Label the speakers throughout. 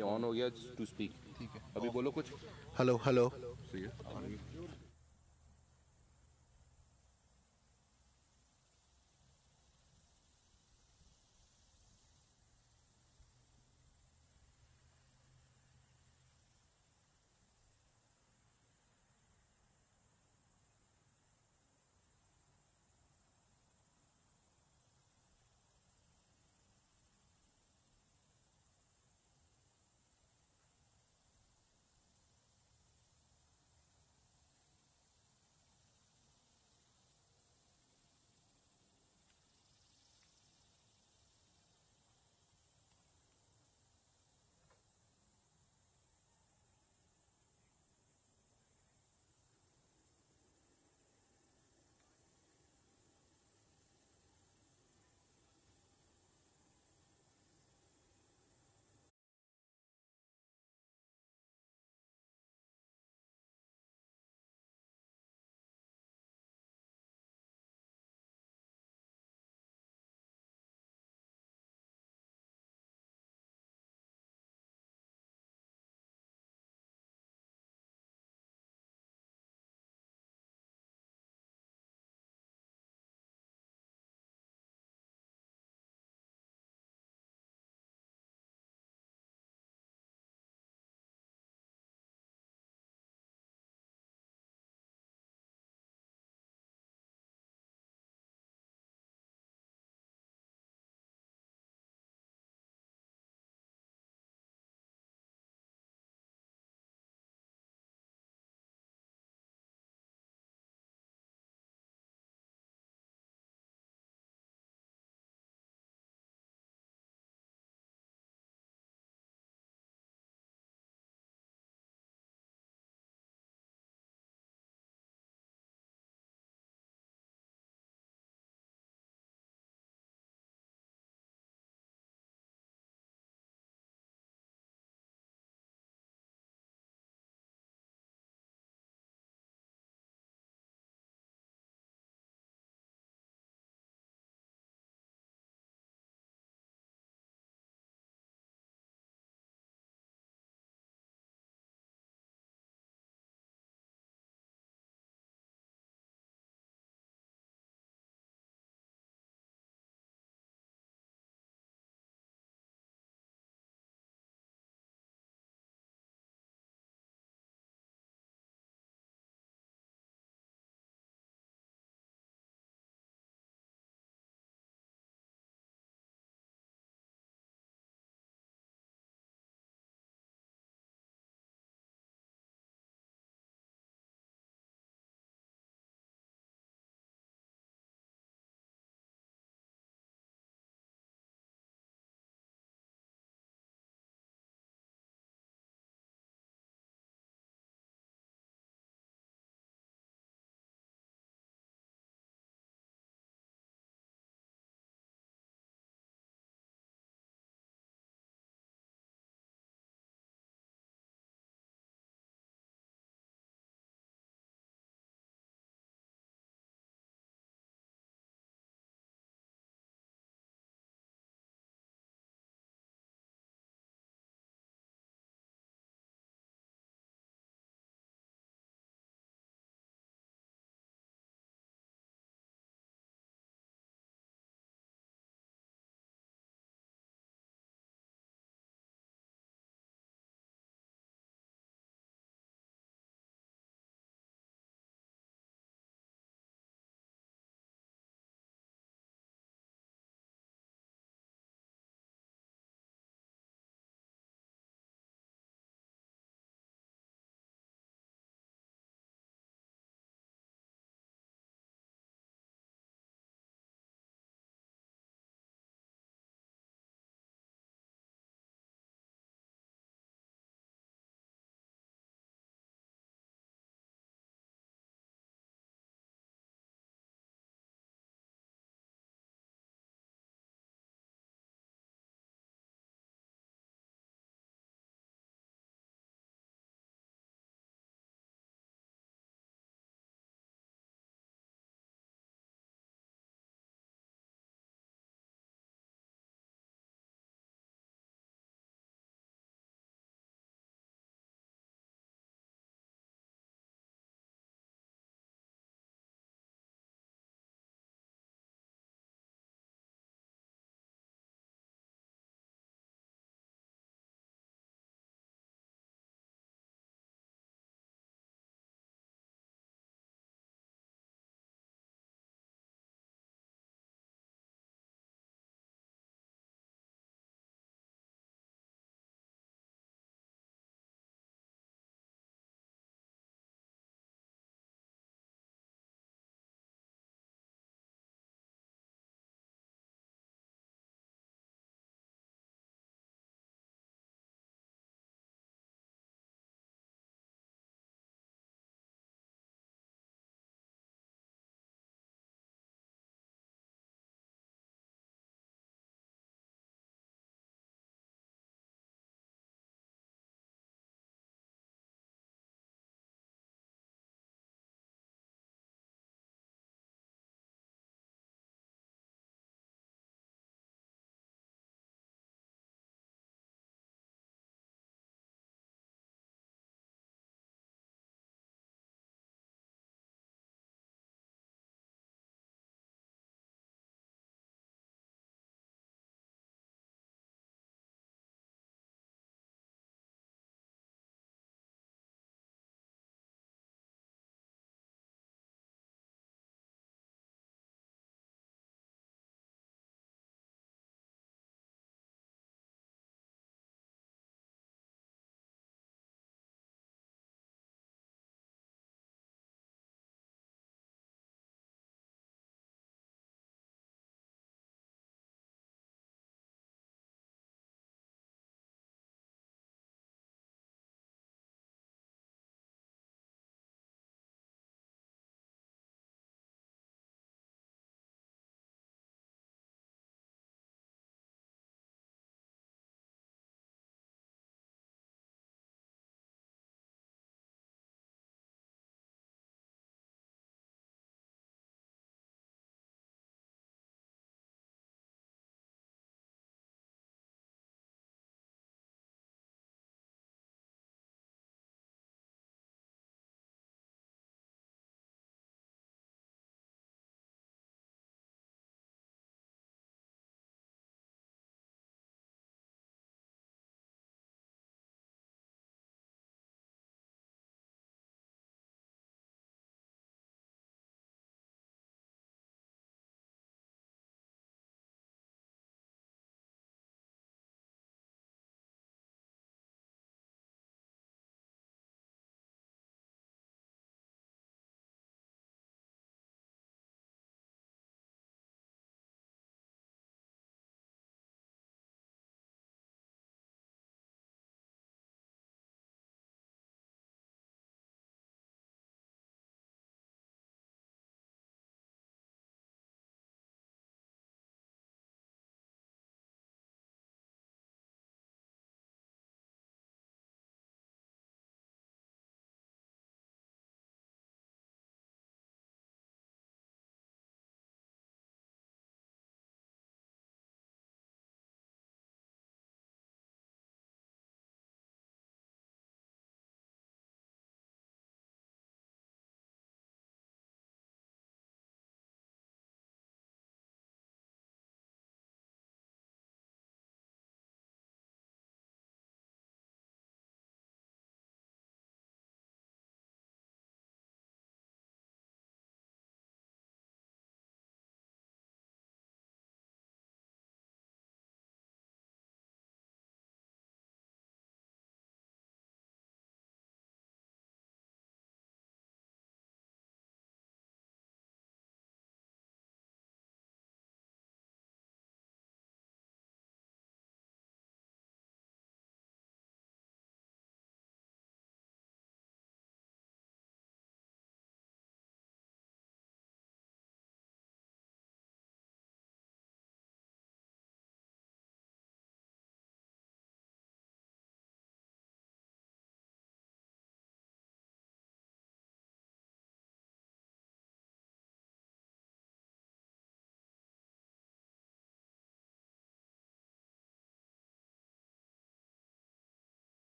Speaker 1: ये ऑन हो गया टू स्पीक।
Speaker 2: ठीक है,
Speaker 1: अभी बोलो कुछ।
Speaker 2: Hello hello.
Speaker 1: सही है।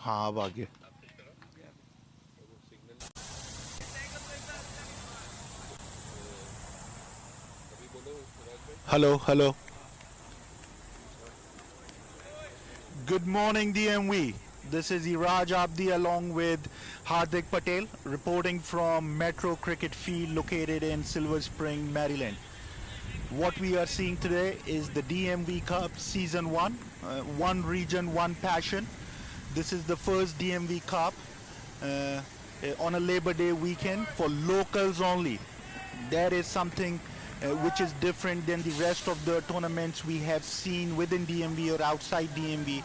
Speaker 2: हाँ अब आ गया. Hello, hello. Good morning, DMV. This is Iraj Abdi along with Hardik Patel reporting from Metro Cricket Field located in Silver Spring, Maryland. What we are seeing today is the DMV Cup Season 1, one region, one passion. This is the first DMV Cup on a Labor Day weekend for locals only. That is something which is different than the rest of the tournaments we have seen within DMV or outside DMV.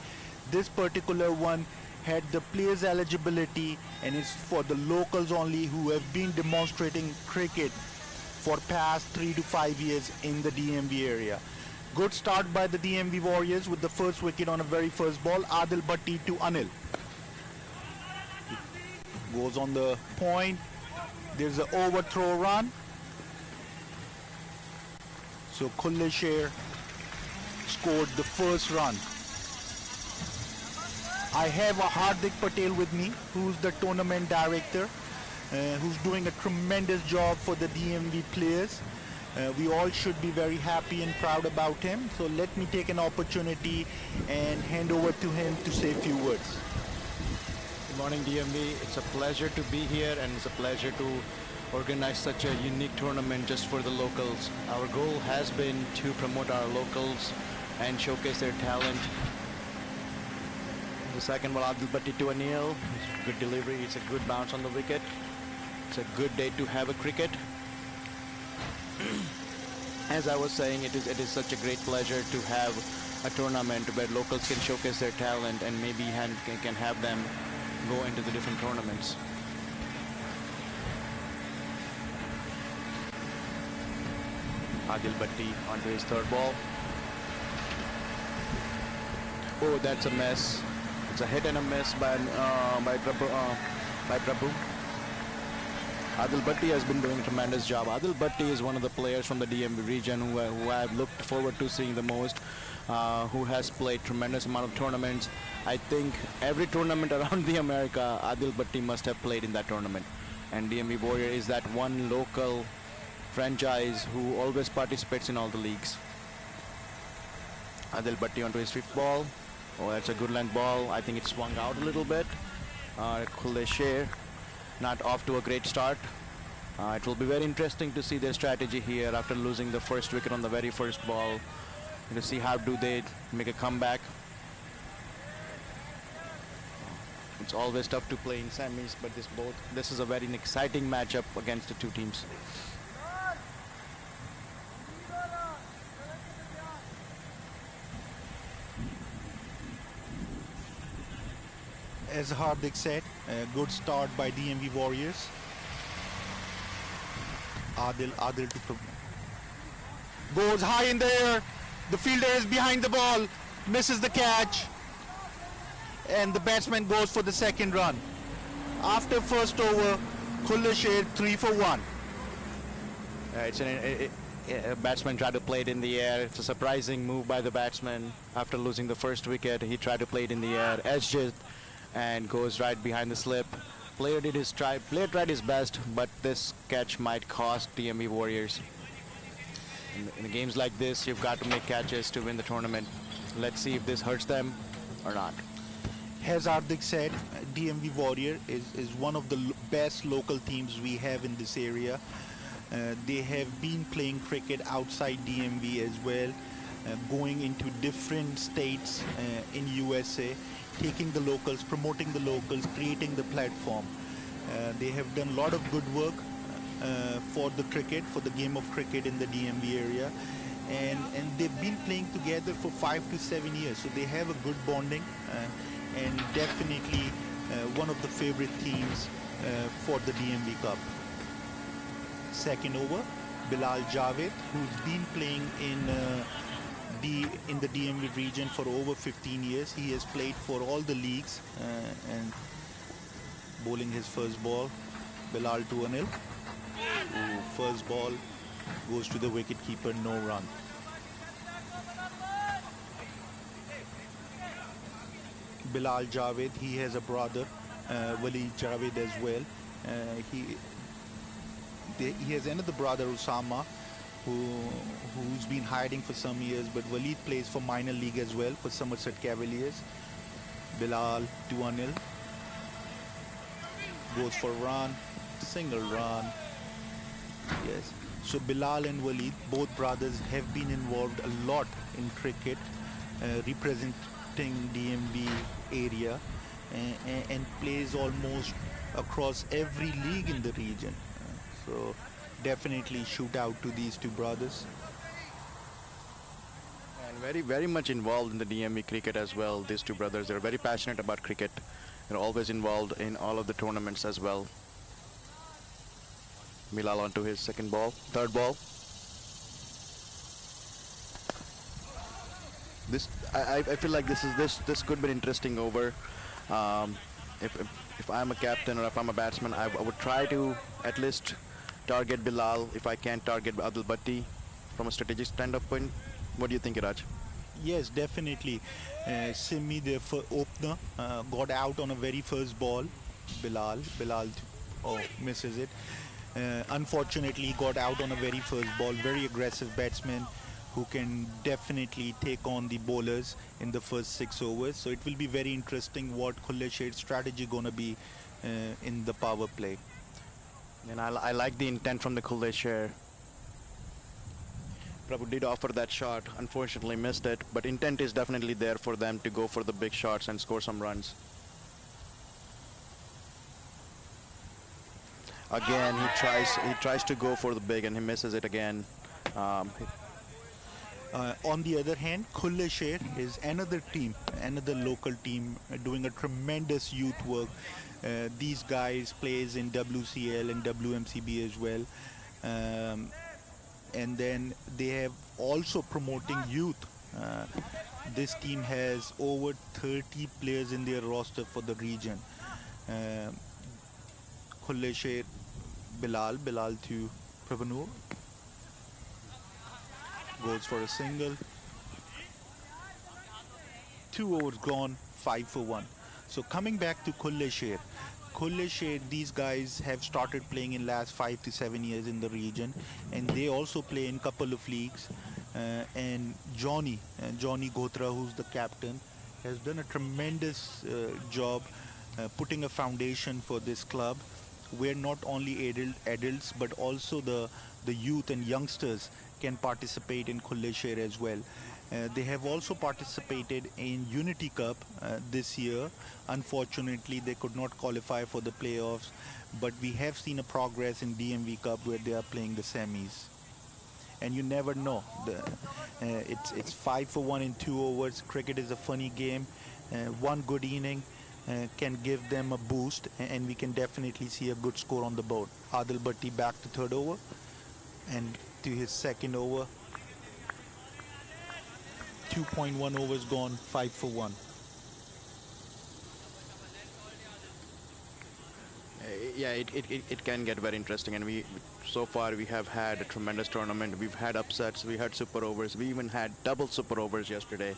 Speaker 2: This particular one had the players eligibility and it's for the locals only who have been demonstrating cricket for past 3 to 5 years in the DMV area. Good start by the DMV Warriors with the first wicket on a very first ball. Adil Bhatti to Anil. Goes on the point. There's an overthrow run. So Kulasher scored the first run. I have a Hardik Patel with me, who's the tournament director, who's doing a tremendous job for the DMV players. We all should be very happy and proud about him. So let me take an opportunity and hand over to him to say a few words.
Speaker 3: Good morning, DMV. It's a pleasure to be here and it's a pleasure to organize such a unique tournament just for the locals. Our goal has been to promote our locals and showcase their talent. The second ball, Adil Bhatti to Anil. Good delivery. It's a good bounce on the wicket. It's a good day to have a cricket. As I was saying, it is such a great pleasure to have a tournament where locals can showcase their talent and maybe can have them go into the different tournaments. Adil Bhatti onto his third ball. Oh, that's a mess. It's a hit and a miss by Prabhu. Adil Bhatti has been doing a tremendous job. Adil Bhatti is one of the players from the DMV region who I've looked forward to seeing the most, who has played tremendous amount of tournaments. I think every tournament around the America, Adil Bhatti must have played in that tournament. And DMV Warrior is that one local franchise who always participates in all the leagues. Adil Bhatti onto his fifth ball. Oh, that's a good length ball. I think it swung out a little bit. Sher not off to a great start. It will be very interesting to see their strategy here after losing the first wicket on the very first ball. To see how do they make a comeback. It's always tough to play in semis, but this is a very exciting matchup against the two teams.
Speaker 2: As Hardik said, a good start by DMV Warriors. Adil to goes high in the air. The fielder is behind the ball, misses the catch, and the batsman goes for the second run. After first over, Kulasher 3 for 1.
Speaker 3: A batsman tried to play it in the air. It's a surprising move by the batsman. After losing the first wicket, he tried to play it in the air, edged it, and goes right behind the slip. Player tried his best, but this catch might cost DMV Warriors. In games like this, you've got to make catches to win the tournament. Let's see if this hurts them or not.
Speaker 2: As Hardik said, DMV Warrior is one of the best local teams we have in this area. They have been playing cricket outside DMV as well, going into different states in USA, taking the locals, promoting the locals, creating the platform. They have done a lot of good work for the cricket, for the game of cricket in the DMV area, and they've been playing together for 5 to 7 years, so they have a good bonding and definitely one of the favorite teams for the DMV Cup. Second over, Bilal Javed, who's been playing in the DMV region for over 15 years. He has played for all the leagues and bowling his first ball. Bilal to Anil. First ball goes to the wicket keeper, no run. Bilal Javed. He has a brother, Waleed Javed as well. He has another brother, Usama, who's been hiding for some years, but Waleed plays for minor league as well for Somerset Cavaliers. Bilal 2-0. Goes for a run, single run. Yes. So Bilal and Waleed, both brothers, have been involved a lot in cricket, representing DMV area, and plays almost across every league in the region. So definitely shoot out to these two brothers.
Speaker 3: And very much involved in the DMV cricket as well. These two brothers, they're very passionate about cricket. They're always involved in all of the tournaments as well. Bilal onto his third ball. I feel like this could be an interesting over. If I'm a captain or if I'm a batsman, I would try to at least target Bilal if I can target Adil Bhatti from a strategic standpoint. What do you think, Raj?
Speaker 2: Yes, definitely. Simi, the opener, got out on a very first ball. Bilal, misses it. Unfortunately, got out on a very first ball. Very aggressive batsman who can definitely take on the bowlers in the first 6 overs. So it will be very interesting what Kulasher's strategy gonna be in the power play.
Speaker 3: And I like the intent from the Kulasher. Prabhu did offer that shot, unfortunately missed it, but intent is definitely there for them to go for the big shots and score some runs. Again, he tries to go for the big and he misses it again.
Speaker 2: On the other hand, Kulasher is another local team doing a tremendous youth work. These guys plays in WCL and WMCB as well. And then they have also promoting youth. This team has over 30 players in their roster for the region. Kulasher, Bilal to Prabhanur. Goes for a single. 2 overs gone, 5 for 1. So coming back to Kulasher, these guys have started playing in last 5 to 7 years in the region, and they also play in couple of leagues. And Johnny Gotra, who's the captain, has done a tremendous job putting a foundation for this club, where not only adults but also the youth and youngsters can participate in Kulasher as well. They have also participated in Unity Cup this year. Unfortunately, they could not qualify for the playoffs, but we have seen a progress in DMV Cup where they are playing the semis. And you never know. It's 5 for 1 in 2 overs. Cricket is a funny game. One good inning can give them a boost, and we can definitely see a good score on the board. Adil Bhatti back to third over and to his second over. 2.1 overs gone, 5 for 1.
Speaker 3: Yeah, it can get very interesting, and so far we have had a tremendous tournament. We've had upsets, we had super overs, we even had double super overs yesterday.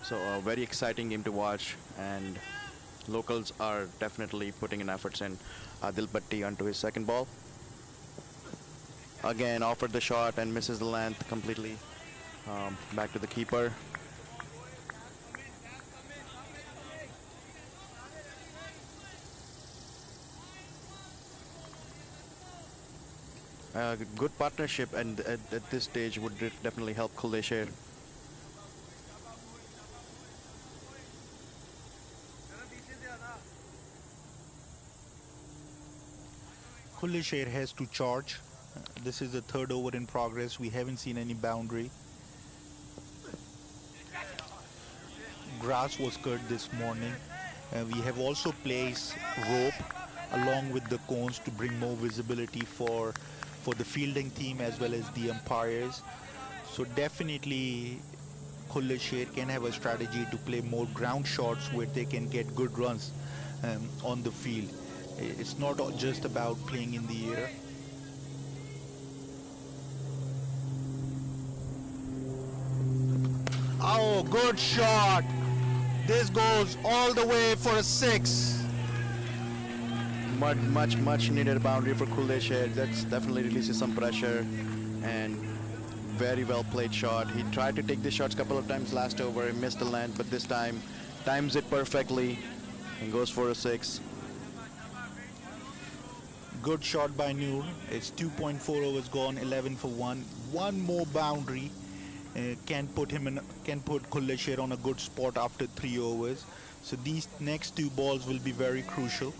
Speaker 3: So a very exciting game to watch, and locals are definitely putting in efforts in. Adil Bhatti onto his second ball. Again, offered the shot and misses the length completely. Back to the keeper. Good partnership, and at this stage would definitely help Kulasher.
Speaker 2: Kulasher has to charge. This is the third over in progress. We haven't seen any boundary. Grass was cut this morning. We have also placed rope along with the cones to bring more visibility for the fielding team as well as the umpires. So definitely Kulasher can have a strategy to play more ground shots where they can get good runs on the field. It's not just about playing in the air. Oh, good shot! This goes all the way for a 6.
Speaker 3: Much needed boundary for Kulasher. That's definitely releases some pressure, and very well played shot. He tried to take the shots a couple of times last over. He missed the length, but this time times it perfectly and goes for a 6.
Speaker 2: Good shot by Noor. It's 2.4 overs gone, 11 for 1. One more boundary can put Kulasher on a good spot after 3 overs. So these next 2 balls will be very crucial.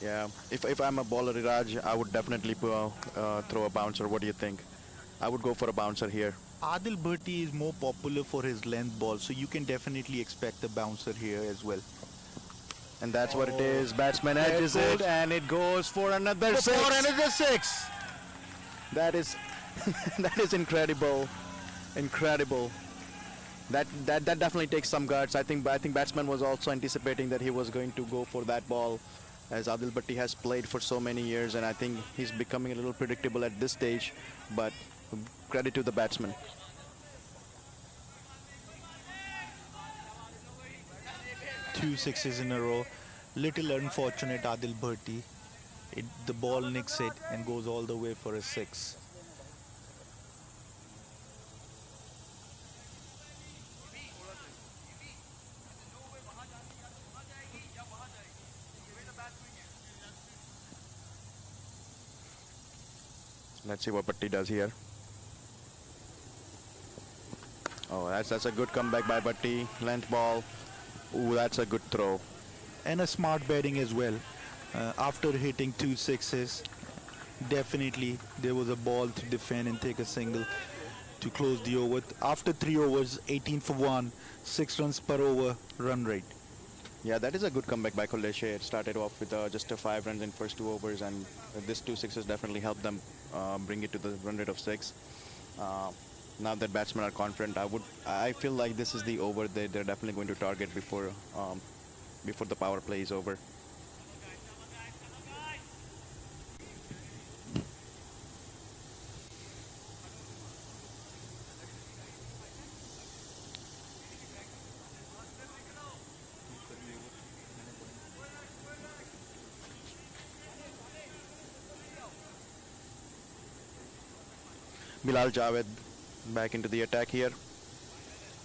Speaker 3: Yeah, if I'm a bowler, Iraj, I would definitely throw a bouncer. What do you think? I would go for a bouncer here.
Speaker 2: Adil Bhatti is more popular for his length ball, so you can definitely expect a bouncer here as well.
Speaker 3: And that's what it is. Batsman edges it, and it goes for another 6.
Speaker 2: For another 6.
Speaker 3: That is that is incredible. Incredible. That definitely takes some guts. I think batsman was also anticipating that he was going to go for that ball, as Adil Bhatti has played for so many years, and I think he's becoming a little predictable at this stage, but credit to the batsman.
Speaker 2: Two 6s in a row. Little unfortunate Adil Bhatti. The ball nicks it and goes all the way for a 6.
Speaker 3: Let's see what Bhatti does here. Oh, that's a good comeback by Bhatti. Length ball. Ooh, that's a good throw.
Speaker 2: And a smart batting as well. After hitting 2 6s, definitely there was a ball to defend and take a single to close the over. After 3 overs, 18 for 1, 6 runs per over run rate.
Speaker 3: Yeah, that is a good comeback by Kulasher. It started off with just 5 runs in first 2 overs, and this 2 6s definitely helped them bring it to the run rate of 6. Now that batsmen are confident, I feel like this is the over they're definitely going to target before the power play is over. Bilal Javed back into the attack here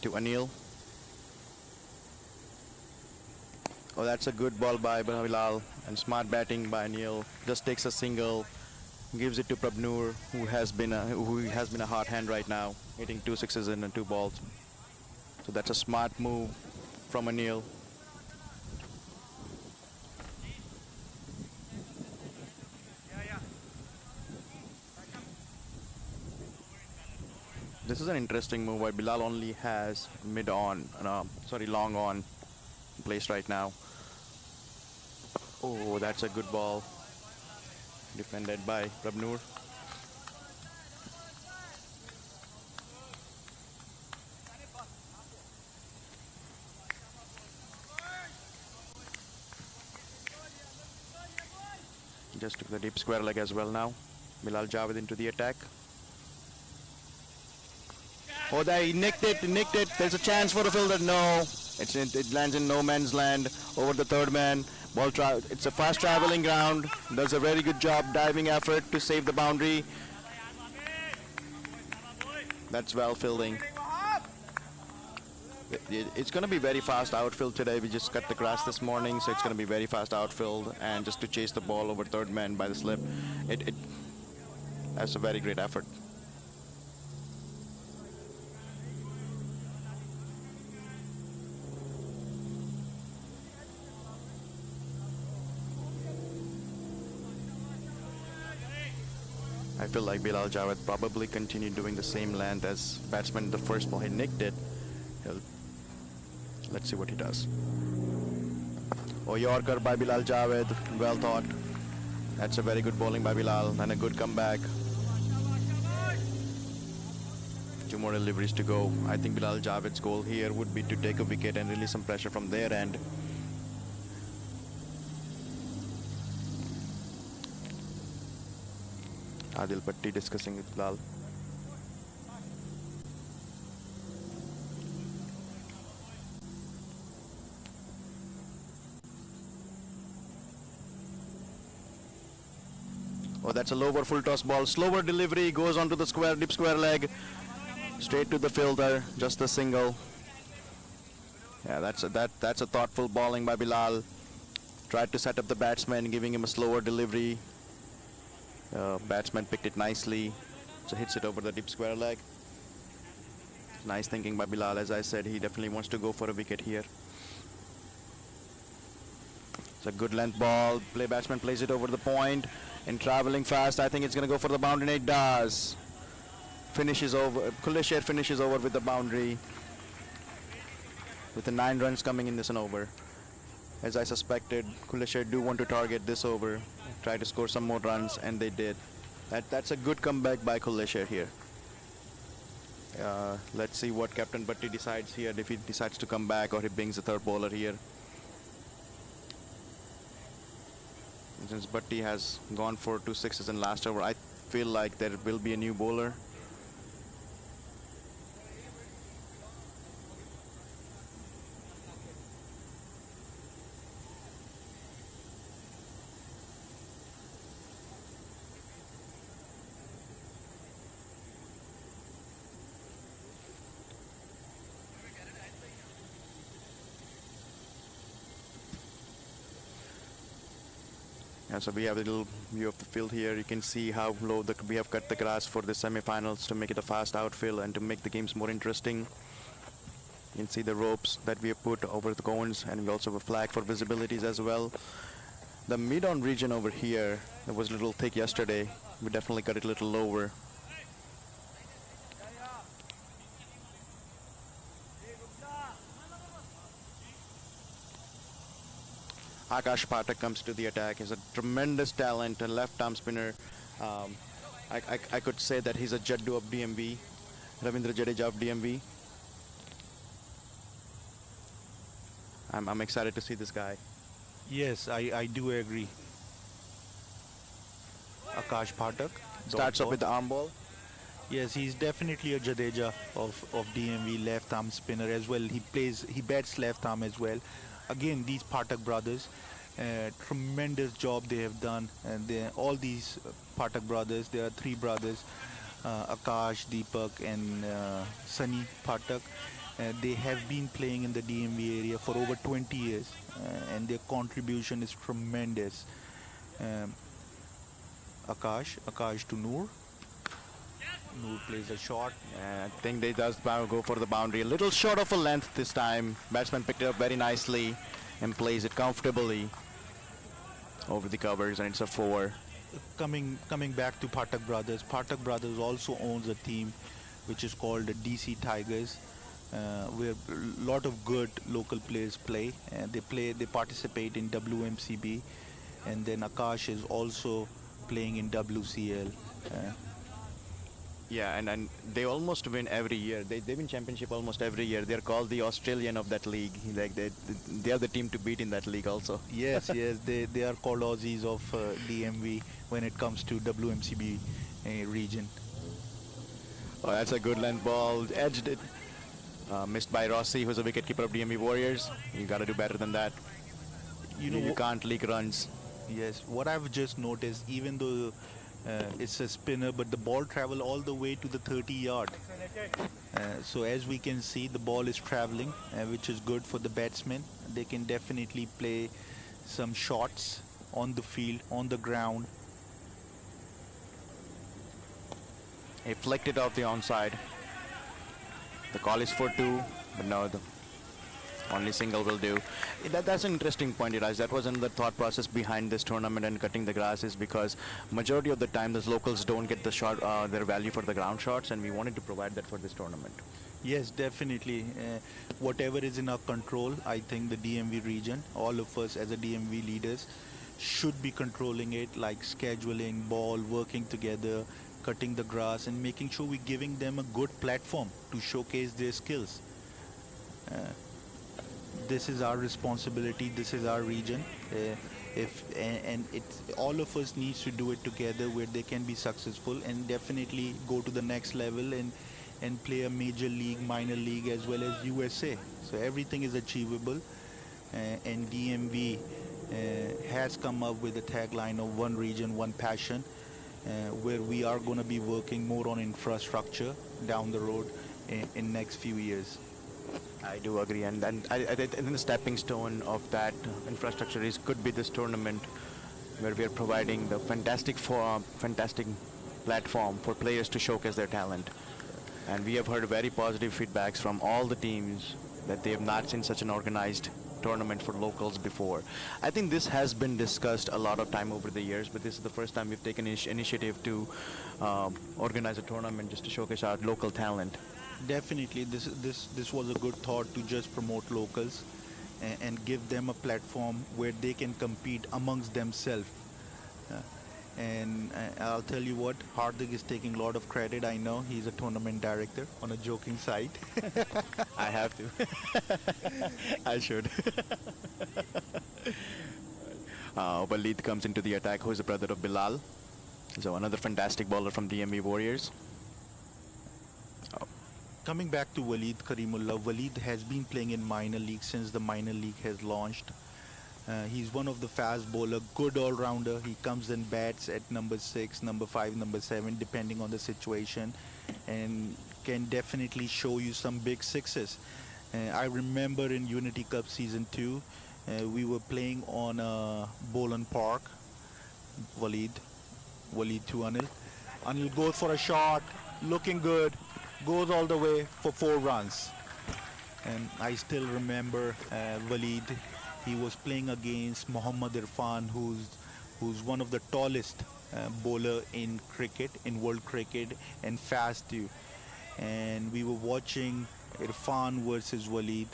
Speaker 3: to Anil. Oh, that's a good ball by Bilal, and smart batting by Anil. Just takes a single, gives it to Prabnoor, who has been a hot hand right now, hitting 2 6s and 2 balls. So that's a smart move from Anil. This is an interesting move where Bilal only has long on place right now. Oh, that's a good ball. Defended by Prabnoor. Just took the deep square leg as well now. Bilal Javed into the attack. Oh, there he nicked it. There's a chance for a fielder. No, it lands in no man's land over the third man. It's a fast traveling ground. Does a very good job diving effort to save the boundary. That's well fielding. It's going to be very fast outfield today. We just cut the grass this morning, so it's going to be very fast outfield, and just to chase the ball over third man by the slip. That's a very great effort. I feel like Bilal Javed probably continued doing the same length as batsman the first ball. He nicked it. Let's see what he does. Oh, Yorker by Bilal Javed. Well thought. That's a very good bowling by Bilal and a good comeback. 2 more deliveries to go. I think Bilal Javed's goal here would be to take a wicket and release some pressure from their end. Adil Bhatti discussing with Bilal. Oh, that's a lower full toss ball. Slower delivery, goes onto the square, deep square leg. Straight to the fielder, just a single. Yeah, that's a thoughtful bowling by Bilal. Tried to set up the batsman, giving him a slower delivery. Batsman picked it nicely, so hits it over the deep square leg. Nice thinking by Bilal. As I said, he definitely wants to go for a wicket here. It's a good length ball. Batsman plays it over the point and traveling fast. I think it's going to go for the boundary, and it does. Finishes over. Kulasher finishes over with the boundary. With the 9 runs coming in this an over. As I suspected, Kulasher do want to target this over, try to score some more runs, and they did. That's a good comeback by Kulasher here. Let's see what Captain Bhatti decides here, if he decides to come back or he brings the third bowler here. Since Bhatti has gone for 2 sixes in last over, I feel like there will be a new bowler. Yeah, so we have a little view of the field here. You can see how low we have cut the grass for the semi-finals to make it a fast outfield and to make the games more interesting. You can see the ropes that we have put over the cones, and we also have a flag for visibilities as well. The mid-on region over here, it was a little thick yesterday. We definitely cut it a little lower. Akash Pathak comes to the attack. He's a tremendous talent, a left-arm spinner. I could say that he's a Jaddu of DMV, Ravindra Jadeja of DMV. I'm excited to see this guy.
Speaker 2: Yes, I do agree. Akash Pathak
Speaker 3: Starts up with the arm ball.
Speaker 2: Yes, he's definitely a Jadeja of DMV, left arm spinner as well. He bats left arm as well. Again, these Pathak brothers, tremendous job they have done, and all these Pathak brothers, there are 3 brothers, Akash, Deepak and Sunny Pathak. They have been playing in the DMV area for over 20 years, and their contribution is tremendous. Akash to Noor. Noor plays a shot.
Speaker 3: I think they does go for the boundary. A little short of a length this time. Batsman picked it up very nicely and plays it comfortably over the covers, and it's a 4.
Speaker 2: Coming back to Pathak Brothers. Pathak Brothers also owns a team which is called the DC Tigers, where a lot of good local players play. They participate in WMCB, and then Akash is also playing in WCL.
Speaker 3: Yeah, and they almost win every year. They win championship almost every year. They're called the Australian of that league. Like they are the team to beat in that league also.
Speaker 2: Yes, they are called Aussies of DMV when it comes to WMCB region.
Speaker 3: Oh, that's a good length ball. Edged it. Missed by Rossi, who's a wicketkeeper of DMV Warriors. You got to do better than that. You can't leak runs.
Speaker 2: Yes, what I've just noticed, even though it's a spinner, but the ball travel all the way to the 30-yard. So as we can see, the ball is traveling, which is good for the batsmen. They can definitely play some shots on the field, on the ground.
Speaker 3: He flicked it off the onside. The call is for 2, but no, the only single will do. That's an interesting point, Iraj. That was another thought process behind this tournament and cutting the grass, is because majority of the time the locals don't get the shot, their value for the ground shots, and we wanted to provide that for this tournament.
Speaker 2: Yes, definitely. Whatever is in our control, I think the DMV region, all of us as a DMV leaders, should be controlling it, like scheduling, ball, working together, cutting the grass, and making sure we're giving them a good platform to showcase their skills. This is our responsibility. This is our region. And it's all of us needs to do it together, where they can be successful and definitely go to the next level and play a major league, minor league, as well as USA. So everything is achievable. And DMV has come up with a tagline of one region, one passion. where we are going to be working more on infrastructure down the road in next few years.
Speaker 3: I do agree, and I think the stepping stone of that infrastructure is could be this tournament, where we are providing the fantastic platform for players to showcase their talent. And we have heard very positive feedbacks from all the teams that they have not seen such an organized tournament for locals before. I think this has been discussed a lot of time over the years, but this is the first time we've taken initiative to organize a tournament just to showcase our local talent.
Speaker 2: Definitely, this was a good thought to just promote locals and give them a platform where they can compete amongst themselves. And I'll tell you what, Hardik is taking a lot of credit. I know he's a tournament director on a joking side.
Speaker 3: I have to. I should. Walid comes into the attack, who is the brother of Bilal. So another fantastic bowler from DMV Warriors.
Speaker 2: Coming back to Walid Karimullah, Walid has been playing in minor league since the minor league has launched. He's one of the fast bowler, good all-rounder. He comes and bats at number 6, number 5, number 7, depending on the situation, and can definitely show you some big sixes. I remember in Unity Cup Season 2, we were playing on Bolan Park. Walid to Anil. Anil goes for a shot, looking good, goes all the way for 4 runs. And I still remember Walid. He was playing against Mohammad Irfan, who's one of the tallest bowler in cricket, in world cricket, and fast too. And we were watching Irfan versus Walid,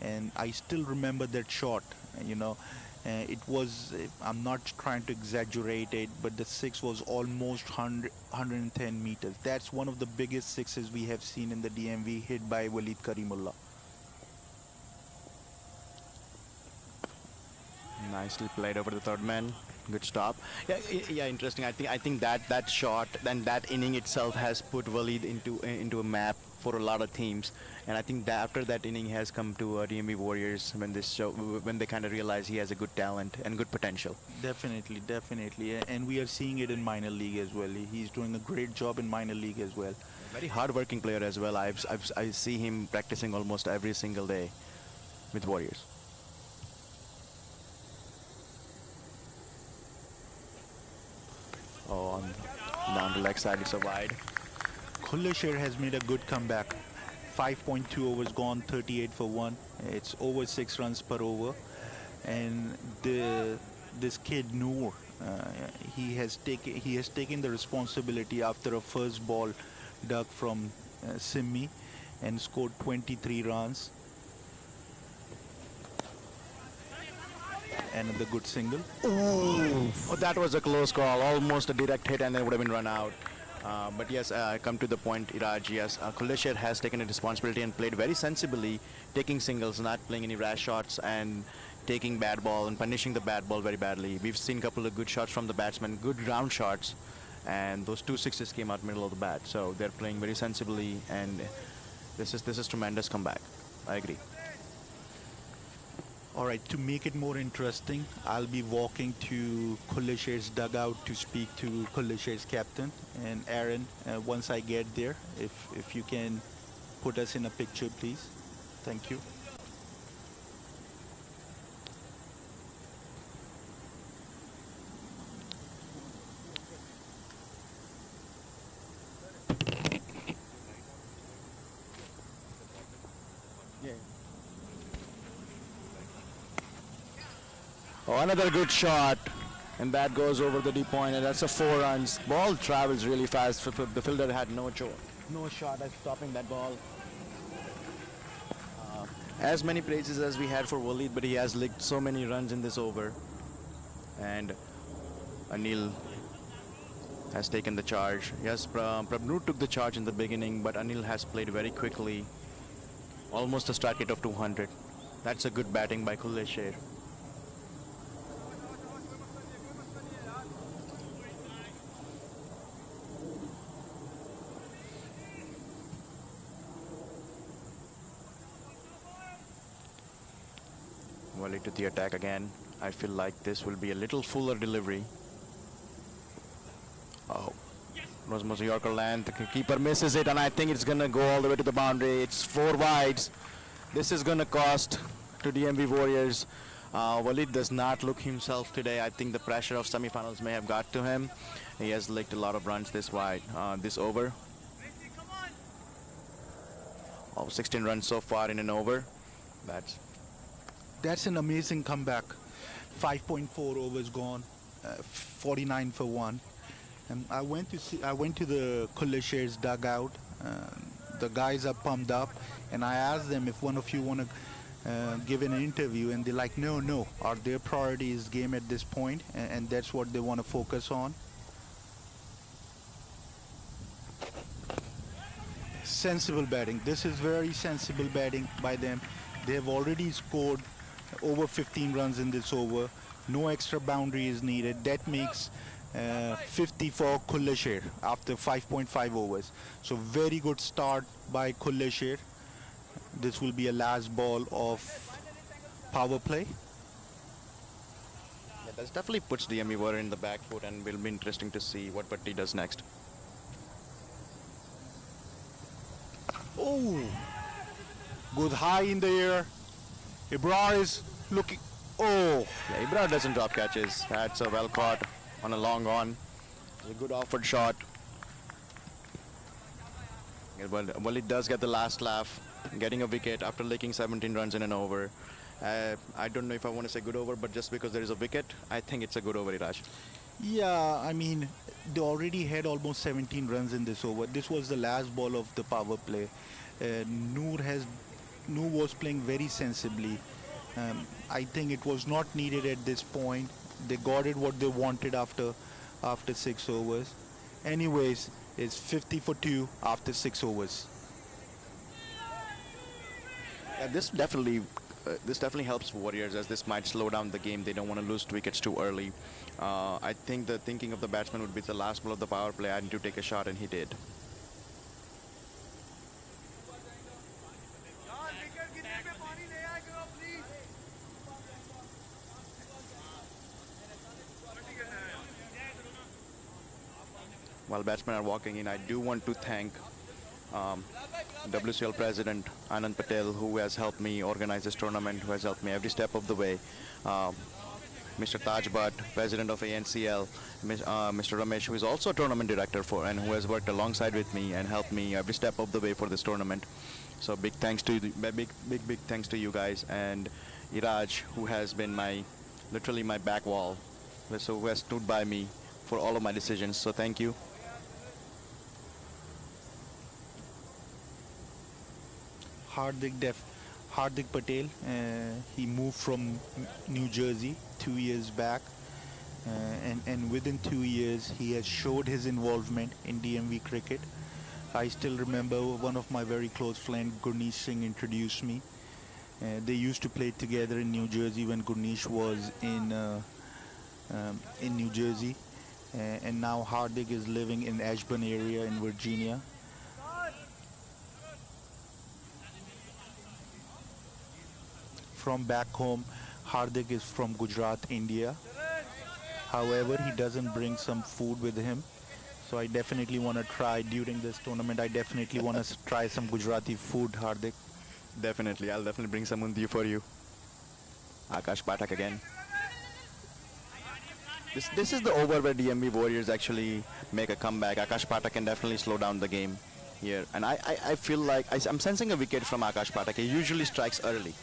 Speaker 2: and I still remember that shot. You know, it was, I'm not trying to exaggerate it, but the six was almost 110 meters. That's one of the biggest sixes we have seen in the DMV, hit by Walid Karimullah.
Speaker 3: Nicely played over the third man. Good stop. Yeah, interesting. I think that shot and that inning itself has put Walid into a map for a lot of teams. And I think that after that inning has come to DMV Warriors when they kind of realize he has a good talent and good potential.
Speaker 2: Definitely. And we are seeing it in minor league as well. He's doing a great job in minor league as well.
Speaker 3: Very hard-working player as well. I see him practicing almost every single day with Warriors. Oh, down the leg side, it's a wide.
Speaker 2: Kulasher has made a good comeback. 5.2 overs gone, 38 for 1. It's over 6 runs per over. And this kid Noor, he has taken the responsibility after a first ball dug from Simmi and scored 23 runs. And the good single.
Speaker 3: Oh, that was a close call. Almost a direct hit and then would have been run out. But yes, come to the point, Iraj. Yes, Kulasher has taken a responsibility and played very sensibly, taking singles, not playing any rash shots, and taking bad ball and punishing the bad ball very badly. We've seen a couple of good shots from the batsmen, good ground shots, and those 2 sixes came out middle of the bat. So they're playing very sensibly, and this is tremendous comeback. I agree.
Speaker 2: All right, to make it more interesting, I'll be walking to Kulasher's dugout to speak to Kulasher's captain. And Aaron, once I get there, if you can put us in a picture, please. Thank you.
Speaker 3: Oh, another good shot, and that goes over the deep point, and that's a 4 runs. Ball travels really fast. The fielder had no shot at stopping that ball. As many praises as we had for Walid, but he has licked so many runs in this over. And Anil has taken the charge. Yes, Prabnur took the charge in the beginning, but Anil has played very quickly. Almost a strike rate of 200. That's a good batting by Kulasher. Walid to the attack again. I feel like this will be a little fuller delivery. Oh, Rosmus Yorker length. The keeper misses it, and I think it's gonna go all the way to the boundary. It's 4 wides. This is gonna cost to DMV Warriors. Walid does not look himself today. I think the pressure of semifinals may have got to him. He has licked a lot of runs this wide, this over. 16 runs so far in an over.
Speaker 2: That's an amazing comeback. 5.4 overs gone, 49 for 1. And I went to the Kulasher's dugout. The guys are pumped up, and I asked them if one of you want to give an interview, and they're like, no. Their priority is game at this point, and that's what they want to focus on. Sensible batting. This is very sensible batting by them. They have already scored over 15 runs in this over. No extra boundary is needed. That makes 50 for Kulasher after 5.5 overs. So very good start by Kulasher. This will be a last ball of power play.
Speaker 3: Yeah, that definitely puts DMV Warrior in the back foot, and will be interesting to see what Bhatti does next.
Speaker 2: Oh, goes high in the air. Ibrar is looking. Oh,
Speaker 3: Yeah, Ibra doesn't drop catches. That's a well caught on a long on. A good offered shot. Yeah, well, it does get the last laugh, getting a wicket after licking 17 runs in an over. I don't know if I want to say good over, but just because there is a wicket, I think it's a good over, Iraj.
Speaker 2: yeah. I mean, they already had almost 17 runs in this over. This was the last ball of the power play. Noor was playing very sensibly. I think it was not needed at this point. They got it what they wanted after 6 overs. Anyways, it's 50 for 2 after 6 overs.
Speaker 3: Yeah, this definitely helps Warriors, as this might slow down the game. They don't want to lose wickets too early. I think the thinking of the batsman would be the last ball of the power play. I need to take a shot, and he did. While batsmen are walking in, I do want to thank WCL President Anand Patel, who has helped me organize this tournament, who has helped me every step of the way. Mr. Taj Bhatt, President of ANCL, Mr. Ramesh, who is also a tournament director and who has worked alongside with me and helped me every step of the way for this tournament. So big thanks to big thanks to you guys, and Iraj, who has been literally my back wall, so who has stood by me for all of my decisions. So thank you.
Speaker 2: Hardik Patel, he moved from New Jersey 2 years back, and within 2 years he has showed his involvement in DMV cricket. I still remember one of my very close friends, Gurneesh Singh, introduced me. They used to play together in New Jersey when Gurneesh was in New Jersey, and now Hardik is living in Ashburn area in Virginia. From back home, Hardik is from Gujarat, India. However, he doesn't bring some food with him. So I definitely want to try during this tournament. I definitely want to try some Gujarati food, Hardik.
Speaker 3: Definitely, I'll definitely bring some undi for you. Akash Pathak again. This is the over where DMV Warriors actually make a comeback. Akash Pathak can definitely slow down the game here. And I feel like I'm sensing a wicket from Akash Pathak. He usually strikes early.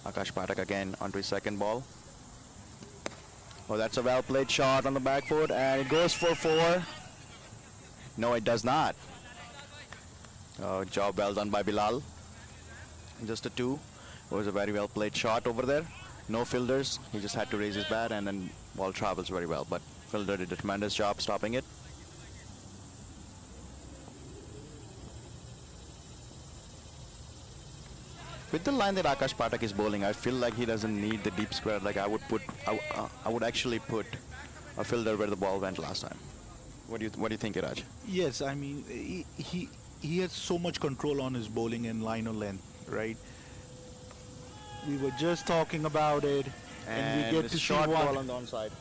Speaker 3: Akash Pathak again onto his second ball. Oh, that's a well played shot on the back foot, and it goes for 4. No, it does not. Oh, job well done by Bilal. Just a 2. It was a very well played shot over there. No fielders. He just had to raise his bat, and then ball travels very well. But fielder did a tremendous job stopping it. With the line that Akash Pathak is bowling, I feel like he doesn't need the deep square. Like I would actually put a fielder where the ball went last time. What do you think, Iraj?
Speaker 2: Yes, I mean he has so much control on his bowling and line of length, right? We were just talking about it, And we get
Speaker 3: it's
Speaker 2: to see
Speaker 3: short
Speaker 2: one.
Speaker 3: ball on the onside.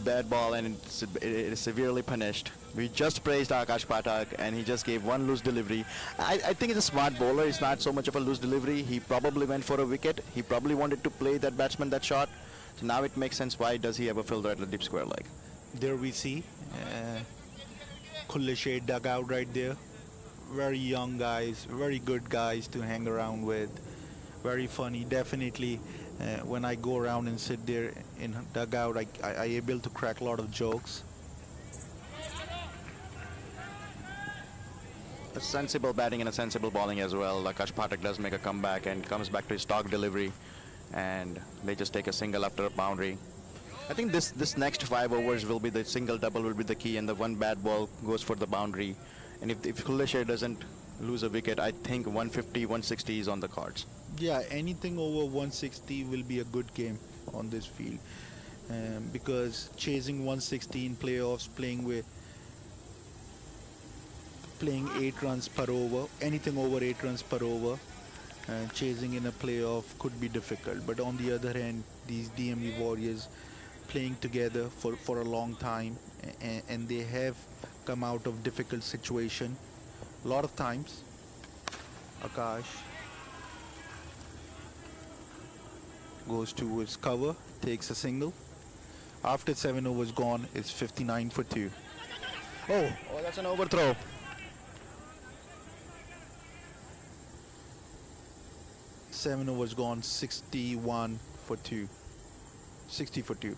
Speaker 3: Bad ball, and it is severely punished. We just praised Akash Pathak, and he just gave one loose delivery. I think he's a smart bowler. It's not so much of a loose delivery. He probably went for a wicket. He probably wanted to play that batsman that shot. So now it makes sense why does he ever fielder at the deep square leg.
Speaker 2: There we see Kulasher dugout right there. Very young guys, very good guys to hang around with. Very funny, definitely. When I go around and sit there in dugout, I able to crack a lot of jokes.
Speaker 3: A sensible batting and a sensible bowling as well. Akash Pathak does make a comeback and comes back to his stock delivery, and they just take a single after a boundary. I think this next 5 overs will be the single double will be the key, and the one bad ball goes for the boundary. And if Kulasher doesn't lose a wicket, I think 150, 160 is on the cards.
Speaker 2: Yeah, anything over 160 will be a good game on this field, because chasing 160 in playoffs, playing 8 runs per over, anything over 8 runs per over, chasing in a playoff could be difficult. But on the other hand, these DMV Warriors playing together for a long time, and they have come out of difficult situation a lot of times. Akash goes towards cover, takes a single. After 7 overs gone, it's 59 for 2.
Speaker 3: Oh, that's an overthrow.
Speaker 2: Seven overs gone, 61 for 2. 60 for 2.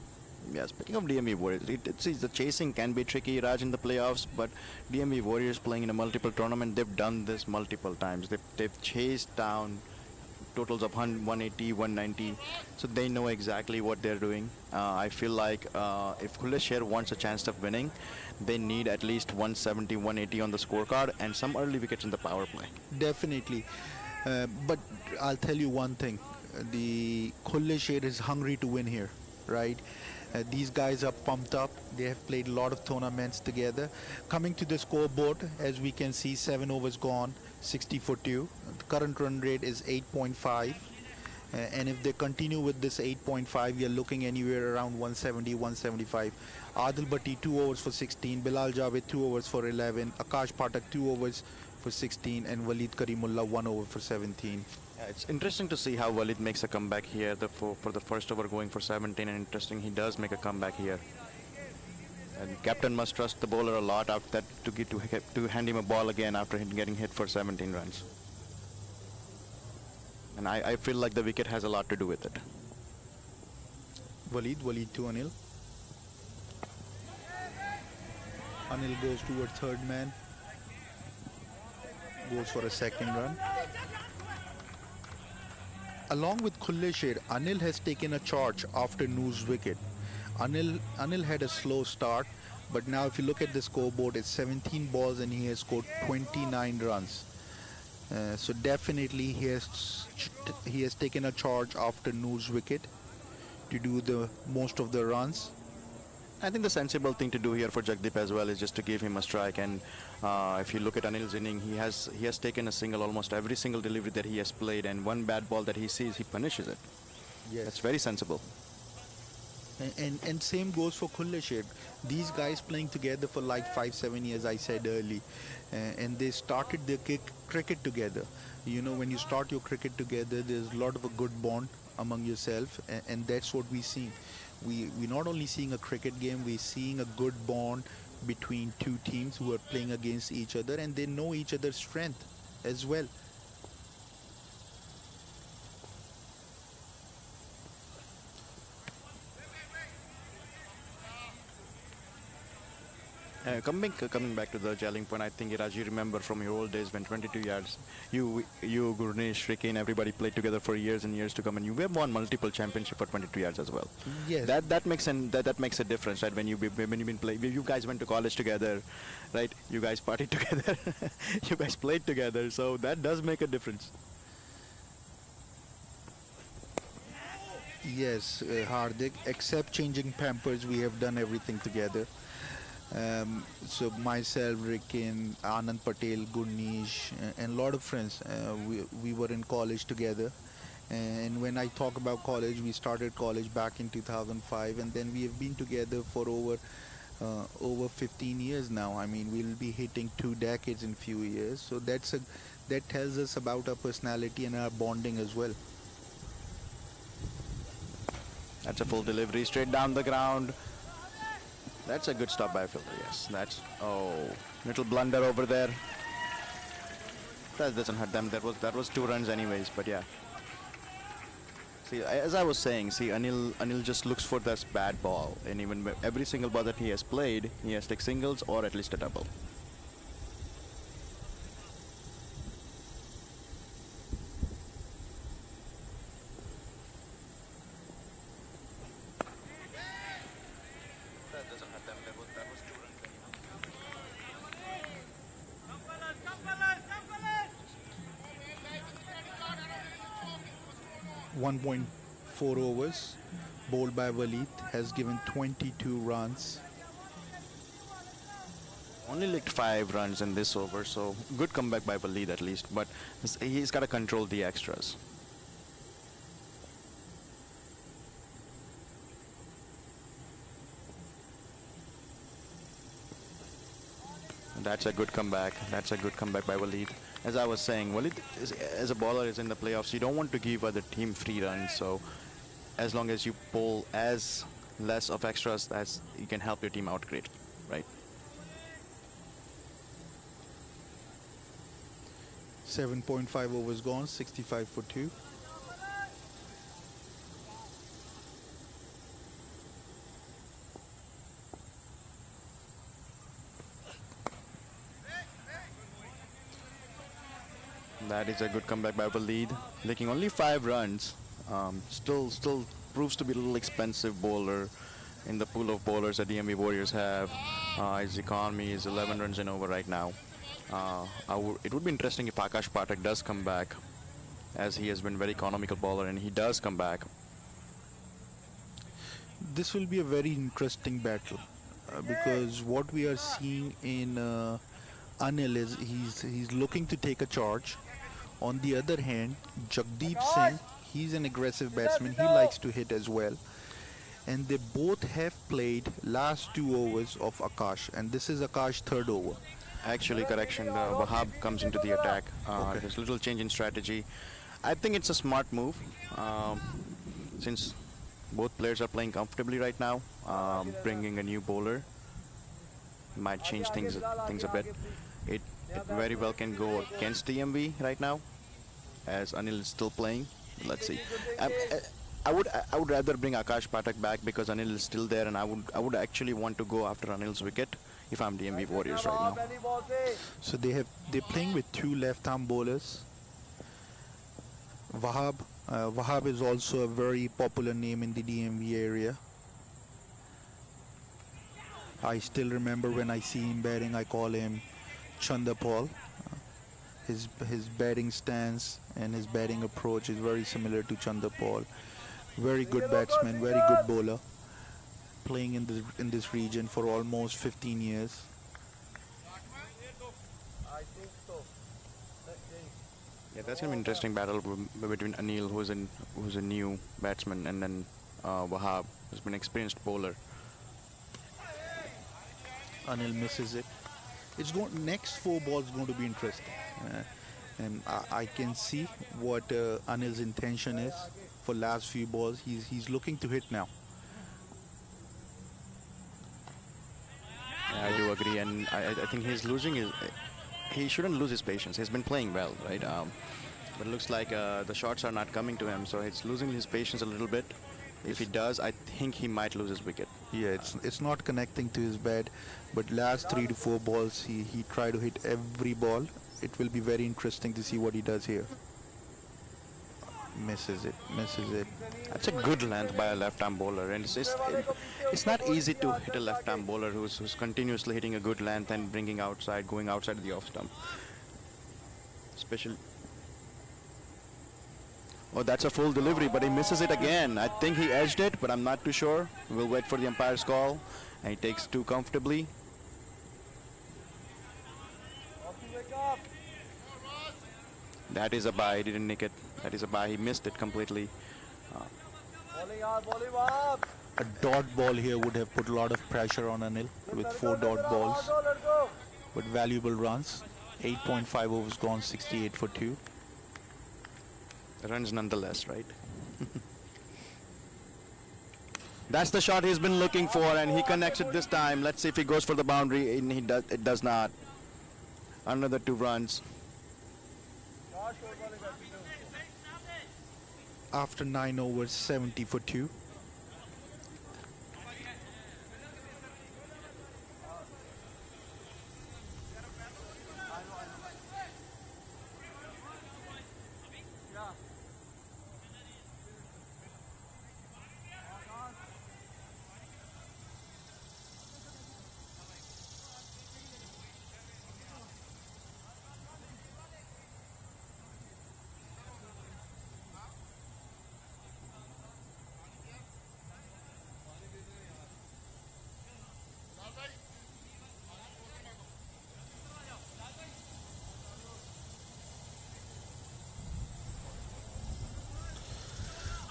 Speaker 3: Yeah, speaking of DMV Warriors, the chasing can be tricky, Raj, in the playoffs, but DMV Warriors playing in a multiple tournament, they've done this multiple times. They've chased down totals of 180, 190, so they know exactly what they're doing. I feel like if Kulasher wants a chance of winning, they need at least 170, 180 on the scorecard and some early wickets in the power play.
Speaker 2: Definitely. But I'll tell you one thing. The Kulasher is hungry to win here, right? These guys are pumped up. They have played a lot of tournaments together. Coming to the scoreboard, as we can see, 7 overs gone, 60 for 2. The current run rate is 8.5. And if they continue with this 8.5, you're looking anywhere around 170, 175. Adil Bhatti 2 overs for 16. Bilal Javed 2 overs for 11. Akash Pathak 2 overs for 16. And Walid Karimullah 1 over for 17.
Speaker 3: It's interesting to see how Walid makes a comeback here for the first over going for 17, and interesting he does make a comeback here. And captain must trust the bowler a lot after that to hand him a ball again after getting hit for 17 runs. And I feel like the wicket has a lot to do with it.
Speaker 2: Walid to Anil. Anil goes towards third man. Goes for a second run. Along with Kulasher, Anil has taken a charge after Noor's wicket. Anil had a slow start, but now if you look at the scoreboard, it's 17 balls and he has scored 29 runs. So definitely he has taken a charge after Noor's wicket to do the most of the runs.
Speaker 3: I think the sensible thing to do here for Jagdeep as well is just to give him a strike. And if you look at Anil's inning, he has taken a single almost every single delivery that he has played, and one bad ball that he sees, he punishes it.
Speaker 2: Yes.
Speaker 3: That's very sensible.
Speaker 2: And same goes for Kulasher. These guys playing together for like 5-7 years, I said early, and they started their cricket together. You know, when you start your cricket together, there's a lot of a good bond among yourself, and that's what we see. We're not only seeing a cricket game, we're seeing a good bond between two teams who are playing against each other, and they know each other's strength as well.
Speaker 3: Coming back to the gelling point, I think, Raj, you remember from your old days when 22 yards, you, Gurnesh, Ricky, and everybody played together for years and years to come, and you have won multiple championships for 22 yards as well.
Speaker 2: Yes.
Speaker 3: That makes a difference, right? When you've been playing, you guys went to college together, right? You guys partied together, you guys played together, so that does make a difference.
Speaker 2: Yes, Hardik, except changing pampers, we have done everything together. So myself, Rikin, Anand Patel, Gurnesh, and a lot of friends, we were in college together, And when I talk about college, we started college back in 2005, and then we have been together for over 15 years now. I mean, we'll be hitting 2 decades in few years. So that tells us about our personality and our bonding as well.
Speaker 3: That's a full delivery straight down the ground. That's a good stop by fielder. Yes, that's little blunder over there. That doesn't hurt them. That was 2 runs anyways. But yeah. See, as I was saying, Anil just looks for this bad ball, and even every single ball that he has played, he has taken singles or at least a double. That doesn't hurt them. That was 2 runs.
Speaker 2: 1.4 overs, bowled by Waleed, has given 22 runs.
Speaker 3: Only licked 5 runs in this over, so good comeback by Waleed at least, but he's got to control the extras. That's a good comeback. That's a good comeback by Waleed. As I was saying, Waleed, as a bowler, is in the playoffs. You don't want to give other team free runs, so as long as you bowl as less of extras as you can help your team out, great, right?
Speaker 2: 7.5 overs gone, 65 for 2.
Speaker 3: That is a good comeback by Waleed, licking only 5 runs. Still proves to be a little expensive bowler in the pool of bowlers that DMV Warriors have. His economy is 11 runs and over right now. It would be interesting if Akash Pathak does come back, as he has been very economical bowler, and he does come back.
Speaker 2: This will be a very interesting battle because what we are seeing in Anil is he's looking to take a charge. On the other hand, Jagdeep Singh, he's an aggressive batsman. He likes to hit as well. And they both have played last 2 overs of Akash, and this is Akash's 3rd over.
Speaker 3: Actually, correction, Wahab comes into the attack.
Speaker 2: Okay.
Speaker 3: There's a little change in strategy. I think it's a smart move, since both players are playing comfortably right now. Bringing a new bowler might change things a bit. It very well can go against DMV right now, as Anil is still playing. Let's see. I would rather bring Akash Pathak back because Anil is still there, and I would actually want to go after Anil's wicket if I'm DMV Warriors right now.
Speaker 2: So they're playing with 2 left-arm bowlers. Wahab is also a very popular name in the DMV area. I still remember when I see him batting, I call him Chandapal. His batting stance and his batting approach is very similar to Chandapal. Very good batsman, very good bowler. Playing in this region for almost 15 years.
Speaker 3: Yeah, that's gonna be an interesting battle between Anil, who's a new batsman, and then Wahab, who's been an experienced bowler.
Speaker 2: Anil misses it. Next 4 balls going to be interesting, and I can see what Anil's intention is for last few balls. He's looking to hit now.
Speaker 3: Yeah, I do agree, and I think he's losing his. He shouldn't lose his patience. He's been playing well, right? But it looks like the shots are not coming to him, so he's losing his patience a little bit. If he does, I think he might lose his wicket.
Speaker 2: Yeah, it's not connecting to his bat, but last 3 to 4 balls, he tried to hit every ball. It will be very interesting to see what he does here. Misses it.
Speaker 3: That's a good length by a left-arm bowler, and it's not easy to hit a left-arm bowler who's continuously hitting a good length and going outside of the off stump. Especially. Oh, that's a full delivery, but he misses it again. I think he edged it, but I'm not too sure. We'll wait for the umpire's call, and he takes 2 comfortably. That is a bye. He didn't nick it. That is a bye. He missed it completely.
Speaker 2: A dot ball here would have put a lot of pressure on Anil with 4 dot balls. But valuable runs. 8.5 overs gone, 68 for 2.
Speaker 3: Runs nonetheless, right? That's the shot he's been looking for, and he connects it this time. Let's see if he goes for the boundary. And it does not. Another 2 runs.
Speaker 2: After 9 overs, 70 for 2.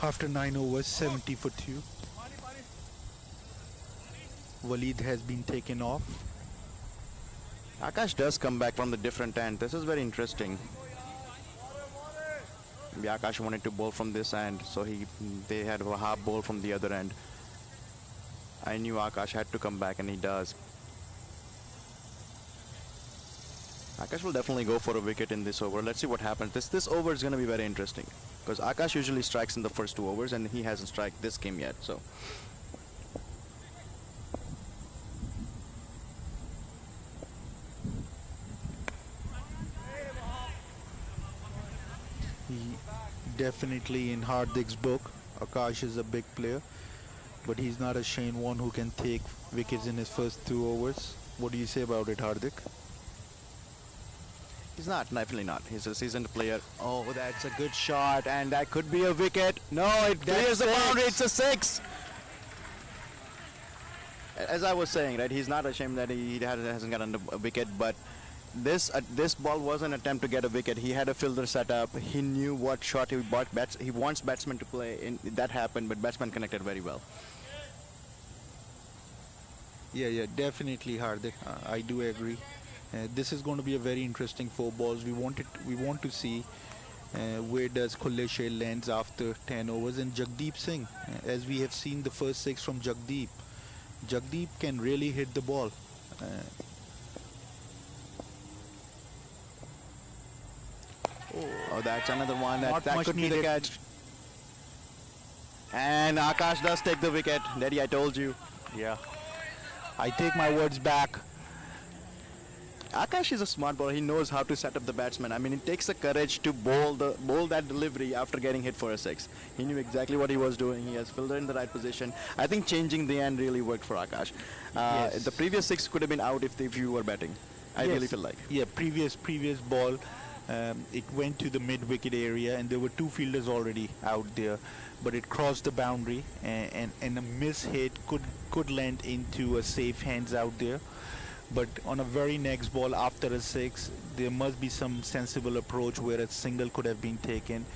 Speaker 2: After 9 overs, 70 for 2. Waleed has been taken off.
Speaker 3: Akash does come back from the different end. This is very interesting. Maybe Akash wanted to bowl from this end, so they had a half bowl from the other end. I knew Akash had to come back, and he does. Akash will definitely go for a wicket in this over. Let's see what happens. This over is going to be very interesting, because Akash usually strikes in the first 2 overs, and he hasn't struck this game yet. So
Speaker 2: Definitely in Hardik's book, Akash is a big player, but he's not a Shane Warne who can take wickets in his first 2 overs. What do you say about it, Hardik?
Speaker 3: he's not, definitely not. He's a seasoned player. Oh, that's a good shot, and that could be a wicket. No, it clears the boundary. It's a 6. As I was saying, right, he's not ashamed that he hasn't gotten a wicket, but this ball was an attempt to get a wicket. He had a fielder set up. He knew what shot he wants batsmen to play. That happened, but batsman connected very well.
Speaker 2: Yeah, definitely, Hardik. I do agree. This is going to be a very interesting 4 balls. We want to see where does Kulasher lands after 10 overs, and Jagdeep Singh, as we have seen the first 6 from Jagdeep. Jagdeep can really hit the ball.
Speaker 3: Oh, that's another one. That
Speaker 2: much
Speaker 3: could be the
Speaker 2: needed.
Speaker 3: catch. And Akash does take the wicket. Daddy, I told you.
Speaker 2: Yeah. I take my words back.
Speaker 3: Akash is a smart bowler. He knows how to set up the batsman. I mean, it takes a courage to bowl that delivery after getting hit for a 6. He knew exactly what he was doing. He has fielded in the right position. I think changing the end really worked for Akash.
Speaker 2: Yes.
Speaker 3: The previous 6 could have been out if you were batting. I really feel like.
Speaker 2: Yeah, previous ball, it went to the mid-wicket area, and there were 2 fielders already out there, but it crossed the boundary, and a miss hit could land into a safe hands out there. But on a very next ball after a 6, there must be some sensible approach where a single could have been taken.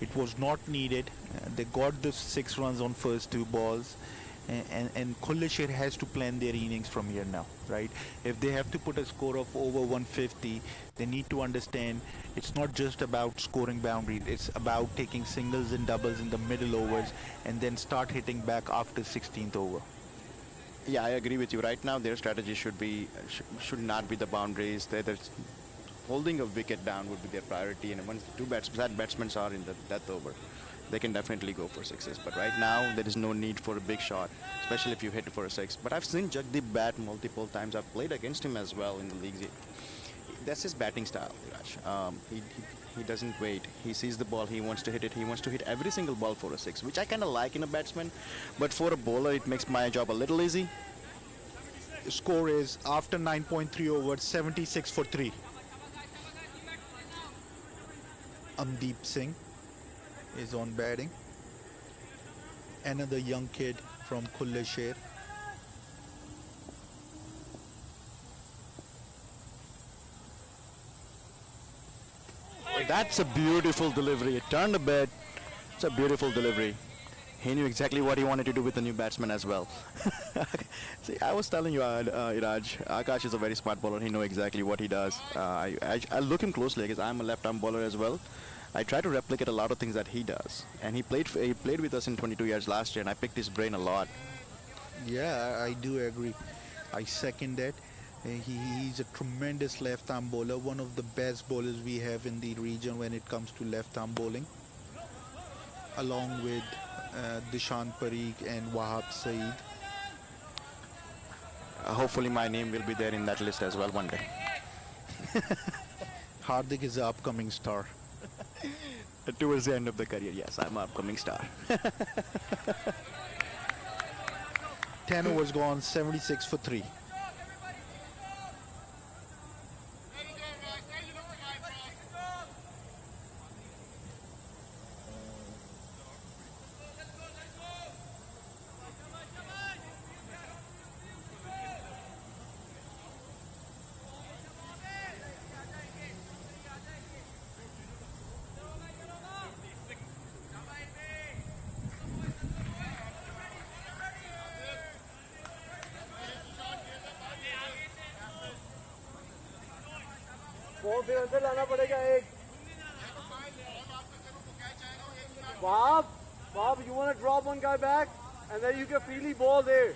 Speaker 2: It was not needed. They got the 6 runs on first 2 balls, and Kulasher has to plan their innings from here now, right? If they have to put a score of over 150, they need to understand it's not just about scoring boundaries. It's about taking singles and doubles in the middle overs and then start hitting back after 16th over.
Speaker 3: Yeah, I agree with you. Right now, their strategy should not be the boundaries. They're holding a wicket down would be their priority, and once the 2 batsmen are in the death over, they can definitely go for 6s. But right now, there is no need for a big shot, especially if you hit for a 6. But I've seen Jagdeep bat multiple times. I've played against him as well in the leagues. That's his batting style, Viraj. He doesn't wait. He sees the ball. He wants to hit it. He wants to hit every single ball for a 6, which I kind of like in a batsman. But for a bowler, it makes my job a little easy.
Speaker 2: The score is, after 9.3 overs, 76 for 3. Amdeep Singh is on batting. Another young kid from Khulle.
Speaker 3: That's a beautiful delivery. It turned a bit. It's a beautiful delivery. He knew exactly what he wanted to do with the new batsman as well. See, I was telling you, Iraj, Akash is a very smart bowler. He knows exactly what he does. I look him closely because I'm a left-arm bowler as well. I try to replicate a lot of things that he does. And he played with us in 22 years last year, and I picked his brain a lot.
Speaker 2: Yeah, I do agree. I second that. He's a tremendous left-arm bowler, one of the best bowlers we have in the region when it comes to left-arm bowling, along with Dishan Parikh and Wahab Saeed.
Speaker 3: Hopefully my name will be there in that list as well one day.
Speaker 2: Hardik is the upcoming star.
Speaker 3: Towards the end of the career, yes, I'm an upcoming star.
Speaker 2: 10 overs gone, 76 for 3.
Speaker 4: वो फिर अंदर लाना पड़ेगा एक Bob, you want to drop one guy back and then you can freely ball there.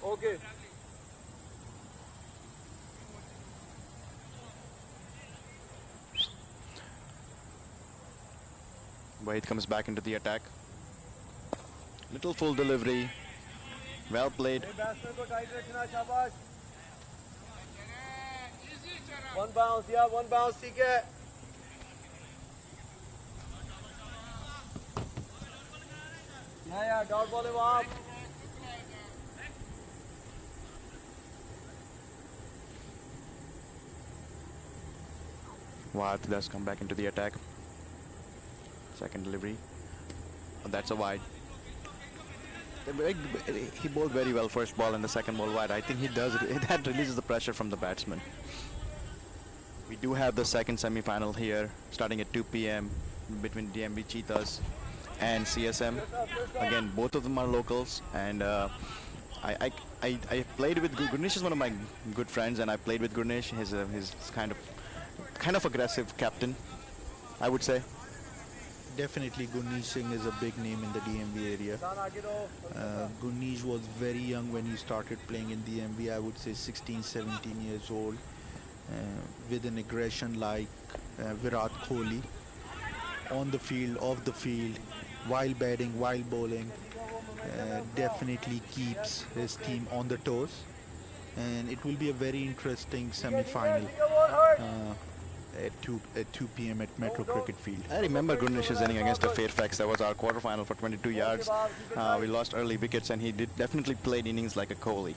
Speaker 4: Okay.
Speaker 3: Wahid comes back into the attack. Little full delivery. Well played.
Speaker 4: Batsman को tight रखना शाबाश. One bounce, yeah, one bounce, ठीक है. Yeah, dot ball है वहाँ.
Speaker 3: Wahid does come back into the attack. Second delivery. Oh, that's a wide. He bowled very well first ball and the second ball wide. I think he does it. That releases the pressure from the batsman. We do have the second semi-final here, starting at 2 p.m. between DMV Cheetahs and CSM. Again, both of them are locals, and I played with Gurnesh. Is one of my good friends, and I played with Gurnesh. He's kind of aggressive captain, I would say.
Speaker 2: Definitely Gurnesh Singh is a big name in the DMV area. Gurnesh was very young when he started playing in DMV, I would say 16, 17 years old, with an aggression like Virat Kohli, on the field, off the field, while batting, while bowling. Definitely keeps his team on the toes, and it will be a very interesting semi-final at 2 p.m. at Metro Cricket Field.
Speaker 3: I remember Gurnesh's inning against the Fairfax. That was our quarterfinal for 22 yards. We lost early wickets, and he definitely played innings like a Kohli.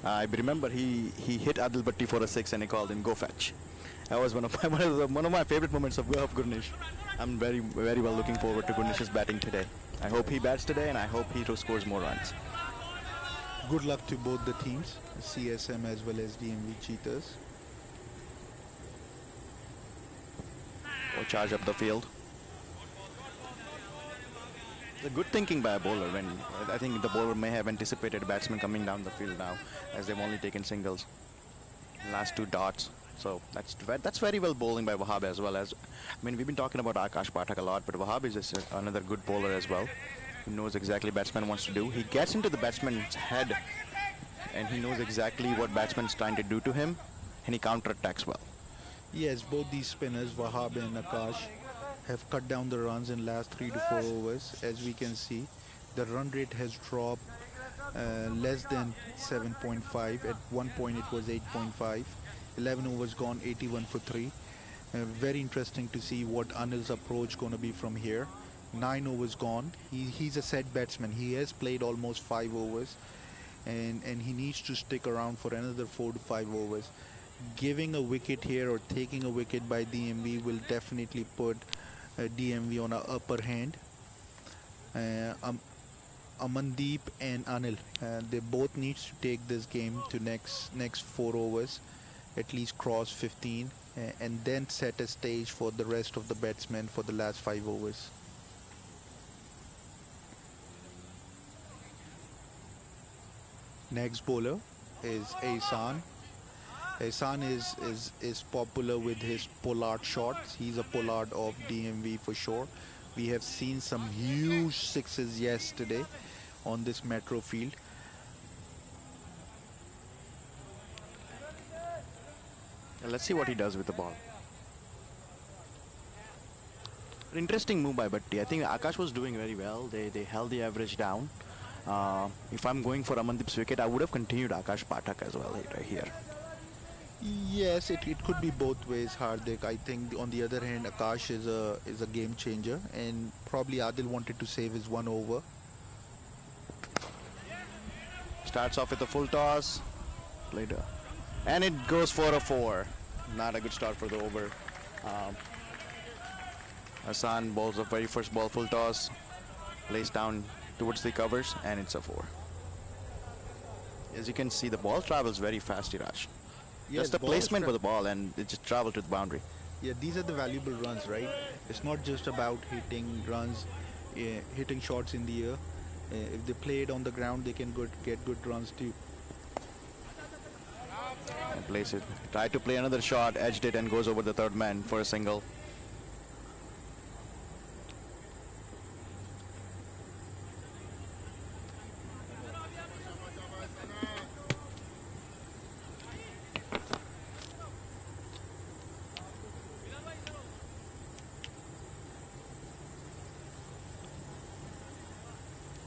Speaker 3: I remember he hit Adil Bhatti for a 6, and he called him "Go fetch." That was one of my favorite moments of Gurnesh. I'm very well looking forward to Gurnesh's batting today. I hope he bats today, and I hope he scores more runs.
Speaker 2: Good luck to both the teams, CSM as well as DMV Cheetahs.
Speaker 3: Or charge up the field. The good thinking by a bowler. When I think the bowler may have anticipated a batsman coming down the field now, as they've only taken singles. Last 2 dots. So that's very well bowling by Wahab as well. As I mean, we've been talking about Akash Pathak a lot, but Wahab is just another good bowler as well. He knows exactly batsman wants to do. He gets into the batsman's head, and he knows exactly what batsman's trying to do to him, and he counter-attacks well.
Speaker 2: Yes, both these spinners, Wahab and Akash, have cut down the runs in last 3 to 4 overs. As we can see, the run rate has dropped less than 7.5. At one point it was 8.5. 11 overs gone, 81 for 3. Very interesting to see what Anil's approach going to be from here. 9 overs gone. He's a set batsman. He has played almost 5 overs, and he needs to stick around for another 4 to 5 overs. Giving a wicket here or taking a wicket by DMV will definitely put DMV on an upper hand. Amandeep and Anil, they both need to take this game to next 4 overs at least cross 15, and then set a stage for the rest of the batsmen for the last 5 overs. Next bowler is Ehsan. Ehsan is popular with his pollard shots. He's a pollard of DMV for sure. We have seen some huge sixes yesterday on this metro field.
Speaker 3: Let's see what he does with the ball. An interesting move by Bhatti. I think Akash was doing very well. They held the average down. If I'm going for Amandeep's wicket, I would have continued Akash Pathak as well right here.
Speaker 2: Yes, it could be both ways, Hardik. I think on the other hand, Akash is a game changer, and probably Adil wanted to save his 1 over.
Speaker 3: Starts off with a full toss. Later. And it goes for a 4. Not a good start for the over. Hassan bowls the very first ball full toss. Lays down towards the covers, and it's a 4. As you can see, the ball travels very fast, Iraj.
Speaker 2: Yes,
Speaker 3: Just the
Speaker 2: ball
Speaker 3: placement for the ball, and it just traveled to the boundary.
Speaker 2: Yeah, these are the valuable runs, right? It's not just about hitting runs, hitting shots in the air. If they play it on the ground, they can get good runs too.
Speaker 3: And plays it. Tried to play another shot, edged it, and goes over the third man for a single.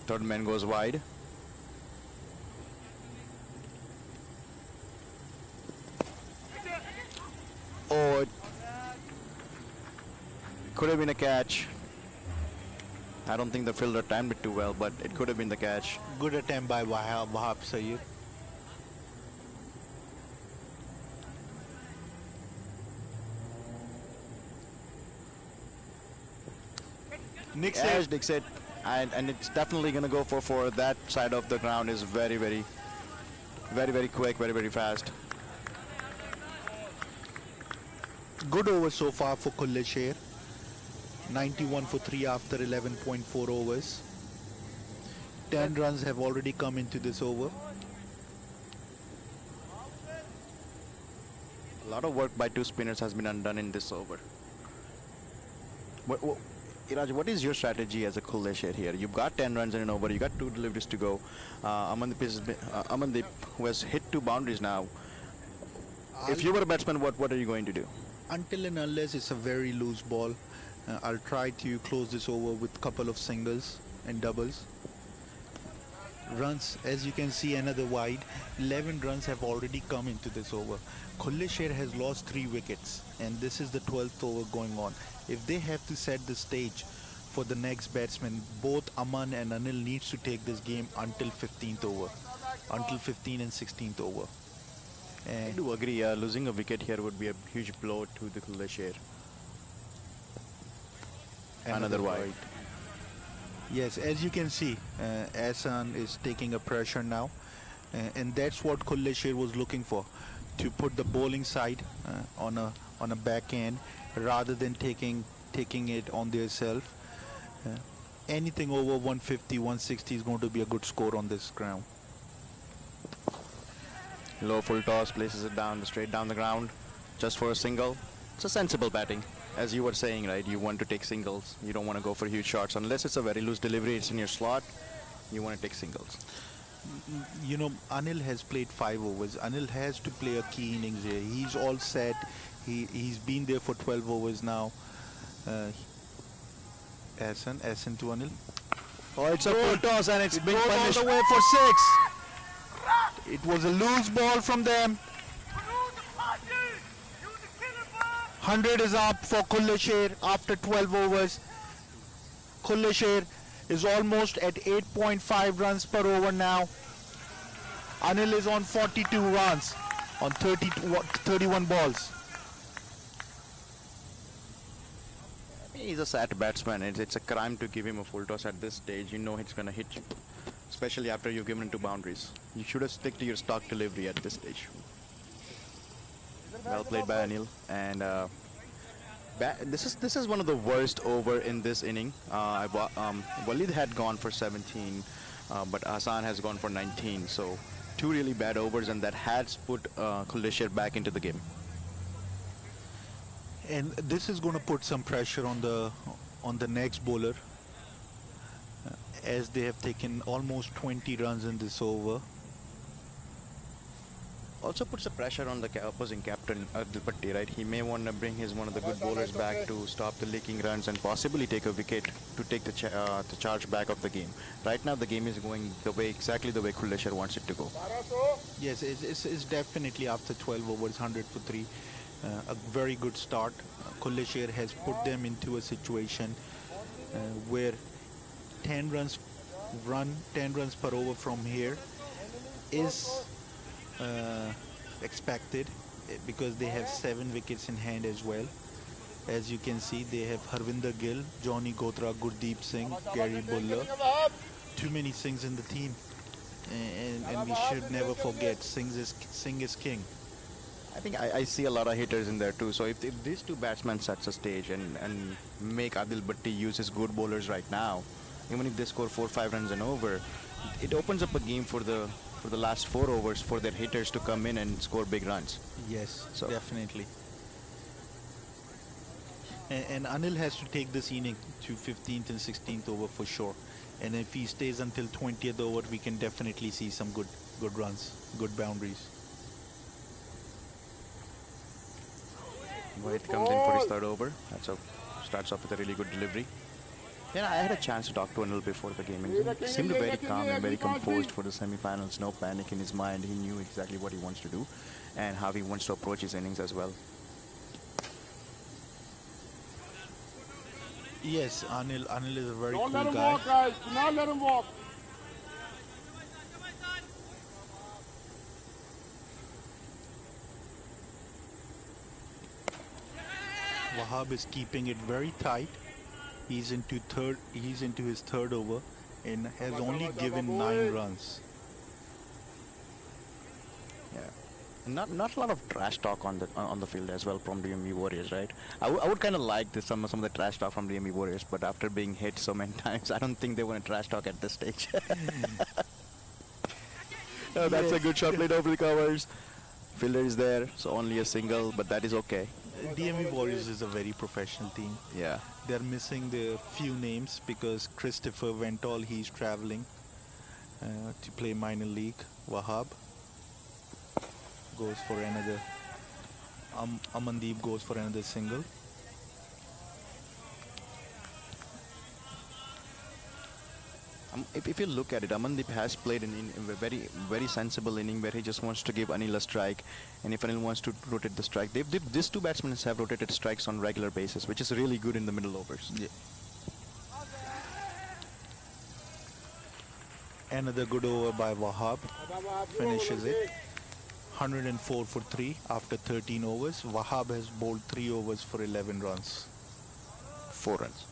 Speaker 3: Third man goes wide. Oh, it could have been a catch. I don't think the fielder timed it too well, but it could have been the catch.
Speaker 2: Good attempt by Wahab Sayyid. Nick
Speaker 3: Yes, Nick said, and it's definitely going to go for that side of the ground is very quick, very fast.
Speaker 2: Good over so far for Kulasher. 91 for 3 after 11.4 overs. 10 runs have already come into this over.
Speaker 3: A lot of work by 2 spinners has been undone in this over. Iraj, what is your strategy as a Kulasher here? You've got 10 runs in an over. You got 2 deliveries to go. Amandeep, who has hit 2 boundaries now. If you were a batsman, what are you going to do?
Speaker 2: Until and unless it's a very loose ball, I'll try to close this over with a couple of singles and doubles. Runs, as you can see, another wide. 11 runs have already come into this over. Kulasher has lost 3 wickets, and this is the 12th over going on. If they have to set the stage for the next batsman, both Aman and Anil needs to take this game until 15th over, until 15 and 16th over.
Speaker 3: I do agree. Losing a wicket here would be a huge blow to the Kulasher. Another wide.
Speaker 2: Yes, as you can see, Ehsan is taking a pressure now, and that's what Kulasher was looking for, to put the bowling side on a backhand rather than taking it on their self. Anything over 150, 160 is going to be a good score on this ground.
Speaker 3: Low full toss, places it down, straight down the ground, just for a single. It's a sensible batting. As you were saying, right, you want to take singles. You don't want to go for huge shots. Unless it's a very loose delivery, it's in your slot, you want to take singles.
Speaker 2: You know, Anil has played 5 overs. Anil has to play a key innings here. He's all set. He's been there for 12 overs now. Ehsan to Anil.
Speaker 3: Oh, it's a full toss and it's been punished.
Speaker 2: All the way for 6. It was a loose ball from them. 100 is up for Kulasher after 12 overs. Kulasher is almost at 8.5 runs per over now. Anil is on 42 runs on 31 balls.
Speaker 3: He's a sad batsman. It's a crime to give him a full toss at this stage. You know he's going to hit you, especially after you've given him 2 boundaries. You should have stick to your stock delivery at this stage. Well played by Anil. And this is one of the worst over in this inning. Walid had gone for 17, but Hassan has gone for 19. So two really bad overs, and that has put Kulasher back into the game.
Speaker 2: And this is going to put some pressure on the next bowler, as they have taken almost 20 runs in this over.
Speaker 3: Also puts the pressure on the opposing captain Adil Bhatti, right? He may want to bring one of the good bowlers back to stop the leaking runs and possibly take a wicket to take the charge back of the game. Right now the game is going exactly the way Kulasher wants it to go.
Speaker 2: Yes, it's definitely after 12 overs, 100 for 3. A very good start. Kulasher has put them into a situation where 10 runs per over from here is expected, because they have 7 wickets in hand as well. As you can see, they have Harvinder Gill, Johnny Gotra, Gurdeep Singh, Gary Buller. Too many Singhs in the team, and we should never forget Singh is king.
Speaker 3: I think I see a lot of hitters in there too. So if these two batsmen sets a stage and make Adil Bhatti use his good bowlers right now, even if they score 4-5 runs and over, it opens up a game for the last 4 overs for their hitters to come in and score big runs.
Speaker 2: Yes, so definitely. And Anil has to take this inning to 15th and 16th over for sure. And if he stays until 20th over, we can definitely see some good runs, good boundaries.
Speaker 3: Wahid comes in for his 3rd over. Starts off with a really good delivery. Yeah, I had a chance to talk to Anil before the game, and he seemed very calm and very composed for the semi-finals. No panic in his mind. He knew exactly what he wants to do and how he wants to approach his innings as well.
Speaker 2: Yes, Anil is a very
Speaker 4: Don't
Speaker 2: cool
Speaker 4: let him
Speaker 2: guy.
Speaker 4: walk, guys. Do not let him walk.
Speaker 2: Wahab is keeping it very tight. He's into his 3rd over and has only given 9 runs.
Speaker 3: Yeah, and not a lot of trash talk on the field as well from DMV Warriors, right? I would kind of like some of the trash talk from DMV Warriors, but after being hit so many times, I don't think they want to trash talk at this stage. No, that's a good shot played over the covers. Fielder is there, so only a single, but that is okay.
Speaker 2: DMV Warriors is a very professional team.
Speaker 3: Yeah.
Speaker 2: They're missing the few names because Christopher Ventall, he's traveling to play minor league. Wahab goes for another. Amandeep goes for another single.
Speaker 3: If you look at it, Amandeep has played in a very sensible inning where he just wants to give Anil a strike, and if Anil wants to rotate the strike, these two batsmen have rotated strikes on regular basis, which is really good in the middle overs.
Speaker 2: Yeah. Another good over by Wahab finishes it. 104 for 3 after 13 overs. Wahab has bowled 3 overs for 11 runs.
Speaker 3: 4 runs.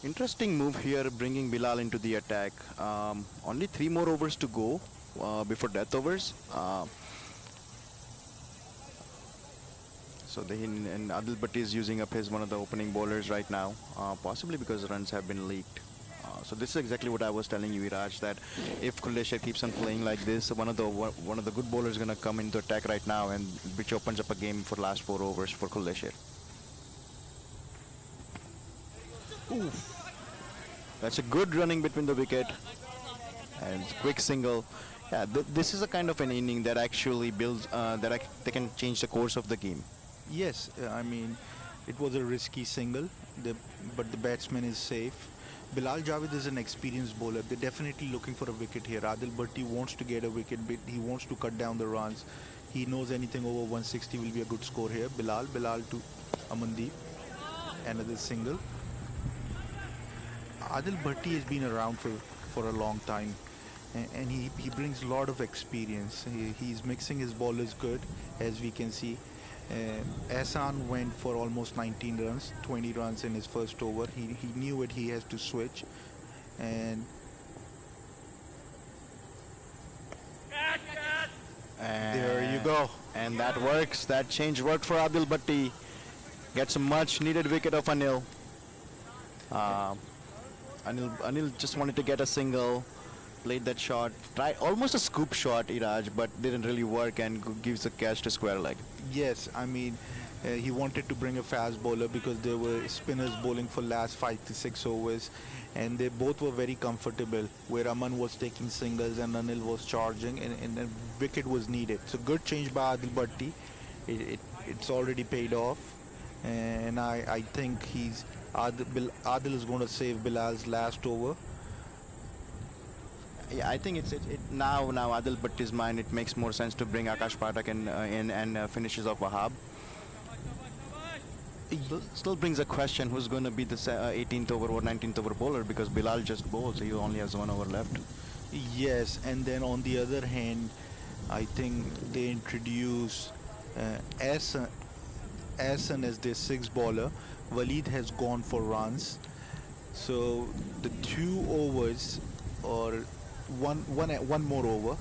Speaker 3: Interesting move here, bringing Bilal into the attack. Only 3 more overs to go before death overs. So and Adil Bhatti is using up one of the opening bowlers right now, possibly because runs have been leaked. So this is exactly what I was telling you, Iraj, that if Kulasher keeps on playing like this, one of the good bowlers is gonna come into attack right now, and which opens up a game for last 4 overs for Kulasher. Oof. That's a good running between the wicket and quick single. Yeah, this is a kind of an inning that actually builds they can change the course of the game.
Speaker 2: Yes, I mean, It was a risky single, but the batsman is safe. Bilal Javed is an experienced bowler. They're definitely looking for a wicket here. Adil Bhatti wants to get a wicket, but he wants to cut down the runs. He knows anything over 160 will be a good score here. Bilal to Amandeep. Another single. Adil Bhatti has been around for a long time, and he brings a lot of experience. He's mixing his bowlers good, as we can see. Ehsan went for almost 19 runs, 20 runs in his first over. He knew it. He has to switch, and there you go.
Speaker 3: And that works. That change worked for Adil Bhatti. Gets a much needed wicket of Anil. Anil just wanted to get a single, played that shot, tried almost a scoop shot, Iraj, but didn't really work and gives the catch to square leg.
Speaker 2: Yes, I mean, he wanted to bring a fast bowler because there were spinners bowling for last 5 to 6 overs, and they both were very comfortable, where Aman was taking singles and Anil was charging, and a wicket was needed. So good change by Adil Bhatti. It's already paid off, and I think Adil is going to save Bilal's last over.
Speaker 3: Yeah, I think it's now Adil Bhatti's mind. It makes more sense to bring Akash Pathak in and finishes off Wahab. Still brings a question: who's going to be the 18th over or 19th over bowler? Because Bilal just bowls. He only has 1 over left.
Speaker 2: Yes, and then on the other hand, I think they introduce Ehsan as their 6th bowler. Waleed has gone for runs, so the 2 overs or one more over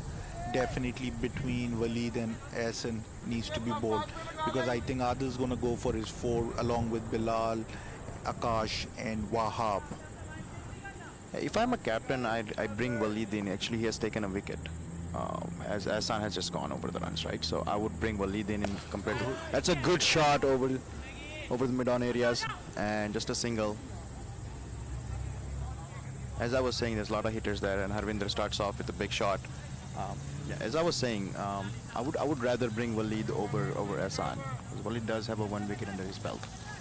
Speaker 2: definitely between Waleed and Ehsan needs to be bowled, because I think Adil's going to go for his 4 along with Bilal, Akash and Wahab.
Speaker 3: If I'm a captain, I bring Waleed in. Actually, he has taken a wicket. As Ehsan has just gone over the runs, right? So I would bring Waleed in compared to. That's a good shot over the mid-on areas, and just a single. As I was saying, there's a lot of hitters there, and Harvinder starts off with a big shot. Yeah, as I was saying, I would rather bring Waleed over Ehsan, because Waleed does have a 1 wicket under his belt.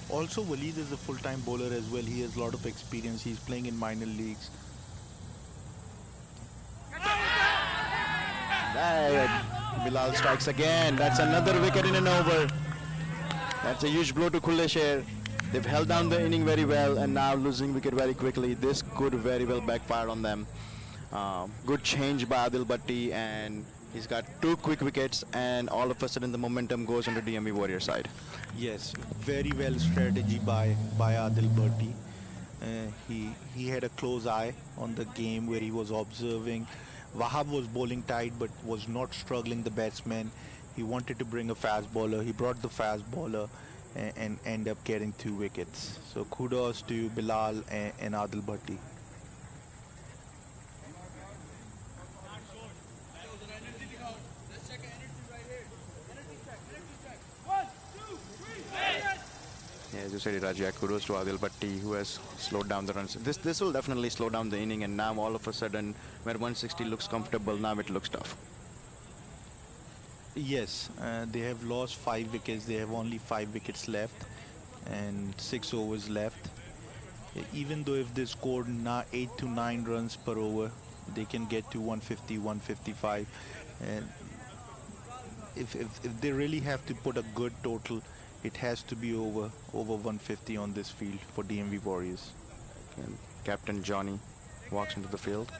Speaker 2: Also, Waleed is a full-time bowler as well. He has a lot of experience. He's playing in minor leagues.
Speaker 3: Bilal strikes again. That's another wicket in an over. That's a huge blow to Kulasher. They've held down the inning very well, and now losing wicket very quickly. This could very well backfire on them. Good change by Adil Bhatti, and he's got 2 quick wickets, and all of a sudden the momentum goes on the DMV Warriors side.
Speaker 2: Yes, very well strategy by Adil Bhatti. He had a close eye on the game where he was observing. Wahab was bowling tight but was not struggling the batsman. He wanted to bring a fast bowler. He brought the fast bowler and end up getting 2 wickets. So kudos to Bilal and Adil Bhatti.
Speaker 3: Yeah, as you said, Raja, kudos to Adil Bhatti, who has slowed down the runs. This will definitely slow down the inning, and now all of a sudden, where 160 looks comfortable, now it looks tough.
Speaker 2: Yes, they have lost 5 wickets. They have only 5 wickets left and 6 overs left. Even though if they scored 8 to 9 runs per over, they can get to 150, 155. And if they really have to put a good total, it has to be over 150 on this field for DMV Warriors.
Speaker 3: And Captain Johnny walks into the field.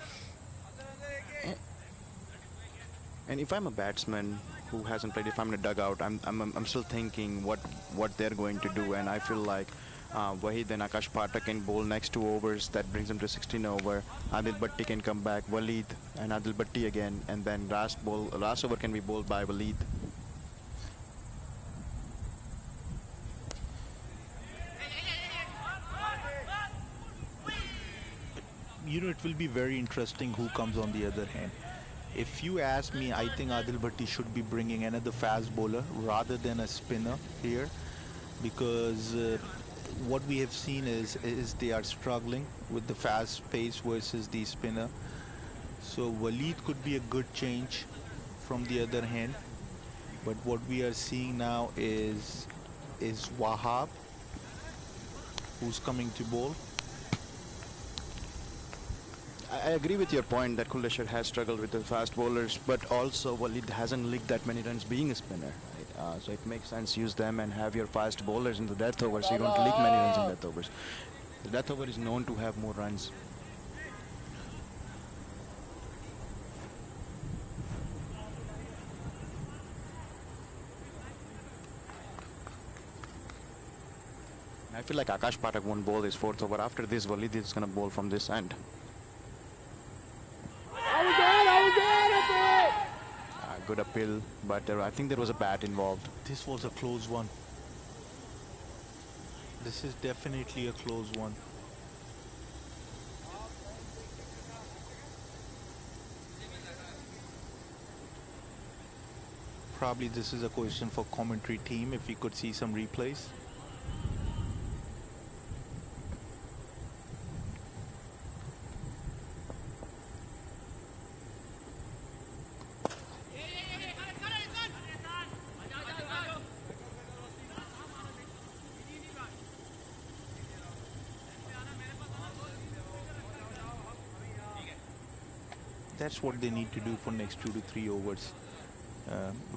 Speaker 3: And if I'm a batsman who hasn't played, if I'm in a dugout, I'm still thinking what they're going to do, and I feel like Wahid and Akash Pathak can bowl next 2 overs. That brings them to 16 over. Adil Bhatti can come back. Waleed and Adil Bhatti again, and then last over can be bowled by Waleed.
Speaker 2: You know, it will be very interesting who comes on the other hand. If you ask me, I think Adil Bhatti should be bringing another fast bowler rather than a spinner here, because what we have seen is they are struggling with the fast pace versus the spinner. So Waleed could be a good change from the other hand, but what we are seeing now is Wahab who's coming to bowl.
Speaker 3: I agree with your point that Kulasher has struggled with the fast bowlers, but also Walid hasn't leaked that many runs being a spinner. Right? So it makes sense use them and have your fast bowlers in the death overs so you don't leak many runs in death overs. The death over is known to have more runs. I feel like Akash Patak won't bowl his fourth over. After this, Walid is going to bowl from this end. Good appeal, but I think there was a bat involved.
Speaker 2: This was a close one. This is definitely a close one. Probably this is a question for commentary team, if we could see some replays. That's what they need to do for next 2 to 3 overs.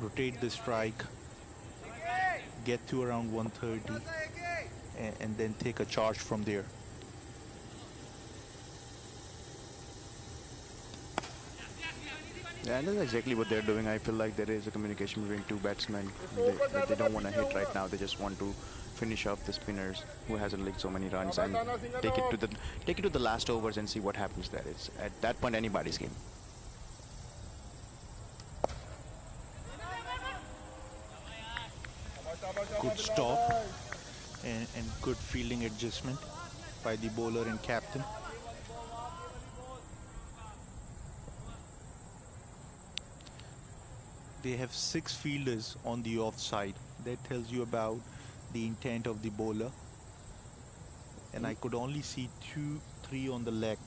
Speaker 2: Rotate the strike, get to around 130, and then take a charge from there.
Speaker 3: Yeah, and that's exactly what they're doing. I feel like there is a communication between two batsmen. They don't want to hit right now. They just want to finish off the spinners who hasn't leaked so many runs and take it to the last overs and see what happens there. It's at that point anybody's game.
Speaker 2: Good stop and good fielding adjustment by the bowler and captain. They have 6 fielders on the offside. That tells you about the intent of the bowler. And I could only see 2, 3 on the leg.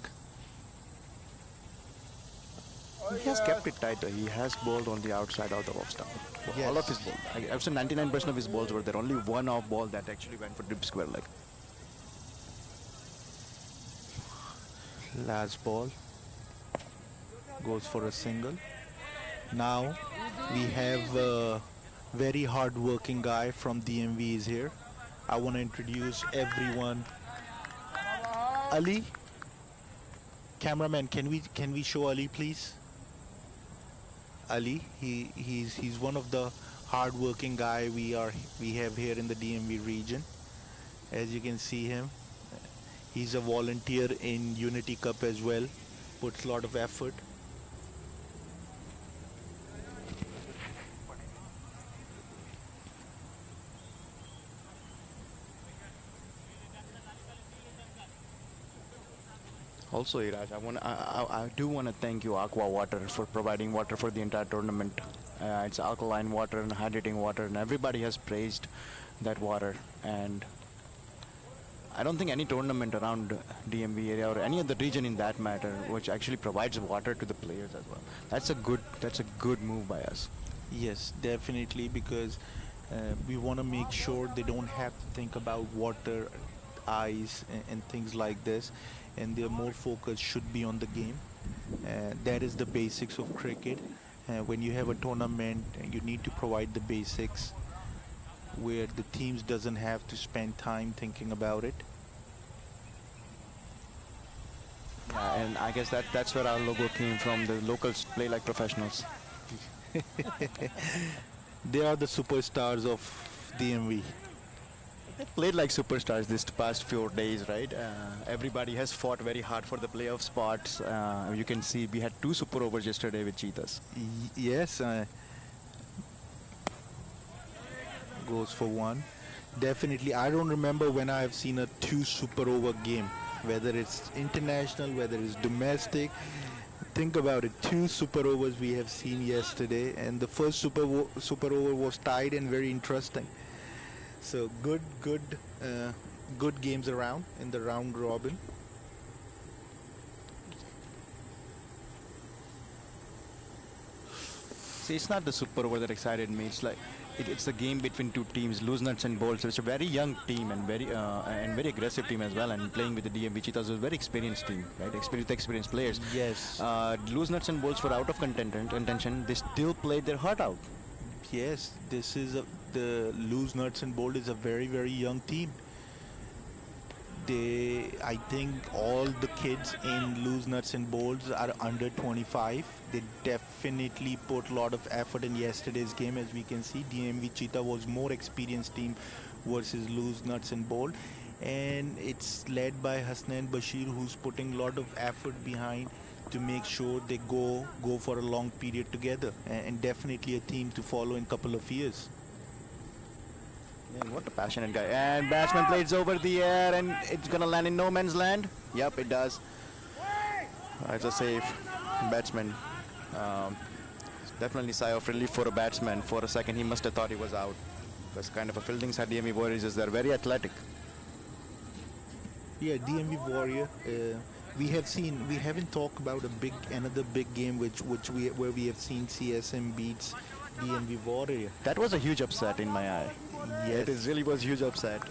Speaker 3: He has kept it tight. He has bowled on the outside of the off stump.
Speaker 2: Yes.
Speaker 3: All of his balls. I would say 99% of his balls were there. Only one off ball that actually went for deep square leg.
Speaker 2: Last ball goes for a single. Now we have a very hard working guy from DMV is here. I want to introduce everyone. Ali, cameraman, can we show Ali, please? Ali, he's one of the hard working guy we have here in the DMV region. As you can see him, he's a volunteer in Unity Cup as well, puts a lot of effort.
Speaker 3: Also, Iraj, I do want to thank you, Aqua Water, for providing water for the entire tournament. It's alkaline water and hydrating water, and everybody has praised that water. And I don't think any tournament around DMV area or any other region in that matter, which actually provides water to the players as well. That's a good move by us.
Speaker 2: Yes, definitely, because we want to make sure they don't have to think about water, ice, and things like this, and their more focus should be on the game. That is the basics of cricket. When you have a tournament, you need to provide the basics where the teams doesn't have to spend time thinking about it.
Speaker 3: And I guess that's where our logo came from. The locals play like professionals.
Speaker 2: They are the superstars of DMV.
Speaker 3: They played like superstars this past few days, right? Everybody has fought very hard for the playoff spots. You can see we had 2 super overs yesterday with Cheetahs.
Speaker 2: Yes, goes for 1. Definitely, I don't remember when I have seen a 2 super over game, whether it's international, whether it's domestic. Think about it, 2 super overs we have seen yesterday, and the first super over was tied and very interesting. So good games around in the round robin.
Speaker 3: See, it's not the super over that excited me. It's like it's a game between two teams, loose nuts and bolts. It's a very young team and very aggressive team as well. And playing with the DMV Cheetahs is a very experienced team, right? Experienced players.
Speaker 2: Yes.
Speaker 3: Loose nuts and bolts were out of contention. They still played their heart out.
Speaker 2: Yes, the Loose Nuts and Bolt is a very, very young team. I think all the kids in Loose Nuts and Bolts are under 25. They definitely put a lot of effort in yesterday's game. As we can see, DMV Cheetah was more experienced team versus Loose Nuts and Bolt. And it's led by Hasnain Bashir, who's putting a lot of effort behind to make sure they go for a long period together, and definitely a team to follow in a couple of years.
Speaker 3: Man, what a passionate guy. And batsman plays over the air and it's gonna land in no man's land. Yep, it does. It's a safe batsman. Definitely sigh of relief for a batsman. For a second he must have thought he was out. Because kind of a fielding side DMV Warriors is they're very athletic.
Speaker 2: Yeah, DMV Warrior. We haven't talked about another big game where we have seen CSM beats DMV Warrior.
Speaker 3: That was a huge upset in my eye.
Speaker 2: Yes.
Speaker 3: It really was huge upset.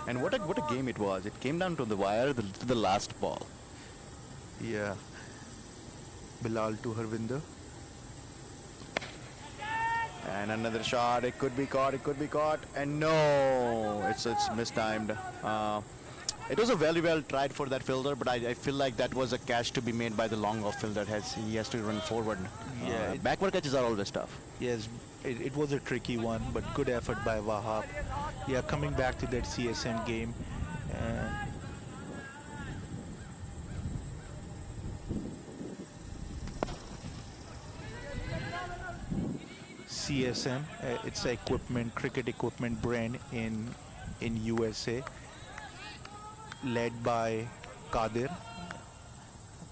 Speaker 3: And what a game it was. It came down to the wire, to the last ball.
Speaker 2: Yeah. Bilal to Harvinder.
Speaker 3: And another shot. It could be caught. And no, it's mistimed. It was a very well tried for that fielder, but I feel like that was a catch to be made by the long off fielder. He has to run forward.
Speaker 2: Yeah,
Speaker 3: backward catches are always tough.
Speaker 2: Yes, it was a tricky one, but good effort by Wahab. Yeah, coming back to that CSM game. CSM, it's a cricket equipment brand in USA, led by Kadir.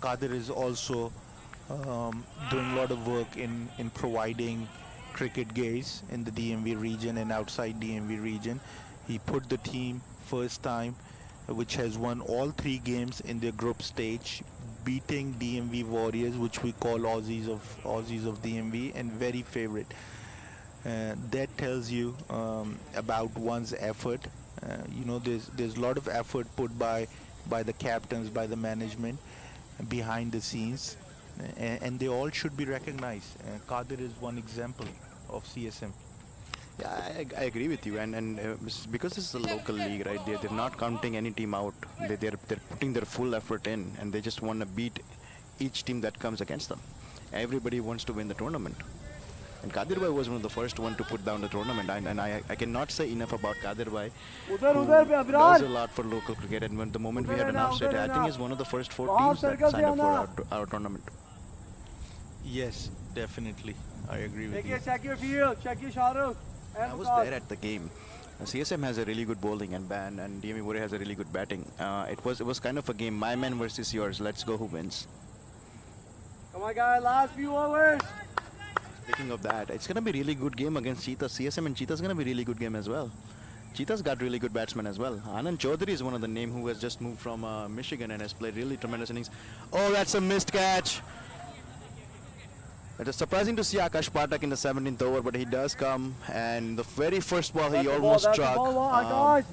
Speaker 2: Kadir is also doing a lot of work in providing cricket gears in the DMV region and outside DMV region. He put the team first time, which has won all 3 games in their group stage, beating DMV Warriors, which we call Aussies of DMV, and very favorite. That tells you about one's effort. There's a lot of effort put by the captains, by the management behind the scenes, and they all should be recognized. Kadir is one example of CSM.
Speaker 3: Yeah, I agree with you, and because this is a local league, right? They're not counting any team out. They're putting their full effort in, and they just want to beat each team that comes against them. Everybody wants to win the tournament. And Kadir Bhai was one of the first one to put down the tournament, and I cannot say enough about Kadir Bhai, who does a lot for local cricket. And when the moment we had announced it, I think he's one of the first 4 teams that signed up for our tournament.
Speaker 2: Yes, definitely. I agree with you.
Speaker 4: Check your field, check your Shahrukh.
Speaker 3: I was there at the game. CSM has a really good bowling and DMV Warrior has a really good batting. It was kind of a game, my man versus yours. Let's go who wins.
Speaker 4: Come on, guys, last few overs.
Speaker 3: Speaking of that, it's going to be a really good game against Cheetah. CSM and Cheetah is going to be a really good game as well. Cheetah's got really good batsmen as well. Anand Chaudhary is one of the names who has just moved from Michigan and has played really tremendous innings. Oh, that's a missed catch. It is surprising to see Akash Patak in the 17th over, but he does come. And the very first ball he almost struck. Wahab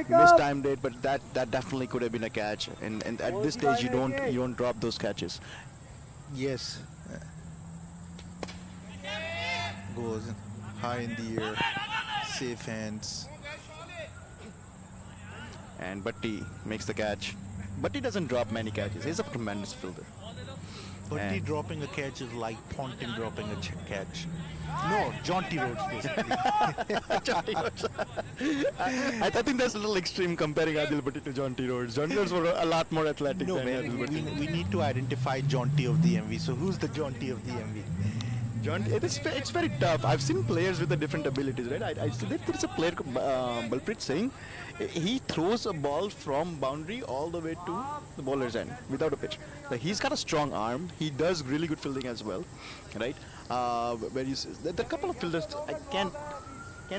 Speaker 3: mistimed it, but that definitely could have been a catch. And at this stage, you don't drop those catches.
Speaker 2: Yes. Goes high in the air, safe hands.
Speaker 3: And Bhatti makes the catch. Bhatti doesn't drop many catches. He's a tremendous fielder.
Speaker 2: Bhatti dropping a catch is like Ponting dropping a catch. No, Jaunty Rhodes basically.
Speaker 3: Jaunty Rhodes. I think that's a little extreme comparing Adil Bhatti to Jaunty Rhodes. Jaunty Rhodes were a lot more athletic
Speaker 2: no,
Speaker 3: than
Speaker 2: man,
Speaker 3: Adil Bhatti.
Speaker 2: We need to identify Jaunty of DMV. So who's the Jaunty of DMV?
Speaker 3: It's very tough. I've seen players with the different abilities, right? I see that there's a player, Balpreet Singh. He throws a ball from boundary all the way to the bowler's end without a pitch. Like, he's got a strong arm. He does really good fielding as well, right? There are a couple of fielders. I can't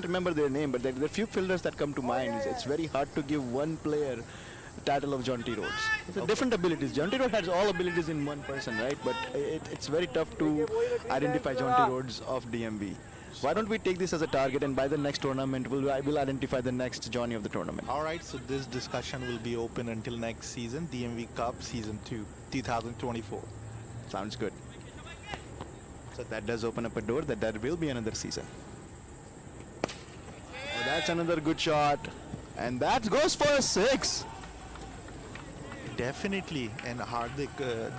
Speaker 3: remember their name, but there are a few fielders that come to mind. It's very hard to give one player title of Jaunty Rhodes. It's different abilities. Jaunty Rhodes has all abilities in one person, right? But it's very tough to identify Jaunty Rhodes of DMV. Why don't we take this as a target, and by the next tournament, I will identify the next Johnny of the tournament.
Speaker 2: All right, so this discussion will be open until next season, DMV Cup Season 2, 2024.
Speaker 3: Sounds good. So that does open up a door that there will be another season. Oh, that's another good shot. And that goes for a 6.
Speaker 2: Definitely, and Hardik,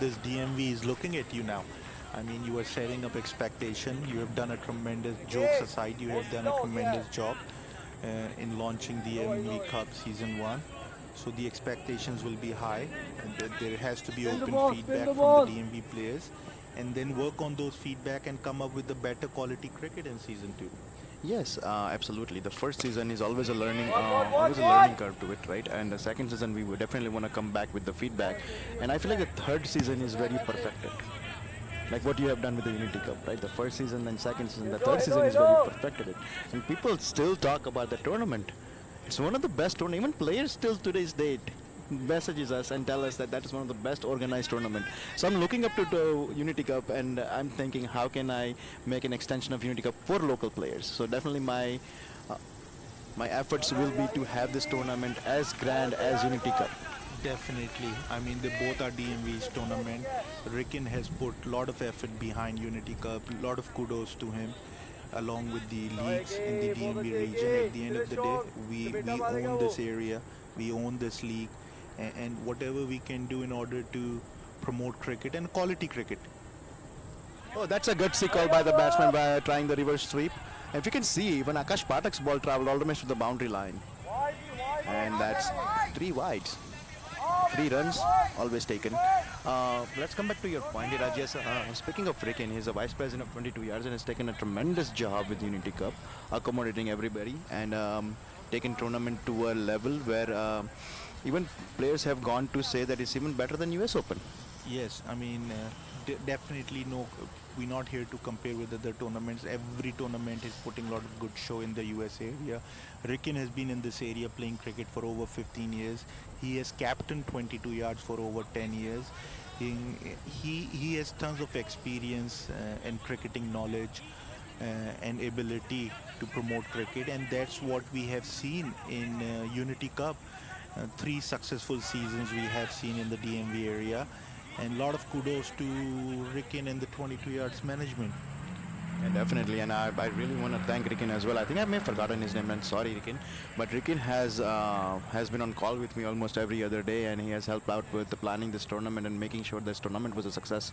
Speaker 2: this DMV is looking at you now. I mean, you are setting up expectation. You have done a tremendous, jokes aside, you have done a tremendous job in launching the DMV Cup Season 1. So the expectations will be high, and there has to be open feedback from the DMV players, and then work on those feedback and come up with the better quality cricket in Season 2.
Speaker 3: Yes, absolutely. The first season is always a learning curve to it, right? And the second season, we would definitely want to come back with the feedback. And I feel like the third season is very perfected. Like what you have done with the Unity Cup, right? The first season and second season, the third season is very perfected. And people still talk about the tournament. It's one of the best tournaments. Even players still today's date messages us and tell us that that is one of the best organized tournament. So I'm looking up to Unity Cup, and I'm thinking, how can I make an extension of Unity Cup for local players? So definitely my efforts will be to have this tournament as grand as Unity Cup.
Speaker 2: Definitely. I mean, they both are DMV's tournament. Ricken has put a lot of effort behind Unity Cup. A lot of kudos to him, along with the leagues in the DMV region. At the end of the day, we own this area. We own this league. And whatever we can do in order to promote cricket and quality cricket.
Speaker 3: Oh, that's a gutsy call by the batsman by trying the reverse sweep. And if you can see, even Akash Pathak's ball traveled almost to the boundary line. And that's 3 wides. 3 runs, always taken. Let's come back to your point, Rajesh. Speaking of Ricken, he's a vice president of 22 years and has taken a tremendous job with Unity Cup, accommodating everybody and taken tournament to a level where even players have gone to say that it's even better than US Open.
Speaker 2: Yes, I mean, definitely no. We're not here to compare with other tournaments. Every tournament is putting a lot of good show in the US area. Ricken has been in this area playing cricket for over 15 years. He has captained 22 yards for over 10 years. He has tons of experience and cricketing knowledge and ability to promote cricket, and that's what we have seen in Unity Cup. 3 successful seasons we have seen in the DMV area, and a lot of kudos to Ricken and the 22 yards management.
Speaker 3: Yeah, definitely, and I really want to thank Ricken as well. I think I may have forgotten his name, and sorry, Ricken. But Ricken has been on call with me almost every other day, and he has helped out with the planning this tournament and making sure this tournament was a success.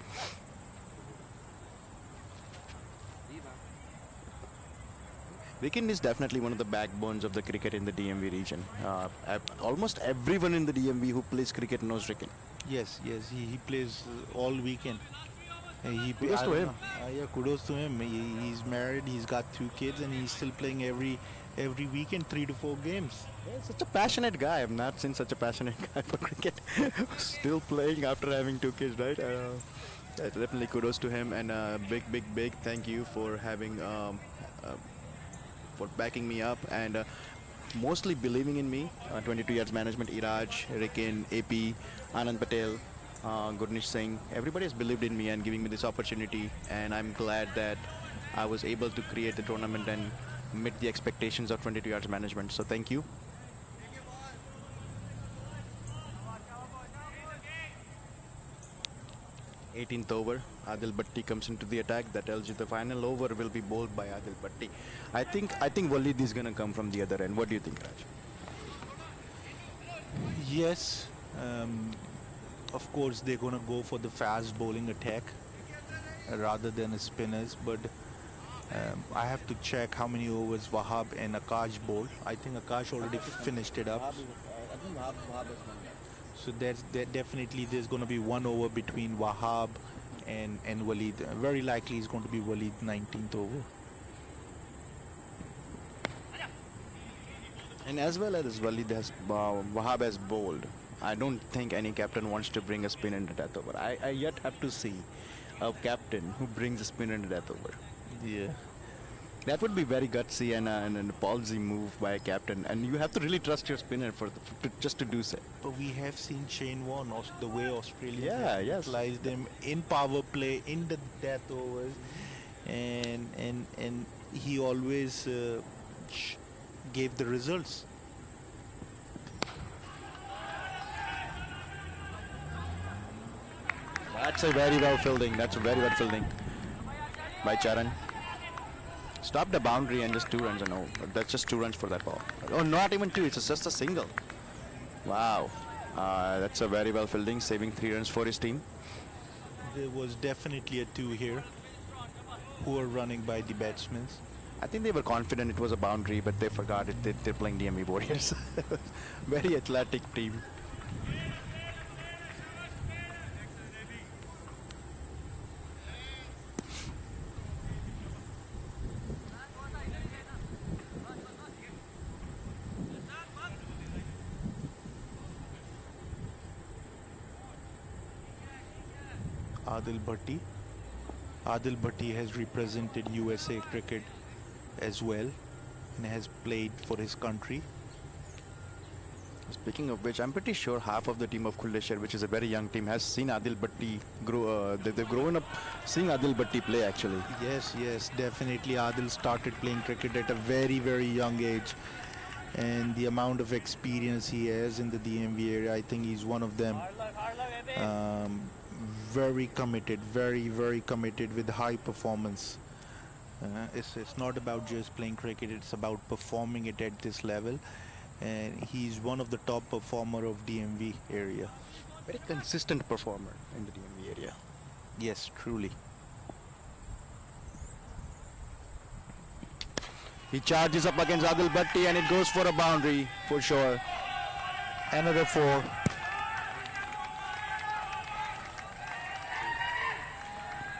Speaker 3: Ricken is definitely one of the backbones of the cricket in the DMV region. Almost everyone in the DMV who plays cricket knows Ricken.
Speaker 2: Yes, he plays all weekend.
Speaker 3: Kudos to him.
Speaker 2: Yeah, kudos to him. He's married, he's got 2 kids, and he's still playing every weekend, 3 to 4 games.
Speaker 3: Yeah, such a passionate guy. I've not seen such a passionate guy for cricket. Still playing after having 2 kids, right? Definitely kudos to him, and big thank you for having for backing me up and mostly believing in me. 22 years management, Iraj, Ricken, AP, Anand Patel, Gurnish Singh, everybody has believed in me and giving me this opportunity, and I'm glad that I was able to create the tournament and meet the expectations of 22 yards management. So thank you. 18th over, Adil Bhatti comes into the attack. That tells you the final over will be bowled by Adil Bhatti. I think Walid is gonna come from the other end. What do you think, Raj?
Speaker 2: Yes, of course they're gonna go for the fast bowling attack rather than spinners, but I have to check how many overs Wahab and Akash bowled. I think Akash already finished it up. So definitely there's going to be 1 over between Wahab and Walid. Very likely it's going to be Walid 19th over.
Speaker 3: And as well as Wahab has bowled, I don't think any captain wants to bring a spin into death over. I yet have to see a captain who brings a spin into death over.
Speaker 2: Yeah.
Speaker 3: That would be very gutsy and a ballsy move by a captain, and you have to really trust your spinner just to do so.
Speaker 2: But we have seen Shane Warne, the way Australia utilized them in power play, in the death overs, and he always gave the results.
Speaker 3: That's a very well fielding. That's a very well fielding by Charan. Stop the boundary and just 2 runs. No, that's just 2 runs for that ball. Oh, not even 2. It's just a single. Wow. That's a very well fielding, saving 3 runs for his team.
Speaker 2: There was definitely a 2 here. Poor running by the batsmen.
Speaker 3: I think they were confident it was a boundary, but they forgot it. They're playing DMV Warriors. Very athletic team.
Speaker 2: Adil Bhatti has represented USA cricket as well and has played for his country.
Speaker 3: Speaking of which, I'm pretty sure half of the team of Kulasher, which is a very young team, has seen Adil Bhatti grow. They've grown up seeing Adil Bhatti play actually.
Speaker 2: Yes, definitely. Adil started playing cricket at a very, very young age. And the amount of experience he has in the DMV area, I think he's one of them. Very committed, very committed with high performance. It's not about just playing cricket, it's about performing it at this level. And he's one of the top performer of DMV area.
Speaker 3: Very consistent performer in the DMV area.
Speaker 2: Yes, truly.
Speaker 3: He charges up against Adil Bhatti and it goes for a boundary for sure.
Speaker 2: Another 4.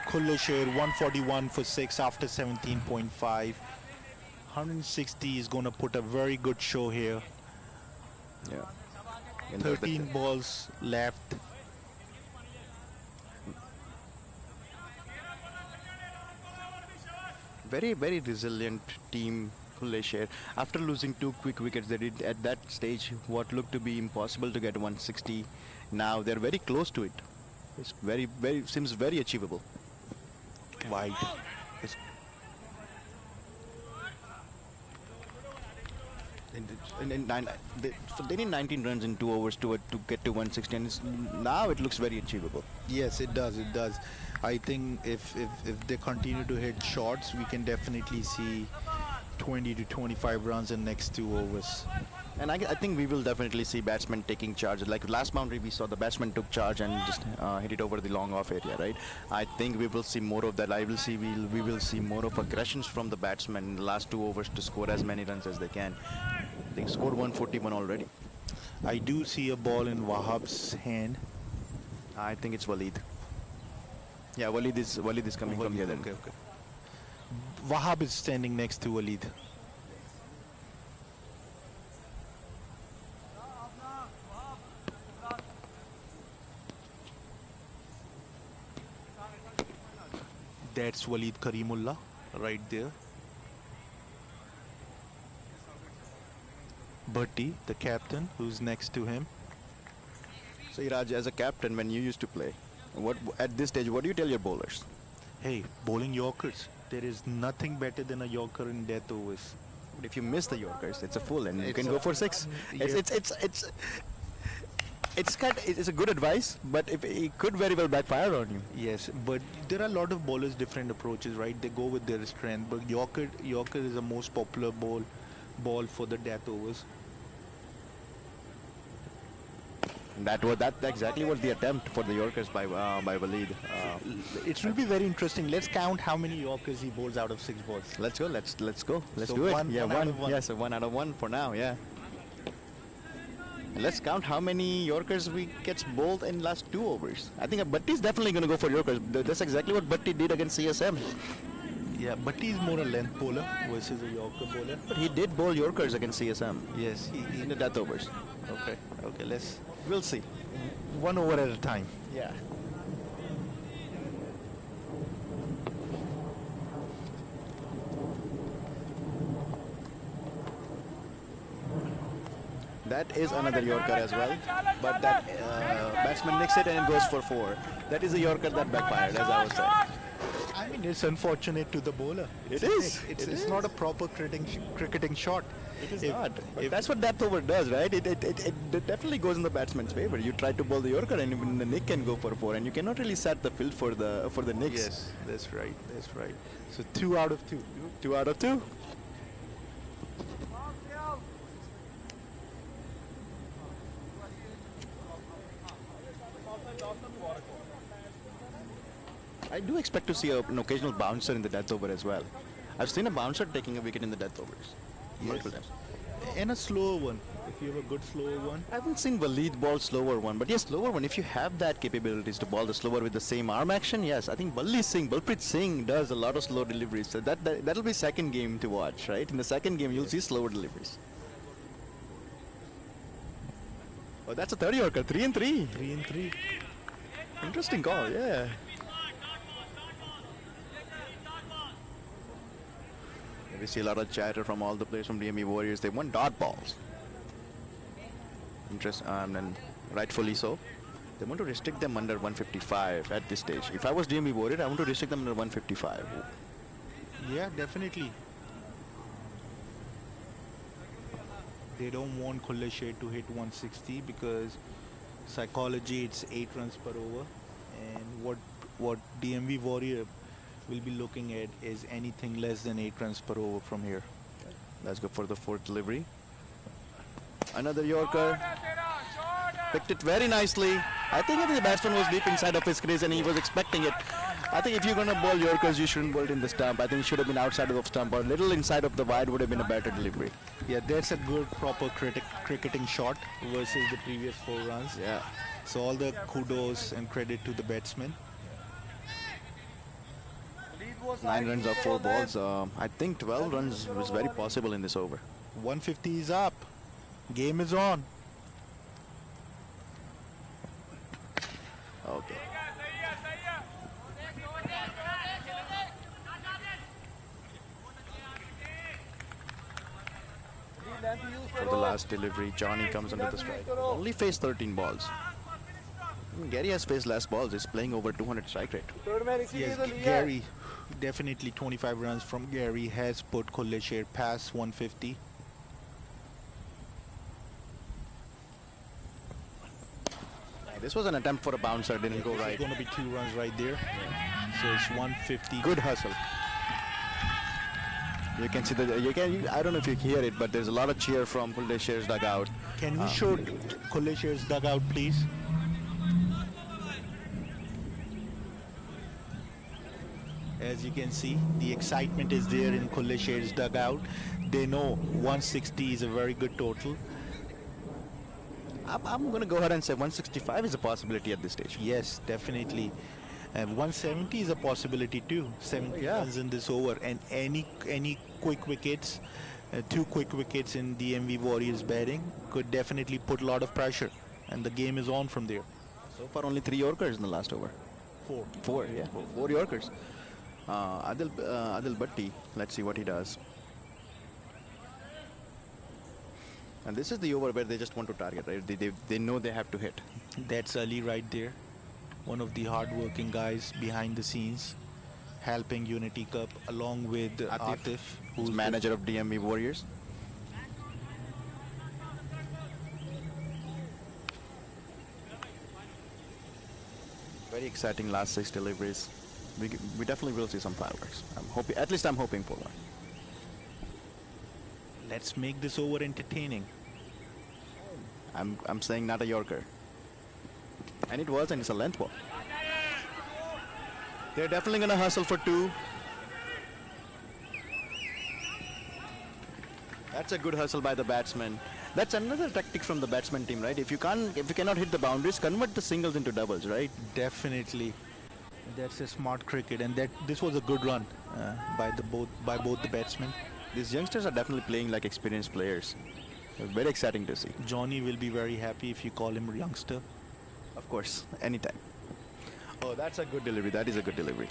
Speaker 2: Khulle Sher 141 for 6 after 17.5. 160 is going to put a very good show here.
Speaker 3: Yeah.
Speaker 2: 13 balls left.
Speaker 3: Very resilient team, Kulasher. After losing 2 quick wickets, they did at that stage what looked to be impossible to get 160. Now they're very close to it. It's seems very achievable.
Speaker 2: Wide.
Speaker 3: So they need 19 runs in 2 overs to get to 160, and now it looks very achievable.
Speaker 2: Yes, it does. I think if they continue to hit shots, we can definitely see 20 to 25 runs in next 2 overs.
Speaker 3: And I think we will definitely see batsmen taking charge. Like last boundary, we saw the batsman took charge and just hit it over the long off area, right? I think we will see more of that. We will see more of aggressions from the batsmen in the last 2 overs to score as many runs as they can. They scored 141 already.
Speaker 2: I do see a ball in Wahab's hand.
Speaker 3: I think it's Waleed. Yeah, Waleed is coming from the other end.
Speaker 2: Okay. Wahab is standing next to Waleed. That's Waleed Karimullah right there. Bhatti, the captain, who's next to him.
Speaker 3: So Iraj, as a captain, when you used to play, at this stage, what do you tell your bowlers?
Speaker 2: Hey, bowling Yorkers. There is nothing better than a Yorker in death overs.
Speaker 3: But if you miss the Yorkers, it's a full, and you
Speaker 2: It's
Speaker 3: can
Speaker 2: a-
Speaker 3: go for 6.
Speaker 2: Yeah.
Speaker 3: It's a good advice, but it could very well backfire on you.
Speaker 2: Yes, but there are a lot of bowlers different approaches, right? They go with their strength, but Yorker is the most popular ball for the death overs.
Speaker 3: That's exactly what the attempt for the Yorkers by Waleed.
Speaker 2: It will be very interesting. Let's count how many Yorkers he bowls out of 6 balls.
Speaker 3: Let's go. Let's go. Let's
Speaker 2: So
Speaker 3: do it.
Speaker 2: one out of one.
Speaker 3: Yeah, so 1 out of 1 for now. Yeah. And let's count how many Yorkers we gets bowled in last 2 overs. I think Bhatti's definitely going to go for Yorkers. That's exactly what Bhatti did against CSM.
Speaker 2: Yeah, but he's more a length bowler versus a Yorker bowler.
Speaker 3: But he did bowl Yorkers against CSM
Speaker 2: Yes,
Speaker 3: in the death overs.
Speaker 2: Okay,
Speaker 3: We'll see.
Speaker 2: 1 over at a time.
Speaker 3: Yeah. That is another Yorker as well, but that batsman nicks it and it goes for 4. That is a Yorker that backfired, as I was saying.
Speaker 2: I mean, mean, it's unfortunate to the bowler.
Speaker 3: It
Speaker 2: It's a
Speaker 3: is.
Speaker 2: nick. It's,
Speaker 3: It
Speaker 2: it's
Speaker 3: is.
Speaker 2: not a proper cricketing shot.
Speaker 3: It is
Speaker 2: If-
Speaker 3: not. But
Speaker 2: if-
Speaker 3: that's what depth over does, right? It definitely goes in the batsman's favor. You try to bowl the Yorker, and even the nick can go for 4, and you cannot really set the field for the nicks.
Speaker 2: Yes, that's right. That's right. So 2 out of 2.
Speaker 3: 2 out of 2. I do expect to see an occasional bouncer in the death over as well. I've seen a bouncer taking a wicket in the death overs multiple times.
Speaker 2: And a slower one. If you have a good slower one.
Speaker 3: I haven't seen Waleed ball slower one, but yes, slower one. If you have that capabilities to ball the slower with the same arm action, yes, I think Balpreet Singh does a lot of slow deliveries. So that'll be second game to watch, right? In the second game, you'll see slower deliveries. Oh, that's a third Yorker, 3 and 3.
Speaker 2: 3 and 3.
Speaker 3: Interesting call, yeah. We see a lot of chatter from all the players from DMV Warriors. They want dot balls. And rightfully so. They want to restrict them under 155 at this stage. If I was DMV Warrior, I want to restrict them under 155.
Speaker 2: Yeah, definitely. They don't want Kulasher to hit 160 because psychology it's 8 runs per over, and what DMV Warrior will be looking at is anything less than 8 runs per over from here.
Speaker 3: Let's go for the fourth delivery. Another Yorker. Picked it very nicely. I think the batsman was deep inside of his crease and he was expecting it. I think if you're going to bowl Yorkers, you shouldn't bowl it in the stump. I think it should have been outside of the stump or a little inside of the wide would have been a better delivery.
Speaker 2: Yeah, that's a good proper cricketing shot versus the previous 4 runs.
Speaker 3: Yeah.
Speaker 2: So all the kudos and credit to the batsman.
Speaker 3: 9 runs off 4 balls. I think 12 runs was very possible in this over.
Speaker 2: 150 is up. Game is on.
Speaker 3: Okay. For the last delivery, Johnny comes under the strike. Only faced 13 balls. Gary has faced less balls. He's playing over 200 strike rate.
Speaker 2: Yes, Gary, definitely 25 runs from Gary has put Kulasher past 150.
Speaker 3: This was an attempt for a bouncer, didn't go right.
Speaker 2: It's going to be 2 runs right there. So it's 150.
Speaker 3: Good hustle. You can see that. I don't know if you hear it, but there's a lot of cheer from Kulasher's dugout.
Speaker 2: Can we show Kulasher's dugout, please? As you can see, the excitement is there in Kulasher's dugout. They know 160 is a very good total.
Speaker 3: I'm going to go ahead and say 165 is a possibility at this stage.
Speaker 2: Yes, definitely. And 170 is a possibility too. 70 runs in this over, and any quick wickets, 2 quick wickets in DMV Warriors batting could definitely put a lot of pressure, and the game is on from there.
Speaker 3: So far, only 3 Yorkers in the last over.
Speaker 2: 4.
Speaker 3: 4, yeah. 4 Yorkers. Adil Bhatti, let's see what he does. And this is the over where they just want to target, right? They know they have to hit.
Speaker 2: That's Ali right there, one of the hard-working guys behind the scenes, helping Unity Cup along with Atif,
Speaker 3: who's manager of DMV Warriors. Very exciting last 6 deliveries. We definitely will see some fireworks. I'm hoping, at least I'm hoping for one.
Speaker 2: Let's make this over entertaining.
Speaker 3: I'm saying not a Yorker. And it was, and it's a length ball. They're definitely going to hustle for 2. That's a good hustle by the batsman. That's another tactic from the batsman team, right? If you cannot hit the boundaries, convert the singles into doubles, right?
Speaker 2: Definitely. That's a smart cricket, and this was a good run by both the batsmen.
Speaker 3: These youngsters are definitely playing like experienced players. Very exciting to see.
Speaker 2: Johnny will be very happy if you call him a youngster.
Speaker 3: Of course, anytime. Oh, that's a good delivery. That is a good delivery.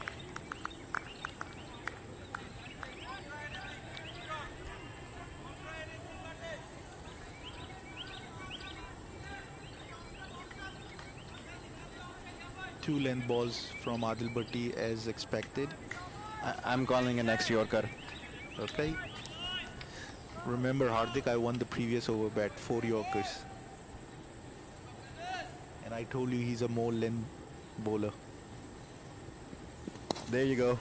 Speaker 2: Two length balls from Adil Bhatti as expected.
Speaker 3: I'm calling a next Yorker.
Speaker 2: Okay. Remember, Hardik, I won the previous over bet, 4 Yorkers. And I told you he's a more length bowler.
Speaker 3: There you go.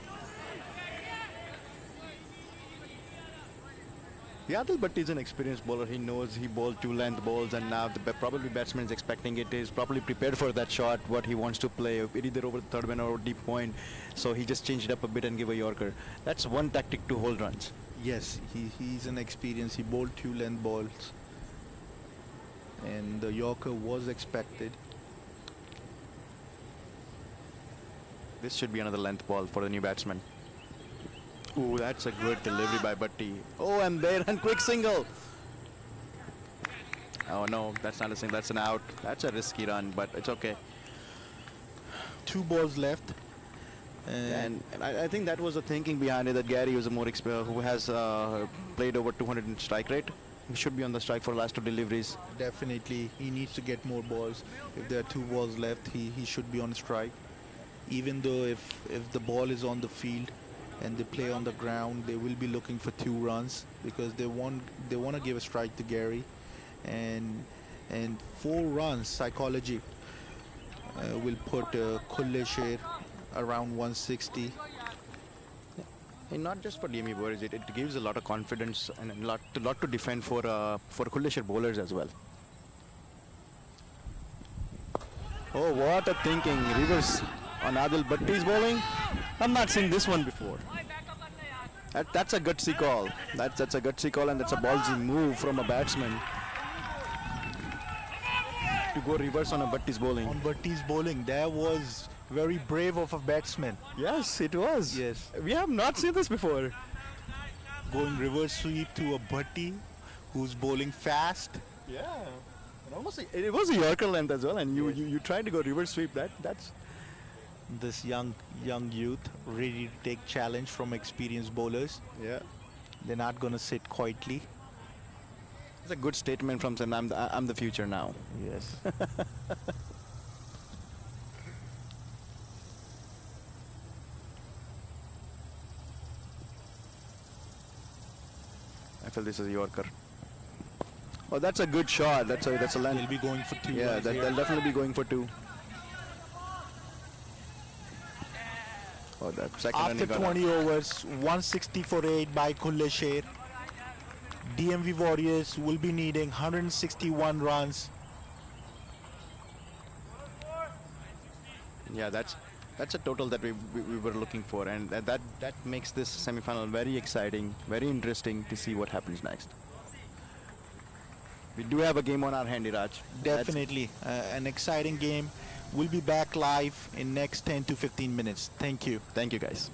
Speaker 3: Adil Bhatti is an experienced bowler. He knows he bowled 2 length balls, and now the probably batsman is expecting it. Is probably prepared for that shot, what he wants to play, either over the third man or deep point. So he just changed it up a bit and give a Yorker. That's one tactic to hold runs.
Speaker 2: Yes, he's an experienced. He bowled 2 length balls. And the Yorker was expected.
Speaker 3: This should be another length ball for the new batsman. Ooh, that's a good delivery by Bhatti. Oh, and there, and quick single. Oh no, that's not a single, that's an out. That's a risky run, but it's okay.
Speaker 2: 2 balls left.
Speaker 3: And I think that was the thinking behind it, that Gary was a more who has played over 200 in strike rate. He should be on the strike for last 2 deliveries.
Speaker 2: Definitely, he needs to get more balls. If there are 2 balls left, he should be on strike. Even though if the ball is on the field and they play on the ground, they will be looking for 2 runs because they want to give a strike to Gary, and 4 runs psychology will put Kulasher around 160.
Speaker 3: And not just for DMV Warriors, it gives a lot of confidence and a lot to defend for Kulasher bowlers as well. Oh, what a thinking! Reverse on Adil Bhatti's bowling. I'm not seeing this one before. That's a gutsy call. That's a gutsy call, and that's a ballsy move from a batsman to go reverse on a Bhatti's bowling.
Speaker 2: On Bhatti's bowling, that was very brave of a batsman.
Speaker 3: Yes, it was.
Speaker 2: Yes.
Speaker 3: We have not seen this before.
Speaker 2: Going reverse sweep to a Bhatti who's bowling fast.
Speaker 3: Yeah. And almost it was a Yorker length as well, and you tried to go reverse sweep. That's
Speaker 2: This young youth ready to take challenge from experienced bowlers.
Speaker 3: yeah.
Speaker 2: They're not going to sit quietly.
Speaker 3: It's a good statement from saying I'm the future now.
Speaker 2: Yes.
Speaker 3: I feel this is a Yorker. Oh, that's a good shot. That's a
Speaker 2: They'll
Speaker 3: length.
Speaker 2: be going for 2
Speaker 3: Yeah,
Speaker 2: runs here.
Speaker 3: they'll definitely be going for 2. Oh, that second
Speaker 2: After
Speaker 3: inning got
Speaker 2: 20 overs, 160 for 8 by Kulasher. DMV Warriors will be needing 161 runs.
Speaker 3: Yeah, that's a total that we were looking for, and that makes this semi-final very exciting, very interesting to see what happens next. We do have a game on our hand, Iraj.
Speaker 2: Definitely an exciting game. We'll be back live in next 10 to 15 minutes. Thank you.
Speaker 3: Thank you, guys.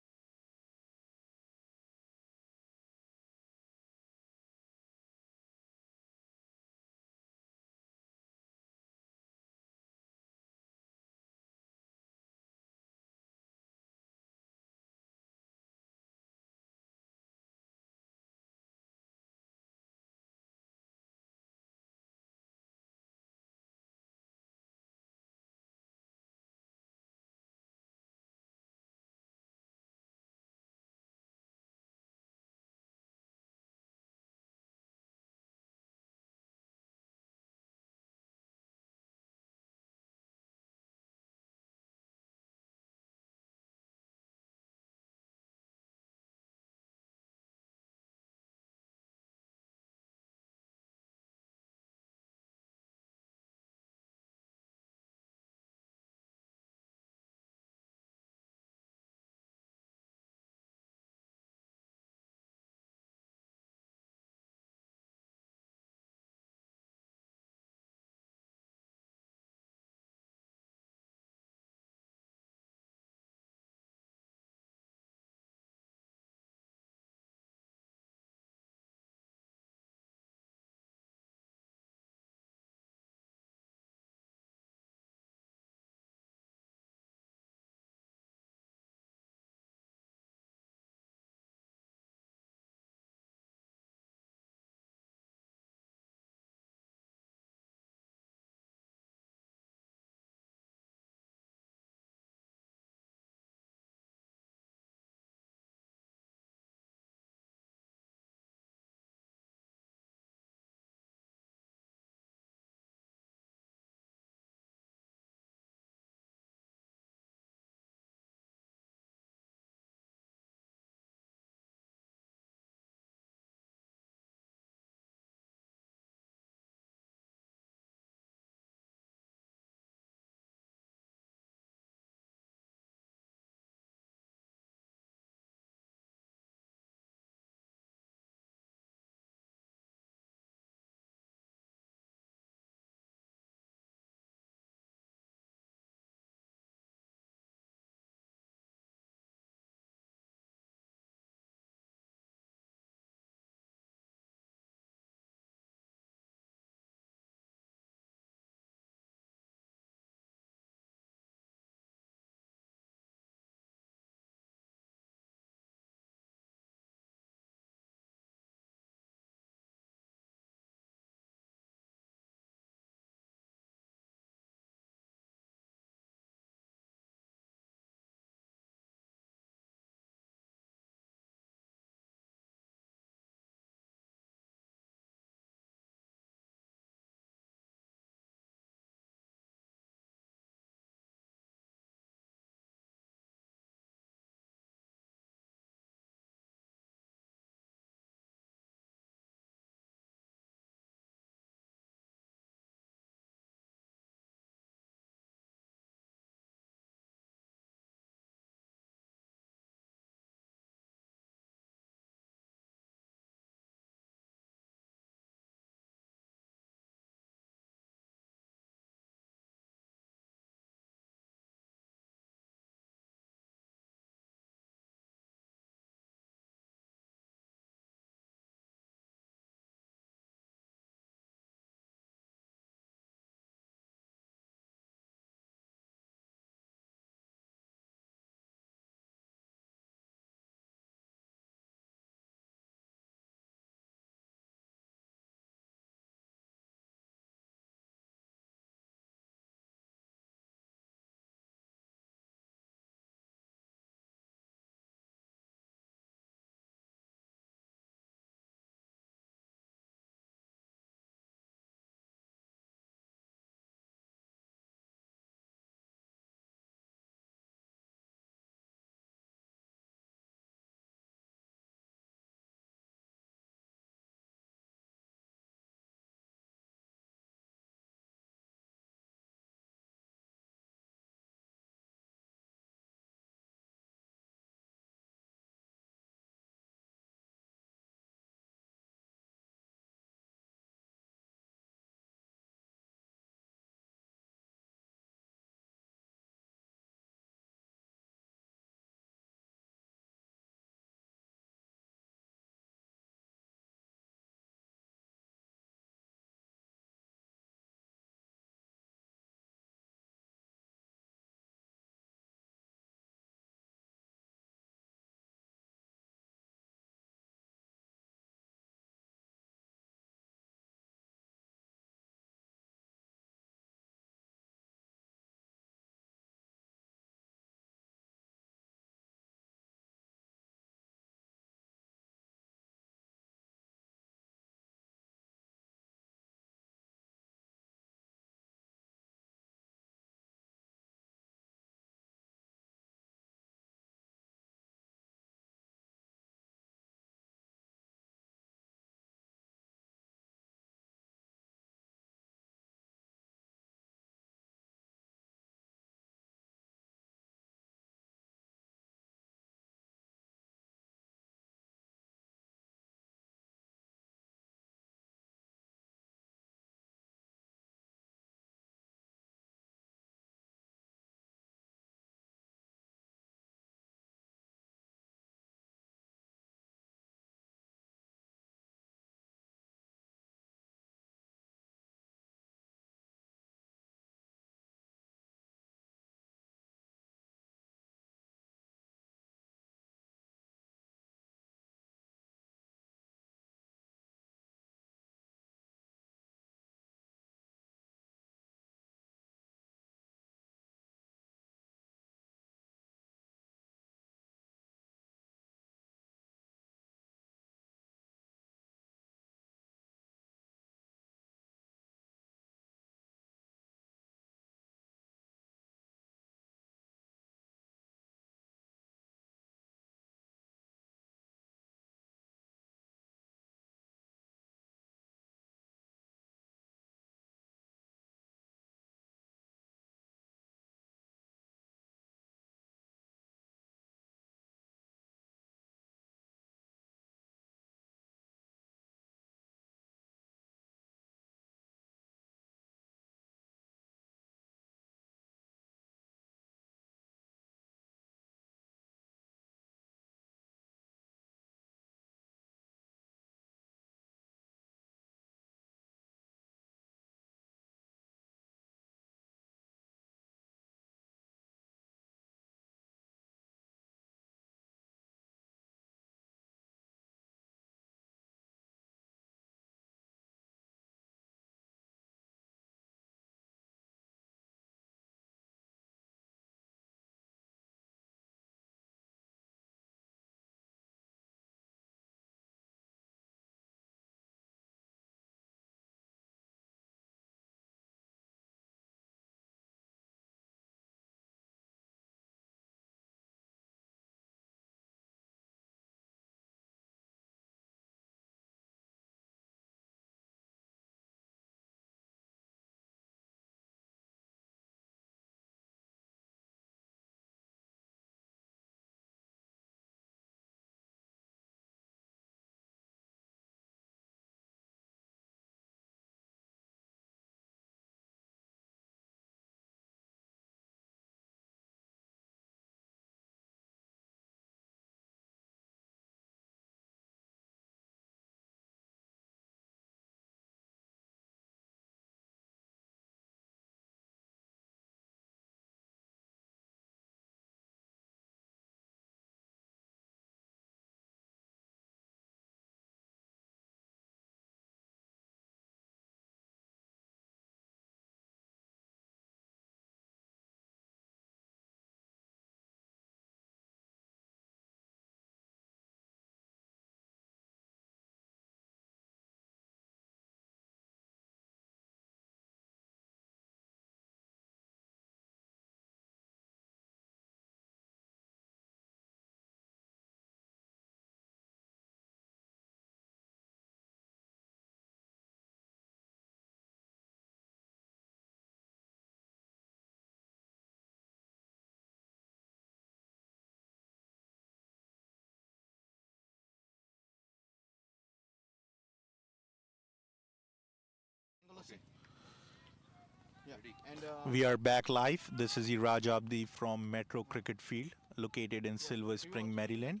Speaker 2: We are back live. This is Iraj Abdi from Metro Cricket Field, located in Silver Spring, Maryland.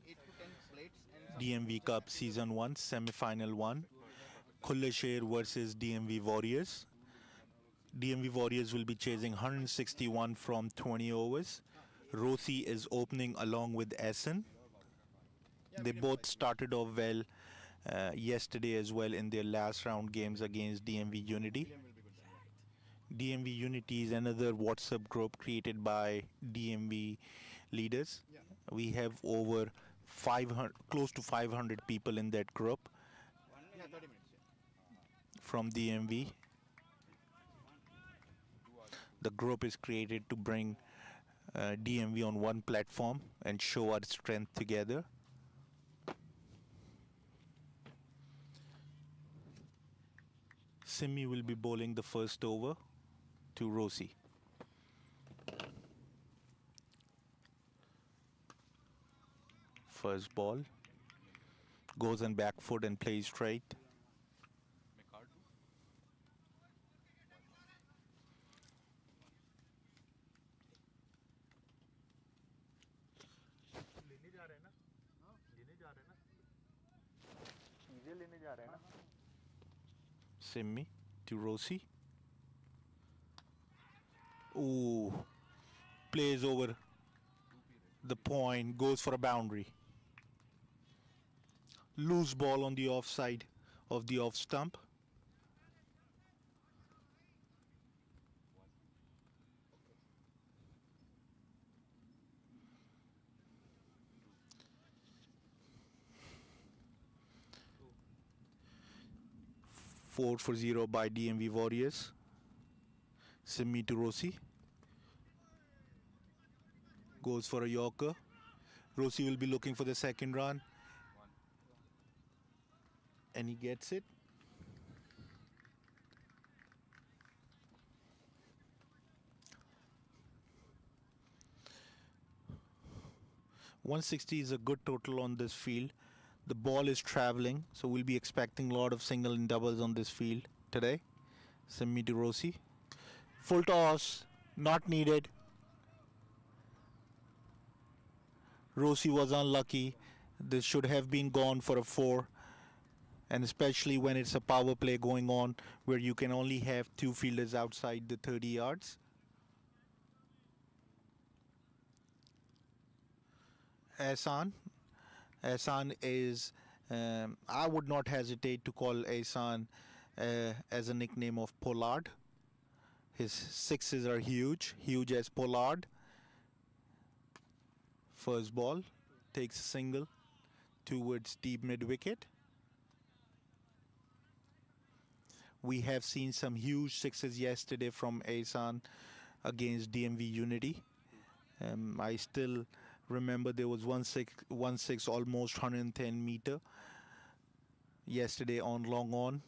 Speaker 2: DMV Cup Season 1, Semi-Final 1. Kulasher versus DMV Warriors. DMV Warriors will be chasing 161 from 20 overs. Rossi is opening along with Essen. They both started off well yesterday as well in their last round games against DMV Unity. DMV Unity is another WhatsApp group created by DMV leaders. We have over 500, close to 500 people in that group from DMV. The group is created to bring DMV on one platform and show our strength together. Simi will be bowling the first over to Rossi. First ball. Goes on back foot and plays straight. Simi to Rossi. Ooh, plays over the point, goes for a boundary. Loose ball on the offside of the off stump. Four for 0 by DMV Warriors. Simi to Rossi. Goes for a Yorker. Rossi will be looking for the second run. And he gets it. .160 is a good total on this field. The ball is traveling, so we'll be expecting a lot of single and doubles on this field today. Simi to Rossi. Full toss, not needed. Rossi was unlucky. This should have been gone for a 4. And especially when it's a power play going on where you can only have 2 fielders outside the 30 yards. Ehsan is, I would not hesitate to call Ehsan as a nickname of Pollard. His sixes are huge as Pollard. First ball, takes a single towards deep mid wicket. We have seen some huge sixes yesterday from Ehsan against DMV Unity. I still remember there was one six almost 110 meter yesterday on long on.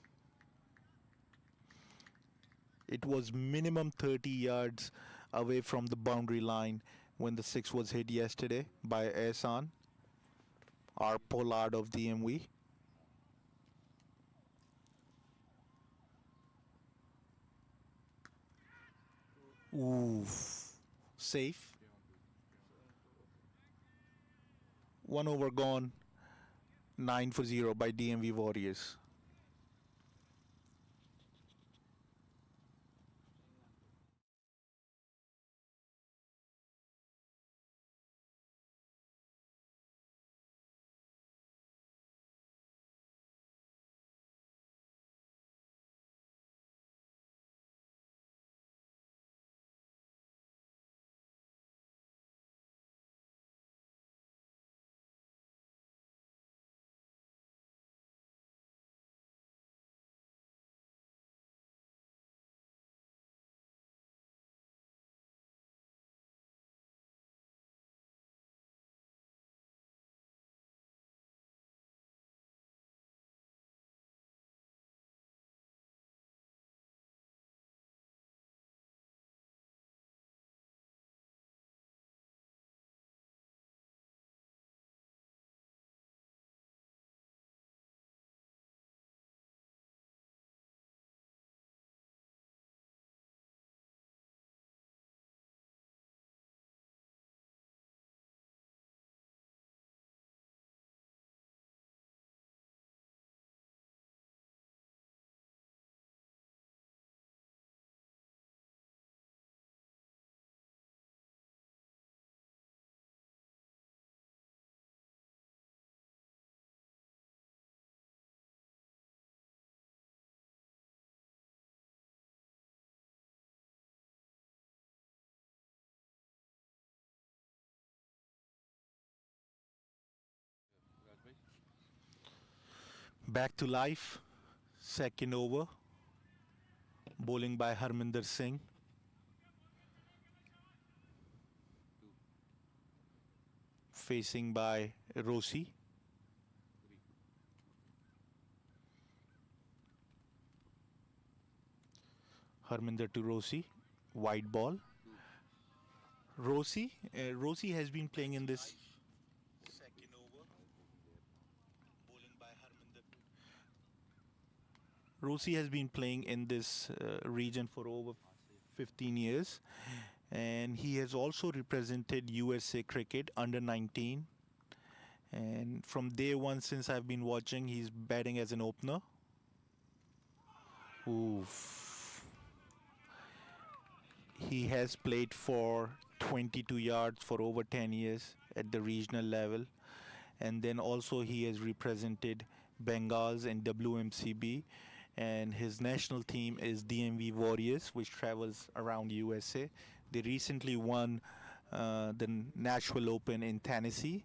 Speaker 2: It was minimum 30 yards away from the boundary line when the 6 was hit yesterday by Ehsan, our Pollard of DMV. Ooh, safe. 1 over gone. 9 for 0 by DMV Warriors. Back to life. Second over. Bowling by Harminder Singh. Facing by Rossi. Harminder to Rossi. Wide ball. Rossi has been playing in this second over. Bowling by Harminder. Rossi has been playing in this region for over 15 years, and he has also represented USA cricket under 19. And from day one, since I've been watching, he's batting as an opener. Oof. He has played for 22 yards for over 10 years at the regional level. And then also he has represented Bengals and WMCB. And his national team is DMV Warriors, which travels around USA. They recently won the Nashville Open in Tennessee.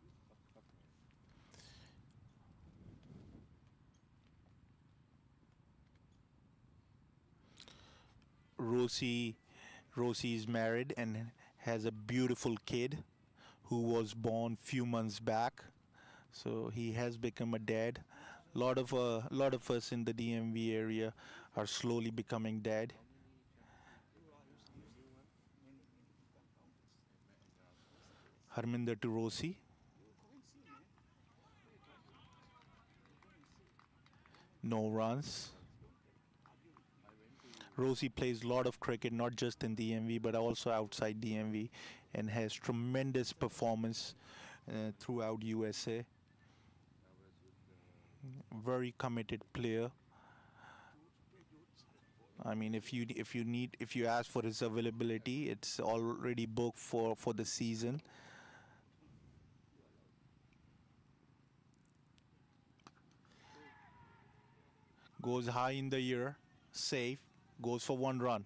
Speaker 2: Rosie is married and has a beautiful kid who was born few months back. So he has become a dad. Lot of us in the DMV area are slowly becoming dad. Harminder to Rosie. No runs. Rosie plays a lot of cricket, not just in DMV but also outside DMV, and has tremendous performance throughout USA. Very committed player. I mean, if you ask for his availability, it's already booked for the season. Goes high in the air, safe, goes for 1 run.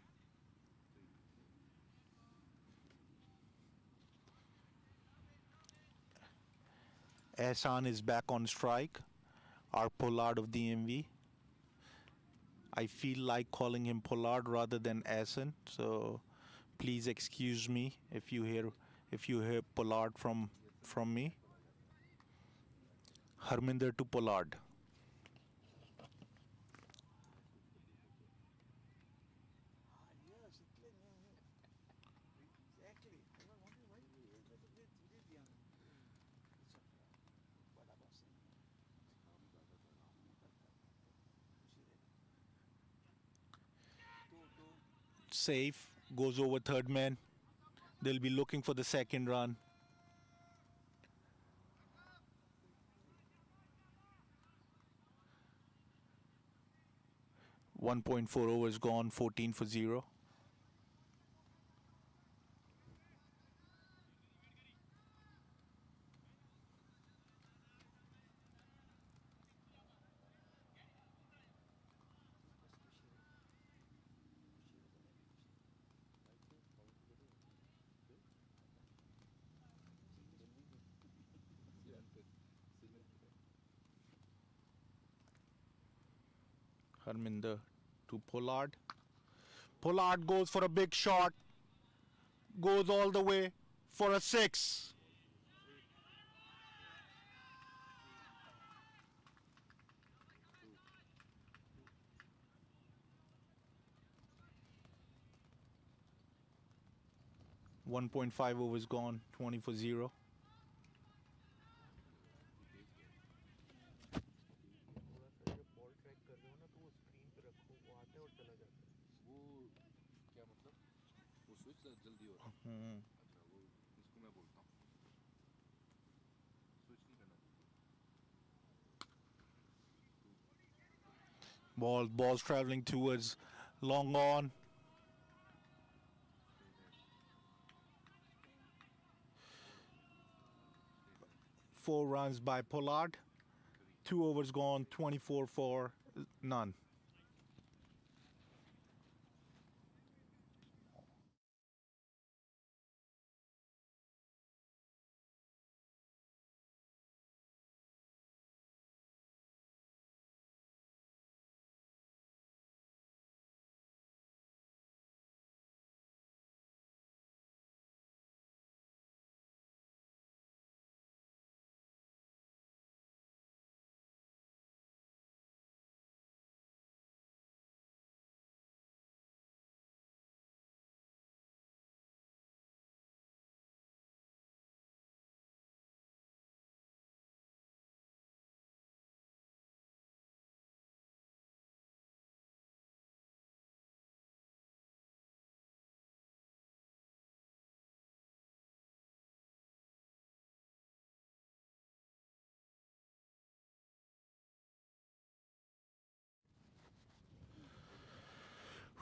Speaker 2: Ehsan is back on strike. Our Pollard of DMV. I feel like calling him Pollard rather than Ehsan, so please excuse me if you hear Pollard from me. Harminder to Pollard. Safe, goes over third man. They'll be looking for the second run. .4 overs gone, 14 for 0. Harminder to Pollard. Pollard goes for a big shot. Goes all the way for a 6. .5 overs gone, 20 for 0.
Speaker 1: वो क्या मतलब वो switch जल्दी हो रहा है। अच्छा वो इसको मैं बोलता हूँ स्विच नहीं करना
Speaker 2: Ball's traveling towards long on. Four runs by Pollard. 2 overs gone, 24 for none.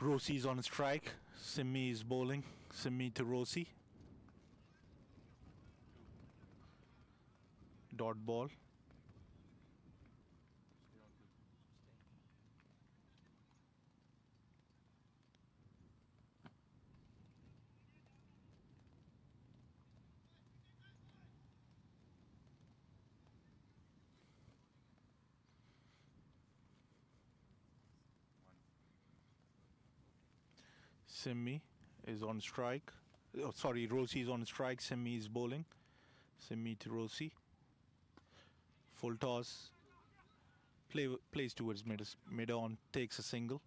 Speaker 2: Rossi's on strike. Simi is bowling. Simi to Rossi. Dot ball.
Speaker 1: Stay on to one.
Speaker 2: Simi is on strike. Oh, sorry, Rossi is on strike. Simi is bowling. Simi to Rossi. Full toss. Plays towards mid on. Takes a single.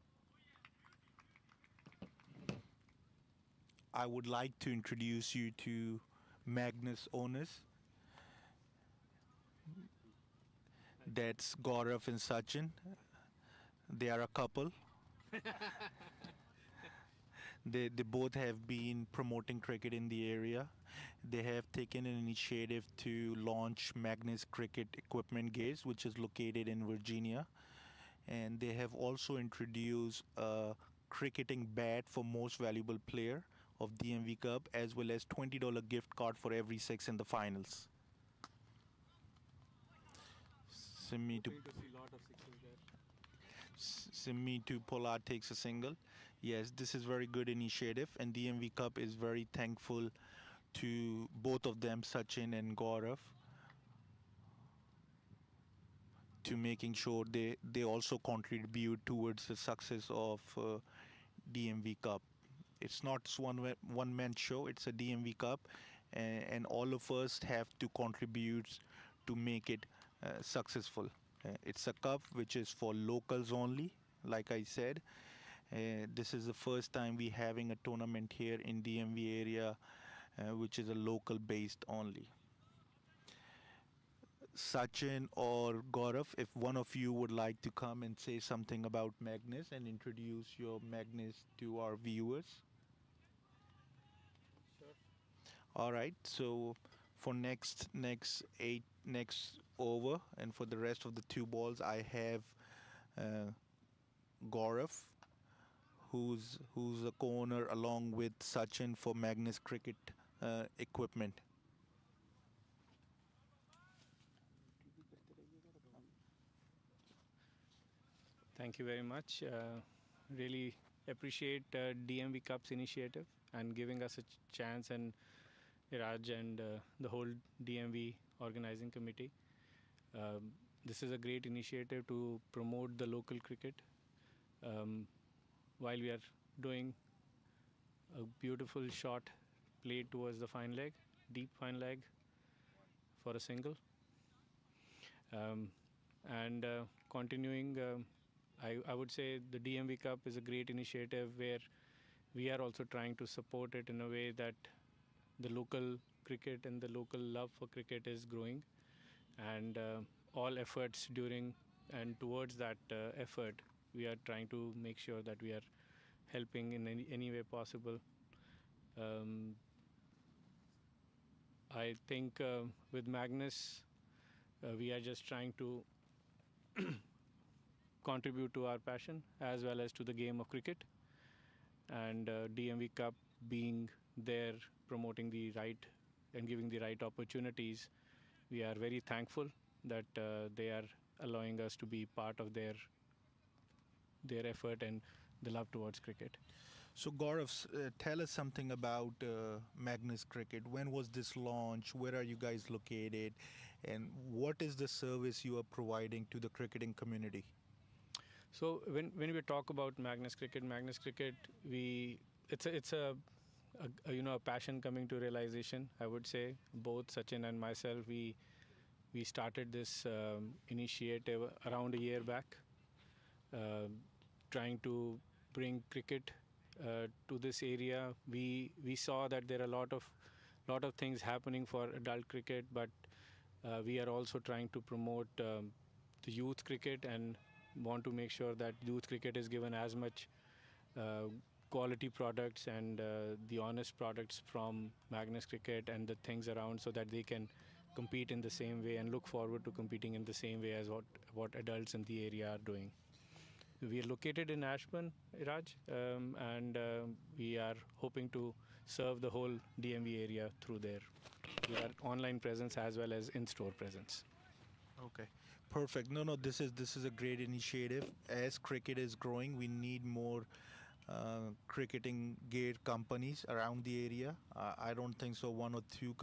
Speaker 2: I would like to introduce you to Magnus owners. That's Gaurav and Sachin. They are a couple. They both have been promoting cricket in the area. They have taken an initiative to launch Magnus Cricket Equipment Gates, which is located in Virginia. And they have also introduced a cricketing bat for most valuable player of DMV Cup, as well as $20 gift card for every six in the finals. Simi to Simi to Pollard takes a single. Yes, this is very good initiative, and DMV Cup is very thankful to both of them, Sachin and Gaurav, to making sure they also contribute towards the success of DMV Cup. It's not one man show. It's a DMV Cup, and all of us have to contribute to make it successful. It's a cup which is for locals only. Like I said, this is the first time we having a tournament here in DMV area, which is a local based only. Sachin or Gaurav, if one of you would like to come and say something about Magnus and introduce your Magnus to our viewers.
Speaker 4: Sure.
Speaker 2: All right. So for next over and for the rest of the two balls, I have Gaurav, who's a co-owner along with Sachin for Magnus Cricket Equipment.
Speaker 5: Thank you very much. Really appreciate DMV Cup's initiative and giving us a chance, and Raj and the whole DMV organizing committee. This is a great initiative to promote the local cricket while we are doing a beautiful shot played towards the fine leg, deep fine leg for a single. And continuing, I would say the DMV Cup is a great initiative where we are also trying to support it in a way that the local cricket and the local love for cricket is growing, and all efforts during and towards that effort, we are trying to make sure that we are helping in any way possible. I think with Magnus, we are just trying to contribute to our passion as well as to the game of cricket, and DMV Cup being there promoting the right and giving the right opportunities, we are very thankful that they are allowing us to be part of their effort and the love towards cricket.
Speaker 2: So Gaurav, tell us something about Magnus Cricket. When was this launched? Where are you guys located? And what is the service you are providing to the cricketing community?
Speaker 5: So when we talk about Magnus Cricket, it's a passion coming to realization. I would say both Sachin and myself, we started this initiative around a year back, trying to bring cricket to this area. We saw that there are a lot of things happening for adult cricket, but we are also trying to promote the youth cricket and want to make sure that youth cricket is given as much quality products and the honest products from Magnus Cricket and the things around, so that they can compete in the same way and look forward to competing in the same way as what adults in the area are doing. We are located in Ashburn, Raj, and we are hoping to serve the whole DMV area through there. We are online presence as well as in-store presence.
Speaker 2: Okay, perfect. No, this is a great initiative. As cricket is growing, we need more cricketing gear companies around the area. I don't think so. One or two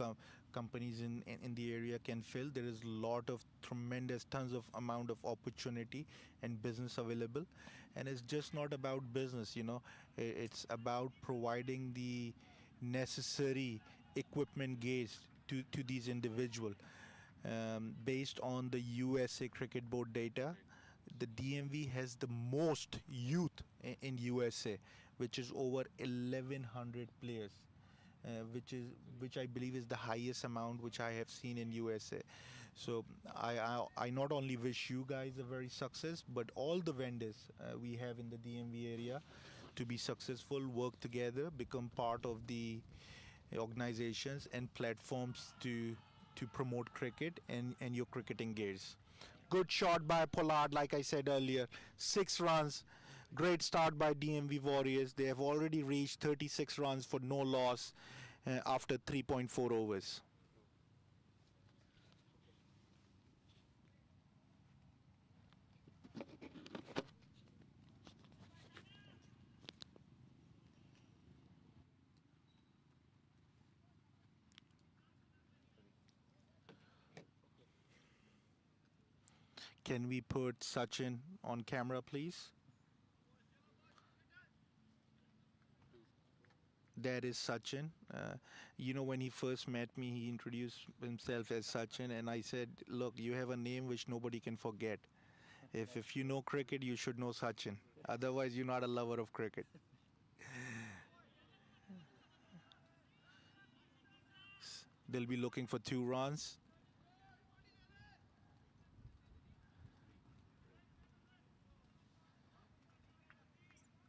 Speaker 2: companies in the area can fill. There is a lot of tremendous tons of amount of opportunity and business available, and it's just not about business. It's about providing the necessary equipment gears to these individuals. Based on the USA Cricket Board data, the DMV has the most youth in USA, which is over 1,100 players, which I believe is the highest amount which I have seen in USA. So I not only wish you guys a very success, but all the vendors we have in the DMV area to be successful, work together, become part of the organizations and platforms to promote cricket and your cricketing gears. Good shot by Pollard, like I said earlier. 6 runs. Great start by DMV Warriors. They have already reached 36 runs for no loss after 3.4 overs. Can we put Sachin on camera, please? That is Sachin. When he first met me, he introduced himself as Sachin, and I said, "Look, you have a name which nobody can forget. If you know cricket, you should know Sachin. Otherwise, you're not a lover of cricket." They'll be looking for 2 runs.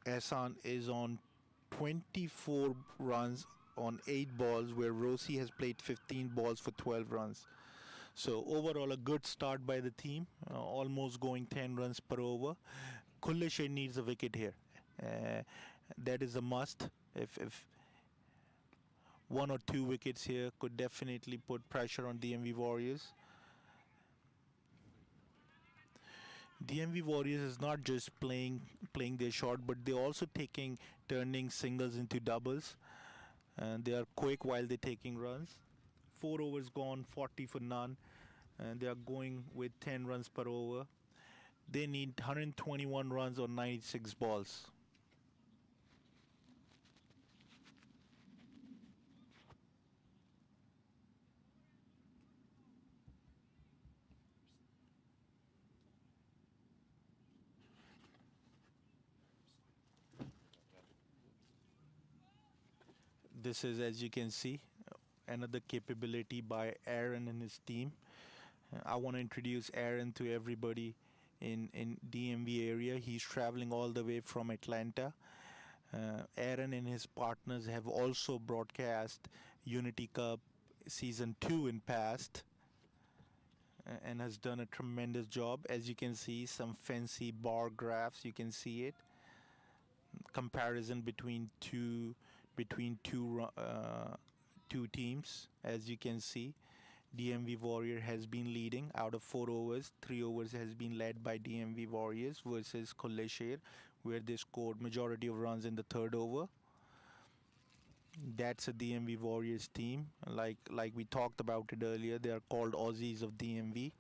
Speaker 2: Ehsan is on 24 runs on 8 balls, where Rossi has played 15 balls for 12 runs. So overall, a good start by the team, almost going 10 runs per over. Kulasher needs a wicket here. Uh, that is a must. If 1 or 2 wickets here could definitely put pressure on DMV Warriors. DMV Warriors is not just playing their shot, but they're also turning singles into doubles. And they are quick while they're taking runs. 4 overs gone, 40 for none. And they are going with 10 runs per over. They need 121 runs on 96 balls. This is, as you can see, another capability by Aaron and his team. I want to introduce Aaron to everybody in DMV area. He's traveling all the way from Atlanta. Aaron and his partners have also broadcast Unity Cup Season 2 in past, and has done a tremendous job. As you can see, some fancy bar graphs, you can see it. Comparison between two teams. As you can see, DMV Warrior has been leading out of 4 overs. 3 overs has been led by DMV Warriors versus Kulasher, where they scored majority of runs in the 3rd over. That's a DMV Warriors team. Like we talked about it earlier, they are called Aussies of DMV,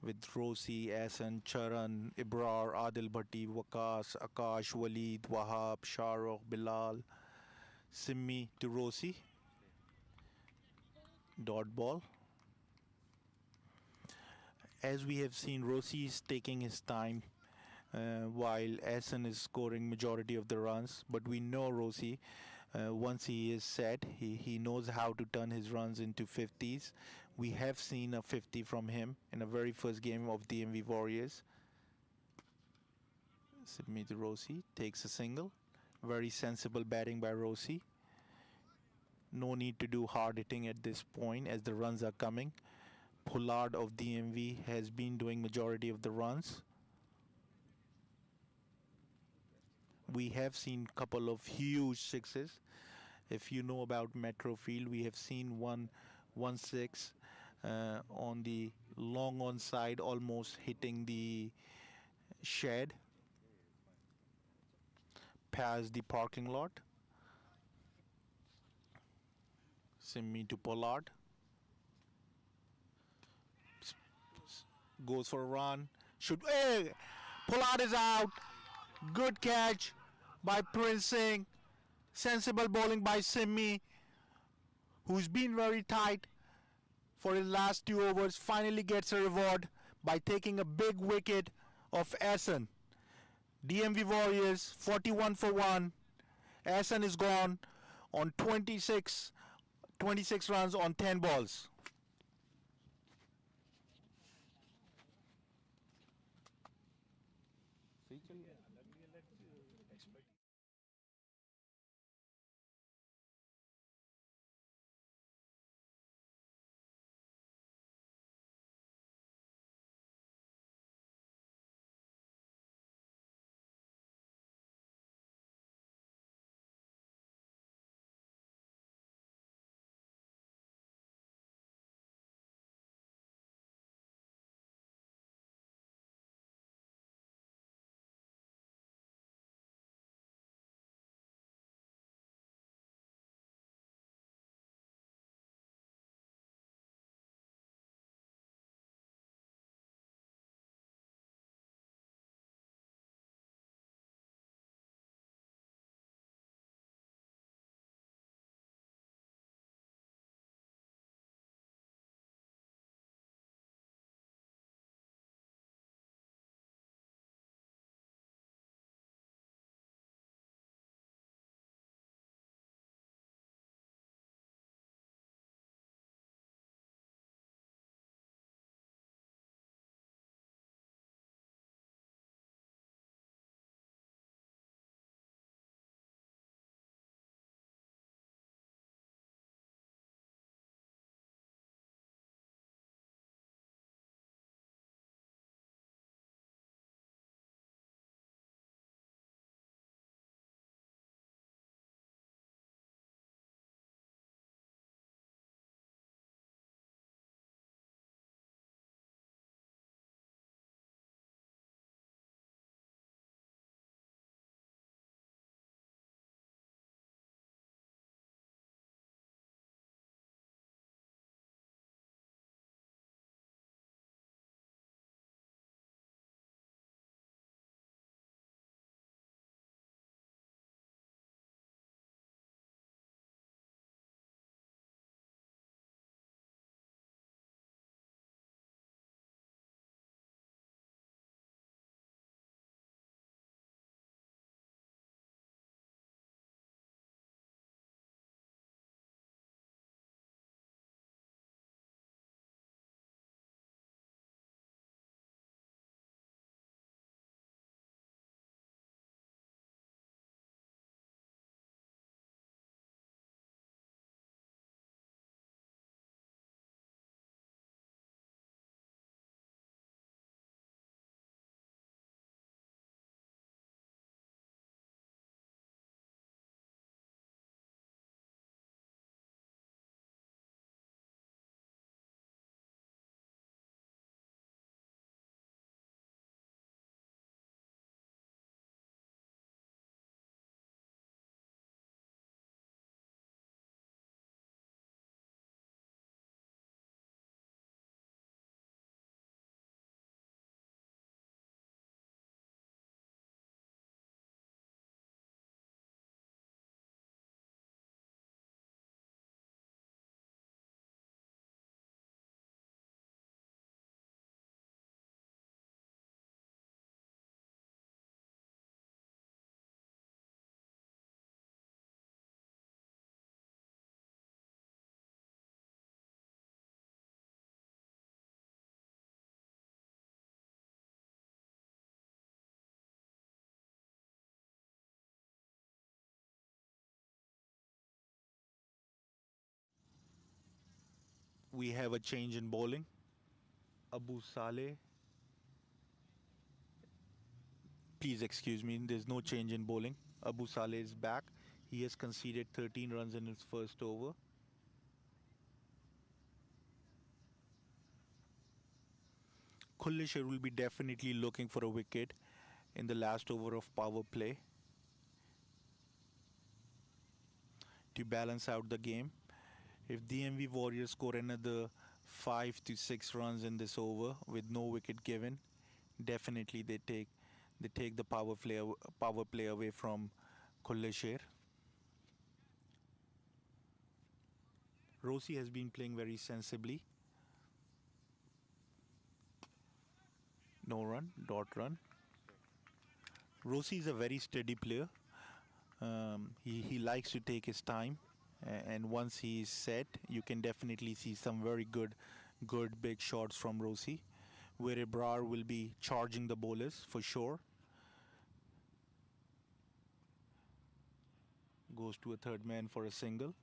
Speaker 2: with Rosi, Ahsan, Charan, Ibrar, Adil Bhatti, Waqas, Akash, Waleed, Wahab, Shahrukh, Bilal, Simmi to Rosi. Dot ball. As we have seen, Rosi is taking his time while Ahsan is scoring majority of the runs. But we know Rosi, once he is set, he knows how to turn his runs into 50s. We have seen a 50 from him in the very first game of DMV Warriors. Submit to Rosi, takes a single. Very sensible batting by Rosi. No need to do hard hitting at this point as the runs are coming. Pollard of DMV has been doing majority of the runs. We have seen couple of huge sixes. If you know about Metro Field, we have seen one six on the long on side, almost hitting the shed past the parking lot. Simi to Pollard. Goes for a run. Shoot. Hey! Pollard is out. Good catch by Prince Singh. Sensible bowling by Simi, who's been very tight for his last 2 overs. Finally gets a reward by taking a big wicket of Asan. DMV Warriors 41 for 1. Asan is gone on 26 runs on 10 balls. We have a change in bowling. Abu Saleh Please excuse me, there's no change in bowling. Abu Saleh is back. He has conceded 13 runs in his first over. Kulasher will be definitely looking for a wicket in the last over of power play to balance out the game. If DMV Warriors score another 5 to 6 runs in this over with no wicket given, definitely they take the power play away from Kulasher. Rossi has been playing very sensibly. No run, dot run. Rossi is a very steady player. He likes to take his time, and once he is set, you can definitely see some very good big shots from Rossi, where Ebrar will be charging the bowlers for sure. Goes to a third man for a single.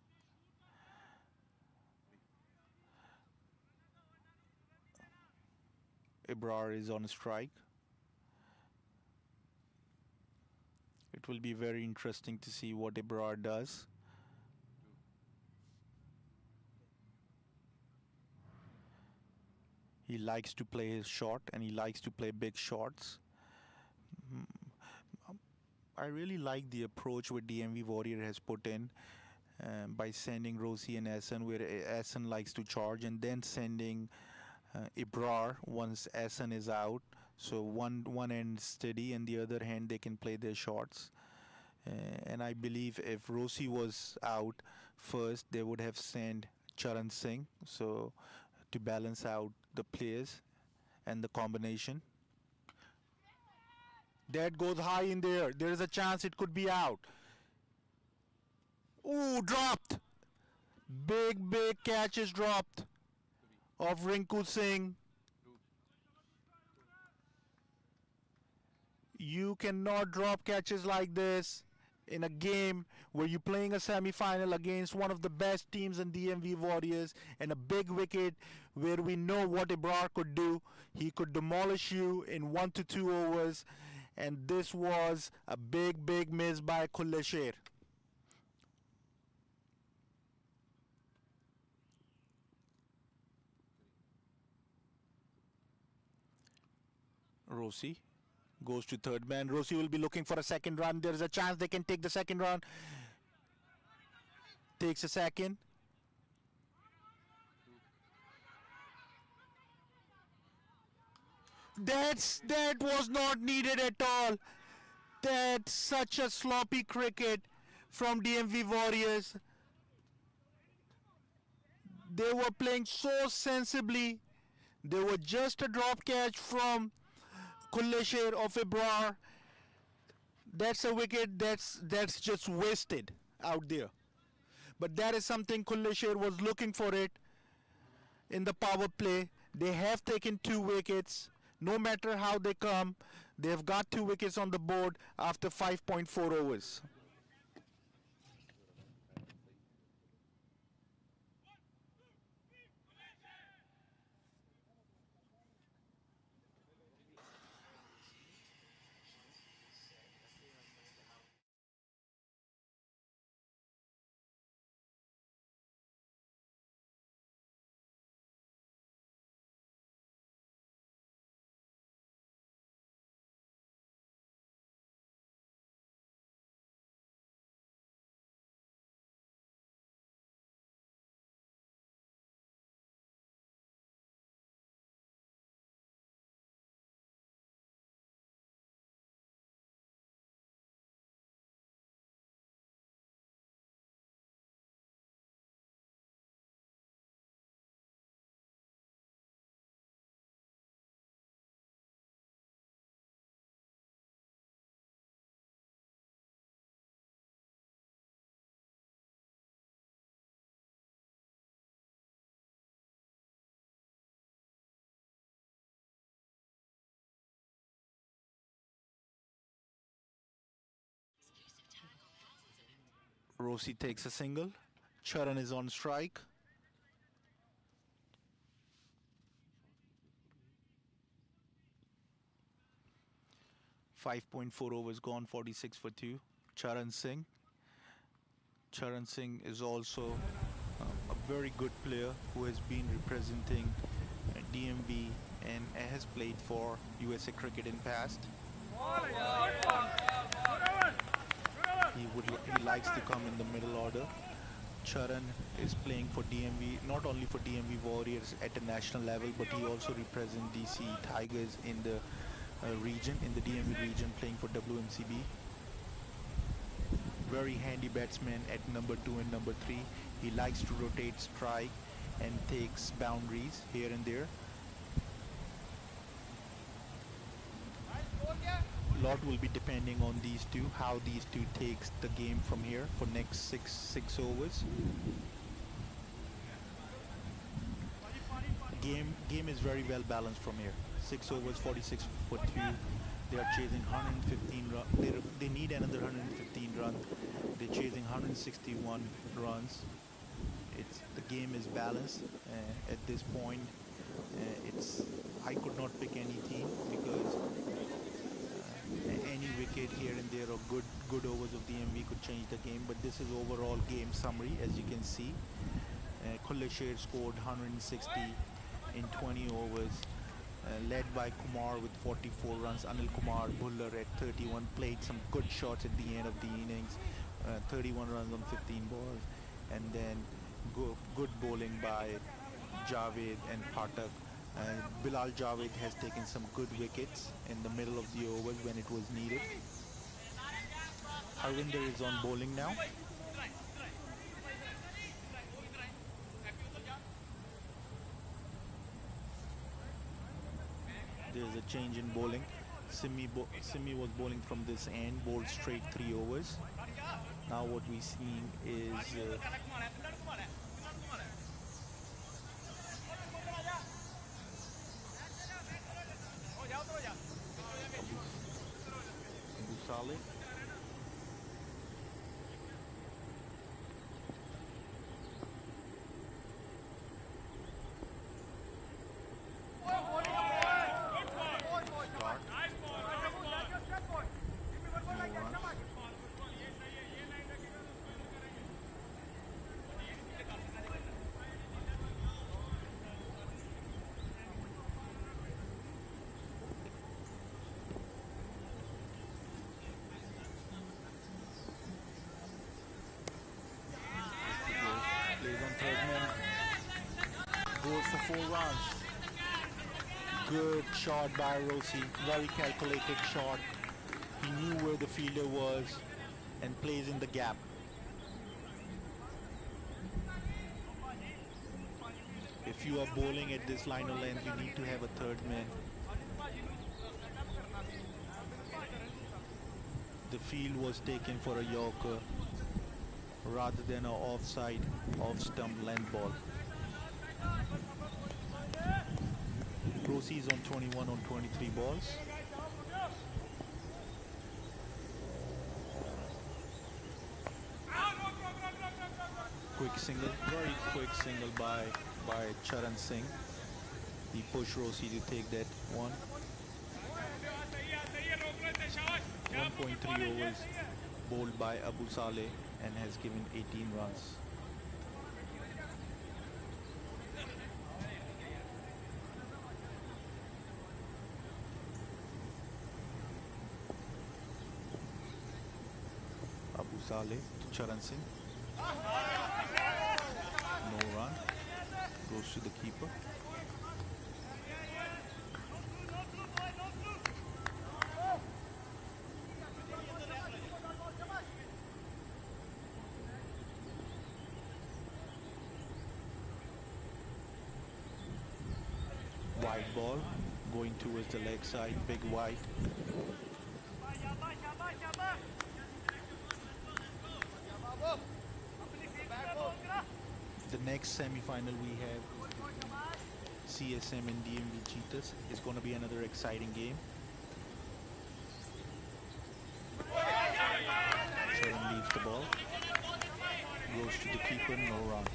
Speaker 2: Ebrar is on strike. It will be very interesting to see what Ebrar does. He likes to play his shot and he likes to play big shots. I really like the approach what DMV Warrior has put in by sending Rossi and Hassan, where Hassan likes to charge, and then sending Ebrar once Hassan is out. So one end steady and the other hand they can play their shots. And I believe if Rossi was out first, they would have sent Charan Singh so to balance out the players and the combination. That goes high in there. There is a chance it could be out. Ooh, dropped. Big catch is dropped of Rinku Singh. You cannot drop catches like this in a game where you're playing a semi-final against one of the best teams in DMV Warriors, and a big wicket where we know what Ebrar could do. He could demolish you in 1 to 2 overs, and this was a big miss by Kulasher. Rossi goes to third man. Rossi will be looking for a second run. There is a chance they can take the second run. Takes a second. That was not needed at all. That's such a sloppy cricket from DMV Warriors. They were playing so sensibly. They were just a drop catch from Kulasher of Ebrar. That's a wicket that's just wasted out there. But that is something Kulasher was looking for it in the power play. They have taken 2 wickets. No matter how they come, they have got 2 wickets on the board after 5.4 overs. Rossi takes a single. Charan is on strike. 5.4 overs gone, 46 for 2. Charan Singh. Charan Singh is also a very good player who has been representing DMV and has played for USA Cricket in past. He likes to come in the middle order. Charan is playing for DMV, not only for DMV Warriors at a national level, but he also represents DC Tigers in the region, in the DMV region, playing for WMCB. Very handy batsman at number 2 and number 3. He likes to rotate strike and takes boundaries here and there. Lot will be depending on these two, how these two takes the game from here for next six overs. Game is very well balanced from here. 6 overs, 46 for 2. They are chasing 115 runs. They need another 115 runs. They're chasing 161 runs. The game is balanced at this point. I could not pick any team because any wicket here and there or good overs of DMV could change the game. But this is overall game summary, as you can see. Kulasher scored 160 in 20 overs. Led by Kumar with 44 runs. Anil Kumar Bhuller at 31 played some good shots at the end of the innings. 31 runs on 15 balls, and then good bowling by Javed and Pathak. Bilal Javed has taken some good wickets in the middle of the overs when it was needed. Harvinder is on bowling now. There's a change in bowling. Simi was bowling from this end, bowled straight 3 overs. Now what we're seeing is Abu Saleh. Goes for 4 runs. Good shot by Rossi. Very calculated shot. He knew where the fielder was and plays in the gap. If you are bowling at this line of length, you need to have a third man. The field was taken for a Yorker rather than an offside, off-stump length ball. Rossi is on 21 on 23 balls. Quick single, very quick single by Charan Singh. He pushed Rossi to take that one. 1.3 overs bowled by Abu Saleh and has given 18 runs. Abu Saleh to Charan Singh. No run. Goes to the keeper. Wide ball going towards the leg side, big wide. The next semi-final we have CSM and DMV Cheetahs is going to be another exciting game. Charan leaves the ball, goes to the keeper, no run.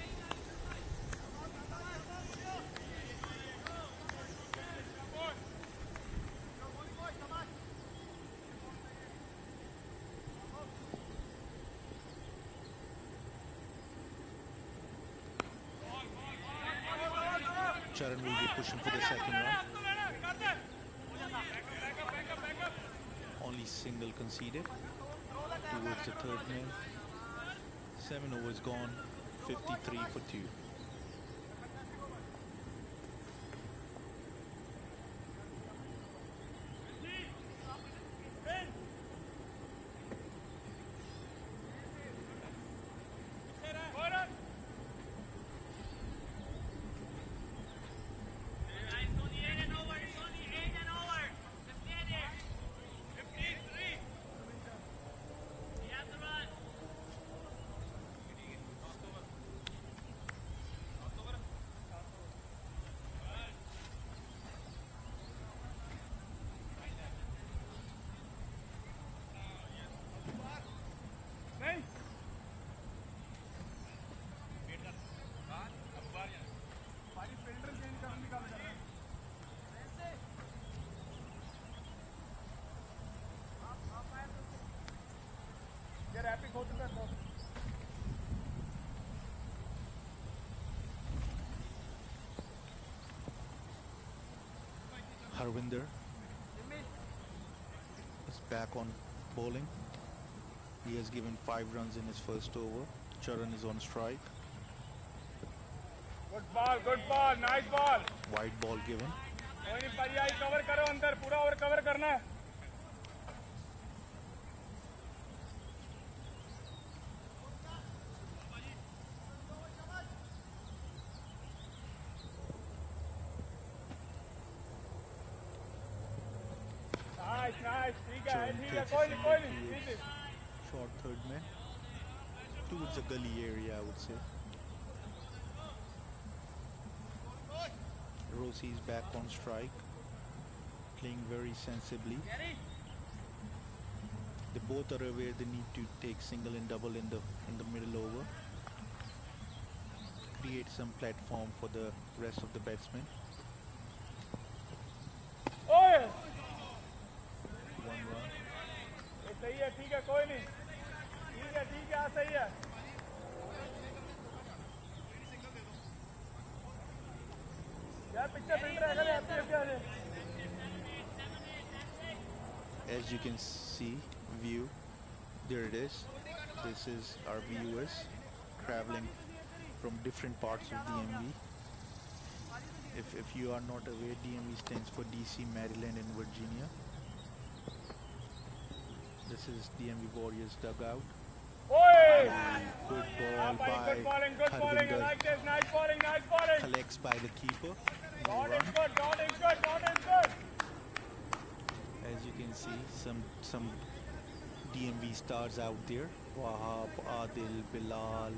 Speaker 2: Charan will be pushing for the second run. Only single conceded towards the third man. 7 overs gone, 53 for 2. Harvinder is back on bowling. He has given 5 runs in his first over. Charan is on strike.
Speaker 6: Good ball, nice ball.
Speaker 2: Wide ball given.
Speaker 6: कोई नहीं पर्याय cover करो अंदर पूरा over cover करना है. Nice, ठीक है, कोई नहीं.
Speaker 2: Short third man. Towards the gully area, I would say. Rossi is back on strike, playing very sensibly. They both are aware they need to take single and double in the middle over. Create some platform for the rest of the batsmen. One run.
Speaker 6: सही है, ठीक है, कोई नहीं. ठीक है, सही है.
Speaker 2: As you can see, view, there it is. This is our viewers traveling from different parts of DMV. If you are not aware, DMV stands for DC, Maryland and Virginia. This is DMV Warriors dugout. Good ball by
Speaker 6: Good bowling, I
Speaker 2: Harvinder.
Speaker 6: like this. Nice bowling.
Speaker 2: Collects by the keeper. No
Speaker 6: Dot
Speaker 2: run.
Speaker 6: is good.
Speaker 2: As you can see, some DMV stars out there. Wahab, Adil, Bilal.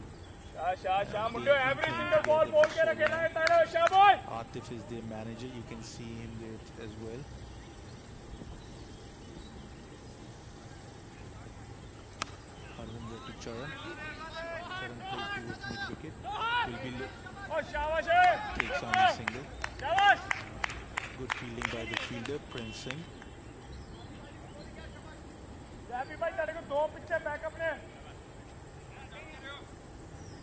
Speaker 6: Shah, मुंडो, every single ball बोल के रखेना है तारो, Shah boy.
Speaker 2: Atif is their manager. You can see him there as well. Harvinder to Charan. Charan plays towards mid-wicket. Will be
Speaker 6: शाबाश.
Speaker 2: takes on the single.
Speaker 6: शाबाश.
Speaker 2: Good fielding by the fielder, Prince Singh.
Speaker 6: Happy भाई तेरे को 2 pitch है backup ने.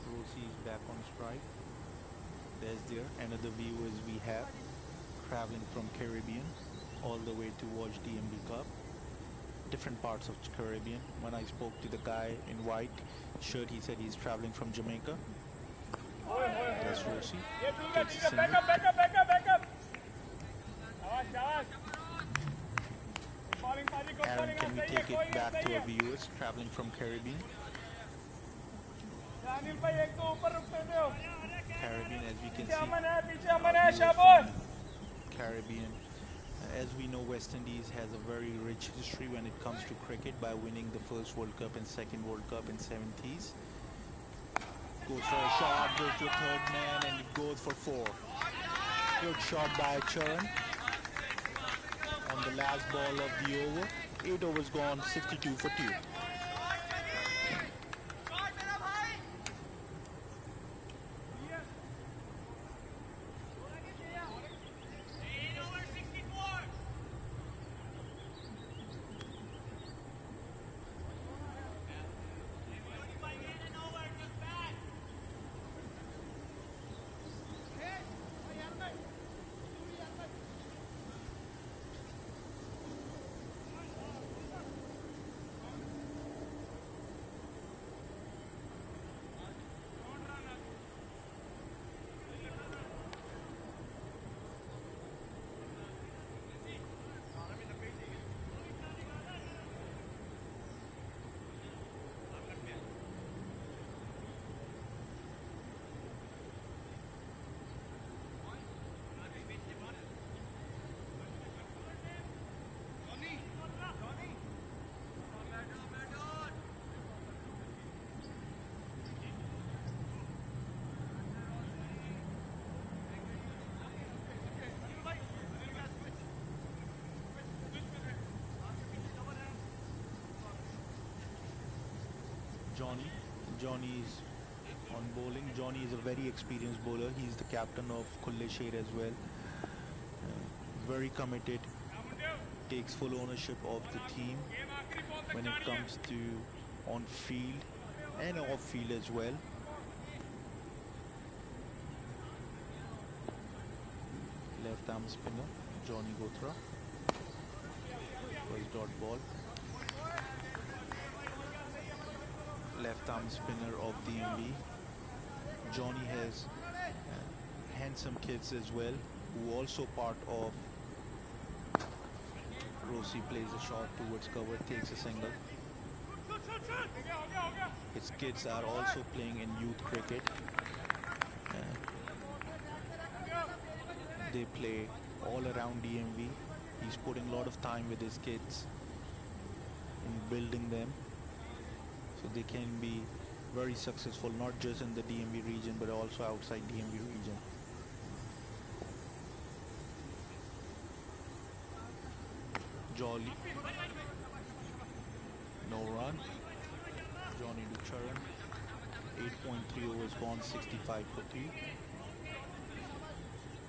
Speaker 2: Rossi is back on strike. There's there another viewers we have traveling from Caribbean all the way to watch DMV Cup. Different parts of Caribbean. When I spoke to the guy in white shirt, he said he's traveling from Jamaica. That's Rossi.
Speaker 6: ये ठीक है,
Speaker 2: Takes a single.
Speaker 6: Backup. शाबाश. Bowling पाजी को
Speaker 2: Aaron,
Speaker 6: bowling
Speaker 2: can we
Speaker 6: सही है,
Speaker 2: take
Speaker 6: कोई
Speaker 2: it
Speaker 6: नहीं
Speaker 2: back
Speaker 6: सही
Speaker 2: to
Speaker 6: है.
Speaker 2: our viewers traveling from Caribbean?
Speaker 6: Anil भाई एक तो ऊपर रुक सकते हो.
Speaker 2: Caribbean, as we can
Speaker 6: पीछे
Speaker 2: see,
Speaker 6: अमन है, शाबाश.
Speaker 2: Caribbean. As we know, West Indies has a very rich history when it comes to cricket by winning the first World Cup and second World Cup in 70s. Goes for a shot, goes to a third man, and it goes for 4. Good shot by Charan on the last ball of the over. 8 overs gone, 62 for 2. Johnny is on bowling. Johnny is a very experienced bowler. He's the captain of Khulle Sher as well. Very committed. Takes full ownership of the team when it comes to on field and off field as well. Left arm spinner Johnny Gotra. First dot ball. Left arm spinner of DMV. Johnny has handsome kids as well, who also part of. Rossi plays a shot towards cover, takes a single. His kids are also playing in youth cricket. They play all around DMV. He's putting a lot of time with his kids in building them so they can be very successful, not just in the DMV region but also outside DMV region. Jolly, no run. Johnny to Charan, 8.3 overs gone, 65 for 3.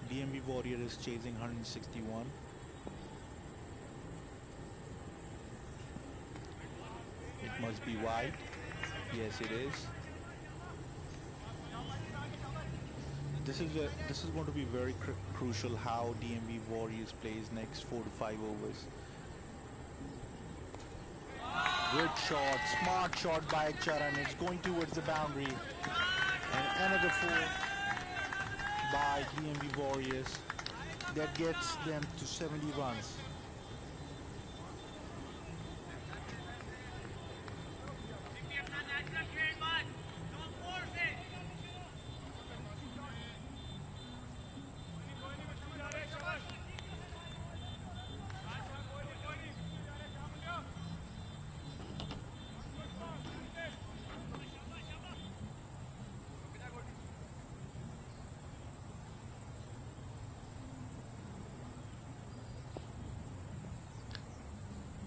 Speaker 2: DMV Warrior is chasing 161. It must be wide. Yes, it is. This is going to be very crucial how DMV Warriors plays next 4 to 5 overs. Good shot, smart shot by Charan. It's going towards the boundary. And another 4 by DMV Warriors. That gets them to 70 runs.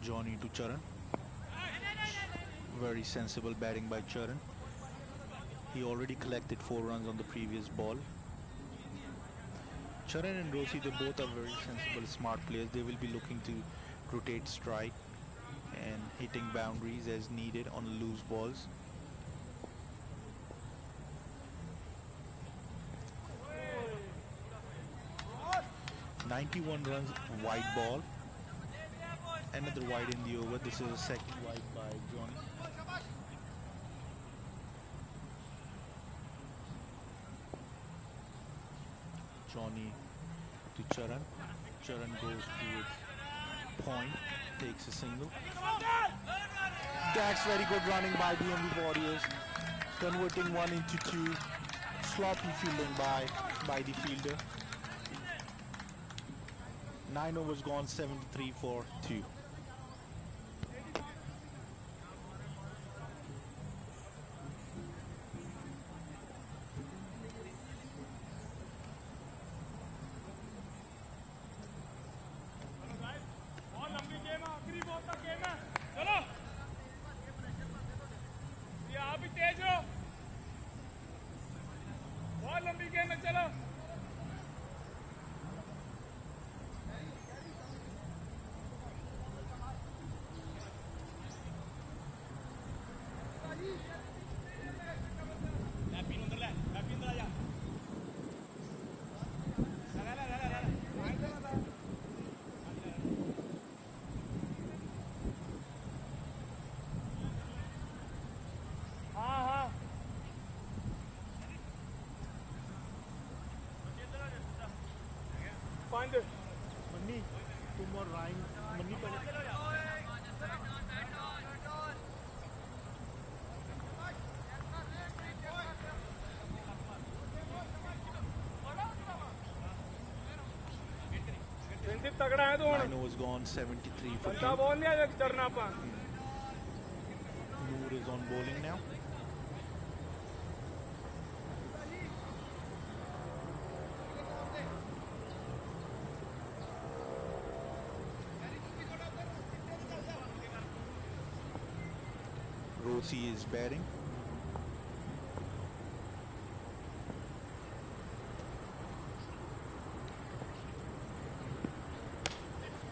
Speaker 2: Johnny to Charan. Very sensible batting by Charan. He already collected 4 runs on the previous ball. Charan and Rossi, they both are very sensible, smart players. They will be looking to rotate strike and hitting boundaries as needed on loose balls. .91 runs, wide ball. Another wide in the over. This is a second wide by Johnny. Johnny to Charan. Charan goes to point, takes a single. That's very good running by the DMV Warriors, converting 1 into 2. Sloppy fielding by the fielder. 9 overs gone, 73 for 2. Manni, 2 more rhymes. Manni,
Speaker 6: तगड़ा है तो
Speaker 2: 9 overs gone, 73 for 2.
Speaker 6: बोल लिया चरना अपन
Speaker 2: Noor is on bowling now. Rosie is batting.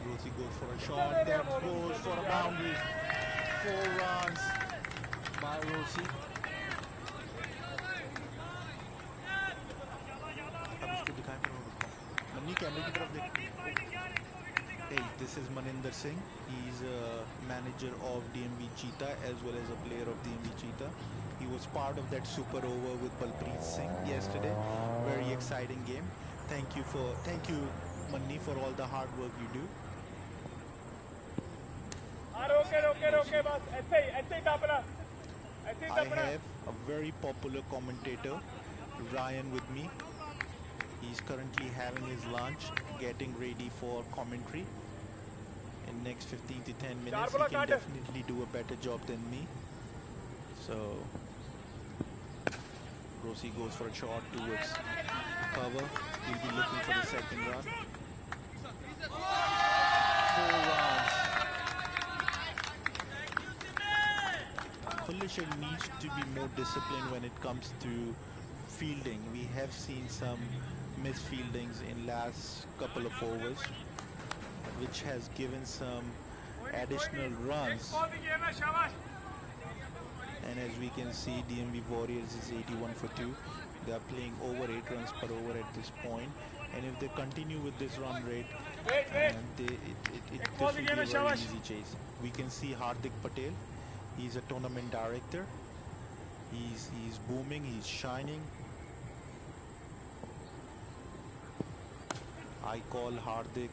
Speaker 2: Rosie goes for a shot, that goes for a boundary. 4 runs by Rosie. अब इसको दिखाएं फिर मैं बताऊं. मन्नी कैमरे की तरफ देख. Hey, this is Maninder Singh. He's a manager of DMV Cheetah as well as a player of DMV Cheetah. He was part of that super over with Balpreet Singh yesterday. Very exciting game. Thank you Manni for all the hard work you do.
Speaker 6: रोके बस ऐसे ही तापना
Speaker 2: I have a very popular commentator, Ryan, with me. He's currently having his lunch, getting ready for commentary. In next 15 to 10 minutes, he can definitely do a better job than me. So, Rosie goes for a shot towards cover. He'll be looking for the second run. 4 runs. Kulasher needs to be more disciplined when it comes to fielding. We have seen some misfieldings in last couple of overs, which has given some additional runs. And as we can see, DMV Warriors is 81 for 2. They are playing over 8 runs per over at this point. And if they continue with this run rate, this will be a very easy chase. We can see Hardik Patel. He's a tournament director. He's booming, he's shining. I call Hardik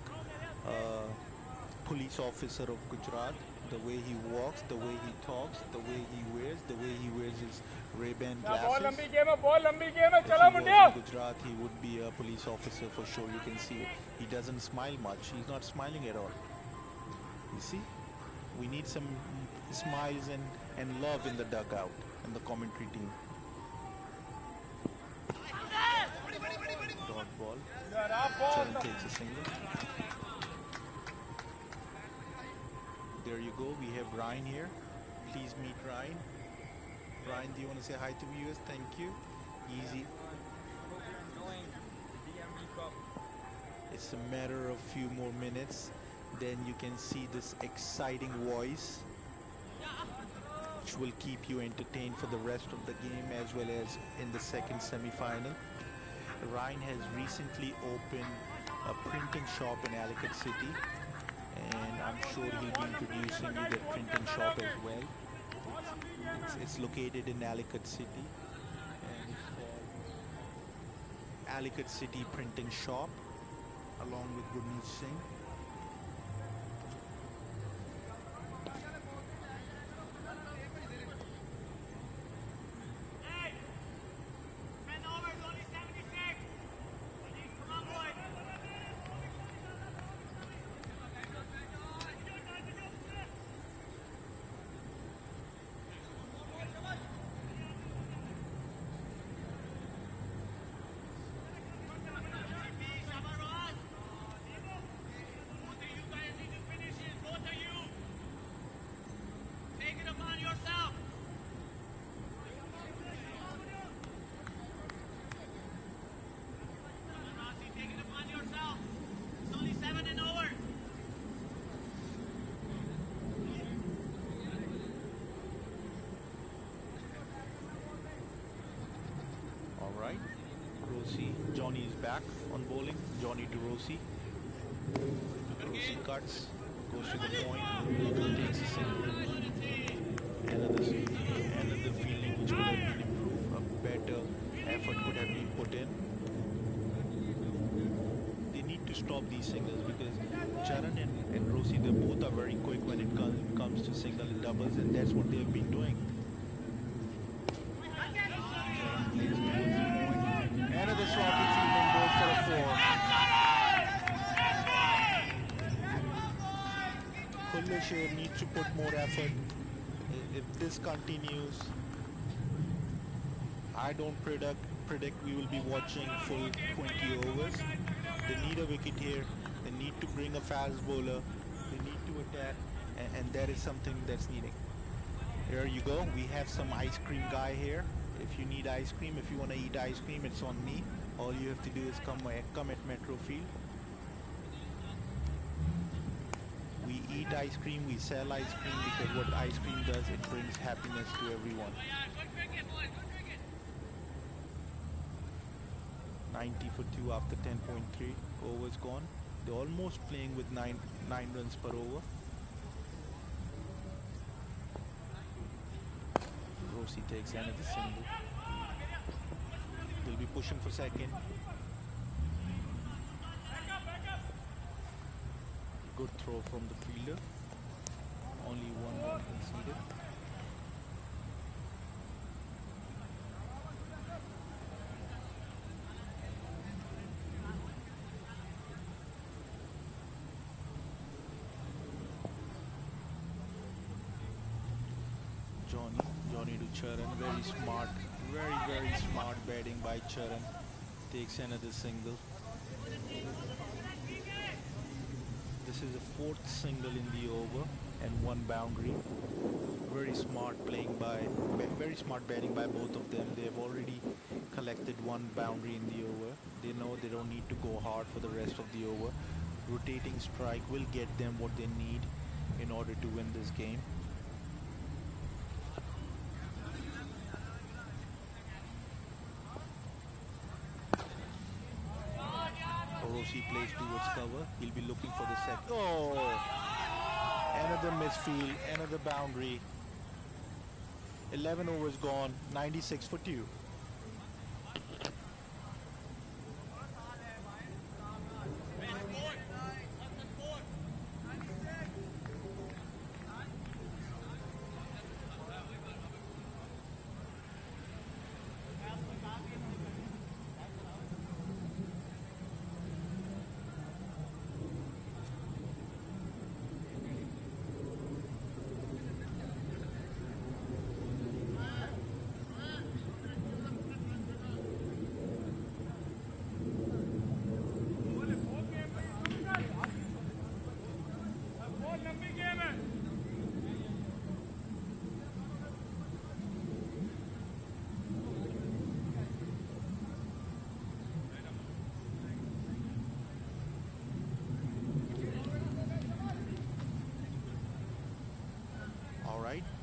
Speaker 2: police officer of Gujarat. The way he walks, the way he talks, the way he wears his Ray-Ban glasses.
Speaker 6: Ball लंबी game है
Speaker 2: If
Speaker 6: चलो
Speaker 2: he
Speaker 6: मुंडिया
Speaker 2: was in Gujarat, he would be a police officer for sure. You can see it. He doesn't smile much. He's not smiling at all. You see? We need some smiles and love in the dugout and the commentary team. Dot ball. Charan takes a single. There you go. We have Ryan here. Please meet Ryan. Ryan, do you want to say hi to viewers? Thank you. Easy. It's a matter of few more minutes. Then you can see this exciting voice, which will keep you entertained for the rest of the game as well as in the second semi-final. Ryan has recently opened a printing shop in Ellicott City, and I'm sure he'll be introducing you that printing shop as well. It's located in Ellicott City, and it's called Ellicott City Printing Shop, along with Gurneet Singh. Alright, Johnny is back on bowling. Johnny to Rosie. Rosie cuts, goes to the point, takes a single. Another fielding which could have been improved. A better effort could have been put in. They need to stop these singles because Charan and Rosie, they both are very quick when it comes to single and doubles, and that's what they have been doing. Another sloppy fielding goes for a 4. Kulasher needs to put more effort. If this continues, I don't predict we will be watching full 20 overs. They need a wicket here. They need to bring a fast bowler. They need to attack, and that is something that's needing. Here you go. We have some ice cream guy here. If you need ice cream, if you want to eat ice cream, it's on me. All you have to do is come at Metro Field. We eat ice cream, we sell ice cream, because what ice cream does, it brings happiness to everyone. 90 for 2 after 10.3 overs gone. They're almost playing with 9 runs per over. Rossi takes another single. They'll be pushing for second. Good throw from the fielder. Only one run conceded. Johnny to Charan. Very smart. Very smart batting by Charan. Takes another single. This is the 4th single in the over and 1 boundary. Very smart batting by both of them. They have already collected 1 boundary in the over. They know they don't need to go hard for the rest of the over. Rotating strike will get them what they need in order to win this game. Rossi plays towards cover. He'll be looking for the second. Oh! Another misfield, another boundary. 11 overs gone, 96 for 2.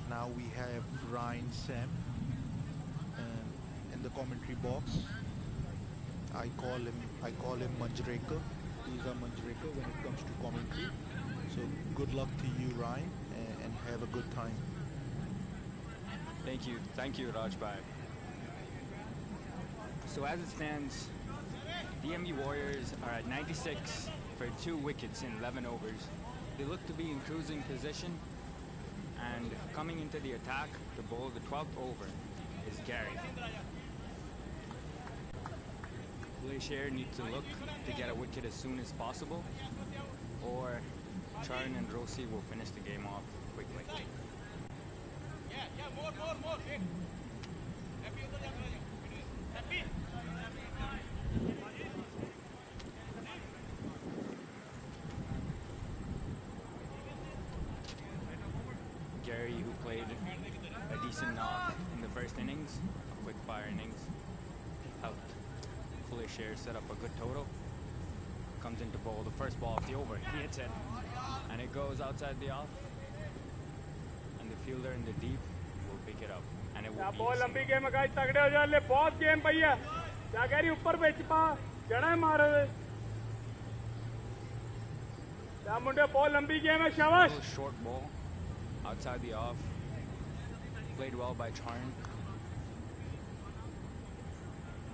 Speaker 2: Now we have Ryan Sam in the commentary box. I call him Manjreka. He's a Manjreka when it comes to commentary. So good luck to you, Ryan, and have a good time.
Speaker 7: Thank you, Raj Bhai. So as it stands, DMV Warriors are at 96 for 2 wickets in 11 overs. They look to be in cruising position, and coming into the attack to bowl the 12th over is Gary. Sher needs to look to get a wicket as soon as possible, or Charan and Rossi will finish the game off quickly. More. Gary, who played a decent knock in the first innings, a quick fire innings, helped Kulasher set up a good total. Comes into bowl, the first ball of the over, he hits it, and it goes outside the off, and the fielder in the deep will pick it up, and it will be
Speaker 6: ball लंबी game है guys तगड़े हो जाओ ले बहुत game भैया क्या कह रही ऊपर बेच पा जड़ा मारो क्या मुंडे बॉल लंबी गेम है शाबाश
Speaker 7: short ball outside the off, played well by Charan,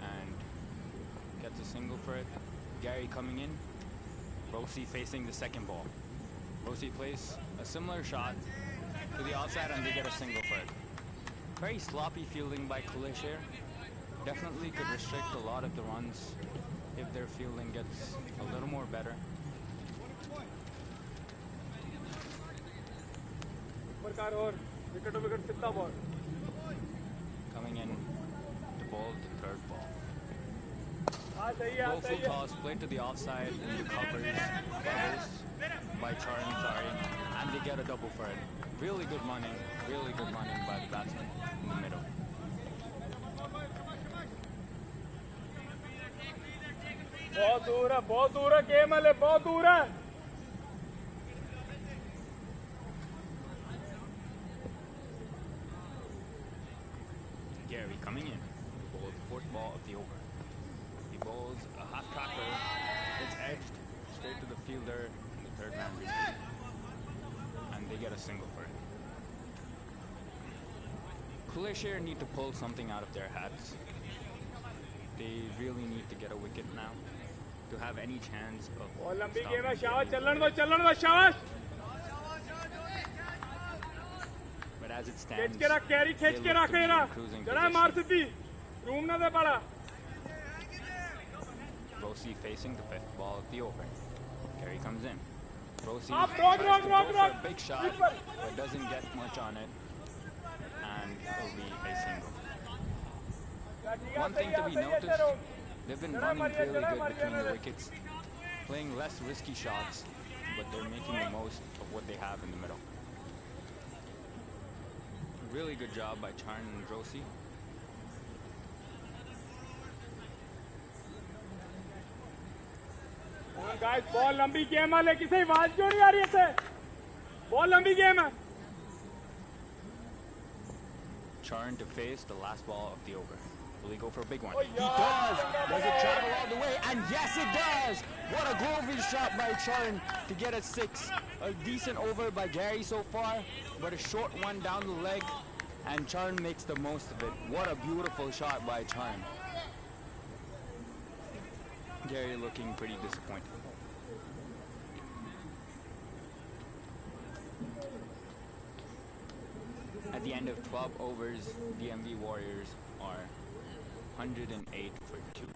Speaker 7: and gets a single for it. Gary coming in, Rossi facing the second ball. Rossi plays a similar shot to the outside, and they get a single for it. Very sloppy fielding by Kulasher. Definitely could restrict a lot of the runs if their fielding gets a little more better. Coming in to bowl the third ball. Low full toss, played to the offside, and the covers by Charan, and they get a double for it. Really good running by the batsman in the middle.
Speaker 6: बहुत दूर है game है बहुत दूर है
Speaker 7: Gary coming in, bowls the fourth ball of the over. He bowls a half tracker, it's edged straight to the fielder in the third round region, and they get a single for it. Kulasher need to pull something out of their hats. They really need to get a wicket now to have any chance of
Speaker 6: बहुत लंबी
Speaker 7: stopping
Speaker 6: game है
Speaker 7: the
Speaker 6: शाबाश
Speaker 7: DMV
Speaker 6: चलन दो शाबाश
Speaker 7: But as it
Speaker 6: खींच
Speaker 7: stands,
Speaker 6: के रख कैरी
Speaker 7: they
Speaker 6: खींच के
Speaker 7: look
Speaker 6: रख
Speaker 7: to be
Speaker 6: येरा
Speaker 7: in cruising
Speaker 6: जरा मार
Speaker 7: position.
Speaker 6: सिद्धि रूम ना दे पड़ा
Speaker 7: Rossi facing the fifth ball of the over. Gary comes in. Rossi
Speaker 6: Up,
Speaker 7: tries
Speaker 6: rock,
Speaker 7: to
Speaker 6: rock,
Speaker 7: go
Speaker 6: rock.
Speaker 7: for a big shot, but doesn't get much on it, and it'll be a single. One thing to be noticed, they've been running really good between the wickets, playing less risky shots, but they're making the most of what they have in the middle. Really good job by Charn and Rossi.
Speaker 6: Guys बहुत लंबी game है लेकिन सही आवाज क्यों नहीं आ रही है इसे बहुत लंबी गेम है
Speaker 7: Charn to face the last ball of the over. Will he go for a big one?
Speaker 6: Oh,
Speaker 7: He does! Does it travel all the way? And yes, it does! What a glorious shot by Charn to get a 6. A decent over by Gary so far, but a short one down the leg, and Charn makes the most of it. What a beautiful shot by Charn. Gary looking pretty disappointed. At the end of 12 overs, DMV Warriors are 108 for 2.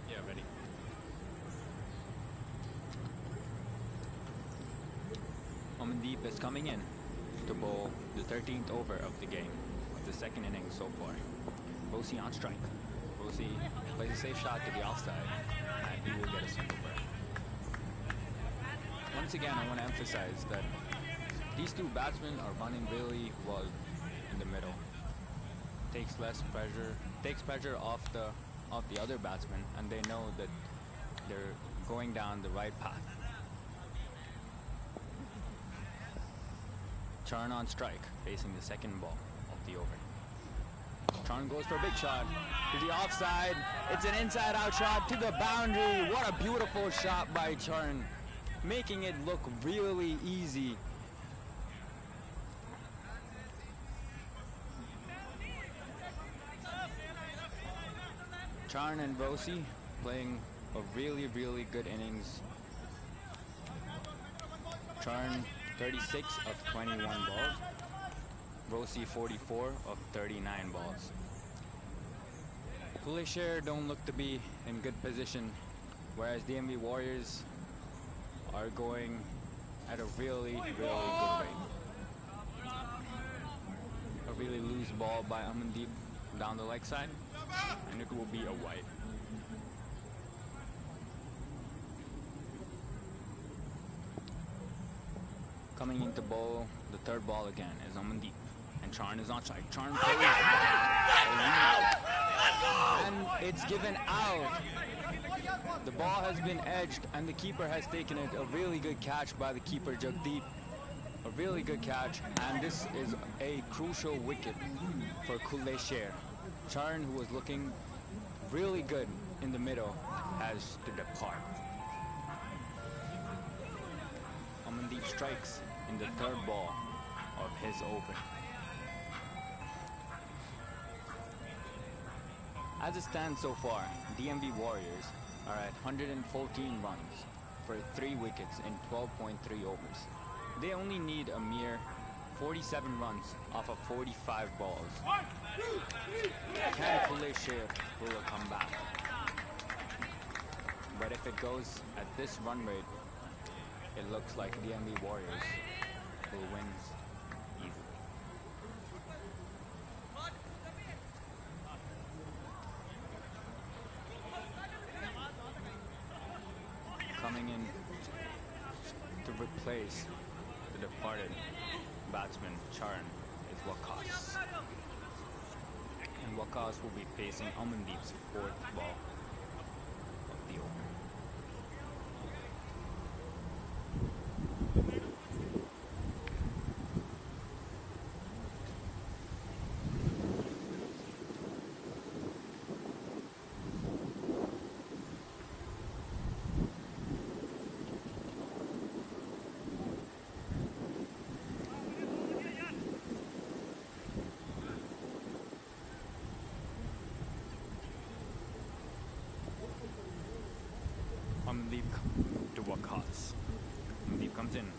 Speaker 7: Yeah, ready. Amandeep is coming in to bowl the 13th over of the game, of the second inning so far. Rossi on strike. Rossi plays a safe shot to the offside, and he will get a single break. Once again, I want to emphasize that these two batsmen are running really well in the middle. Takes less pressure, takes pressure off the other batsmen, and they know that they're going down the right path. Charn on strike, facing the second ball of the over. Charn goes for a big shot to the offside. It's an inside-out shot to the boundary. What a beautiful shot by Charn, making it look really easy. Charn and Rossi playing a really, really good innings. Charn 36 of 21 balls. Rossi 44 of 39 balls. Kulasher don't look to be in good position, whereas DMV Warriors are going at a really, really good rate. A really loose ball by Amandeep down the leg side, and it will be a wide. Coming into bowl, the third ball again is Amandeep. And Charn is on strike. Charn plays. And it's given out. The ball has been edged and the keeper has taken it. A really good catch by the keeper, Jagdeep. A really good catch. And this is a crucial wicket for Kulasher. Charn, who was looking really good in the middle, has to depart. Amandeep strikes in the third ball of his over. As it stands so far, DMV Warriors are at 114 runs for 3 wickets in 12.3 overs. They only need a mere 47 runs off of 45 balls. Can Kulasher will come back? But if it goes at this run rate, it looks like DMV Warriors will win easily. Coming in to replace the departed batsman Charn is Waqas. And Waqas will be facing Amandeep's 4th ball of the over. Amandeep to Waqas. Amandeep comes in.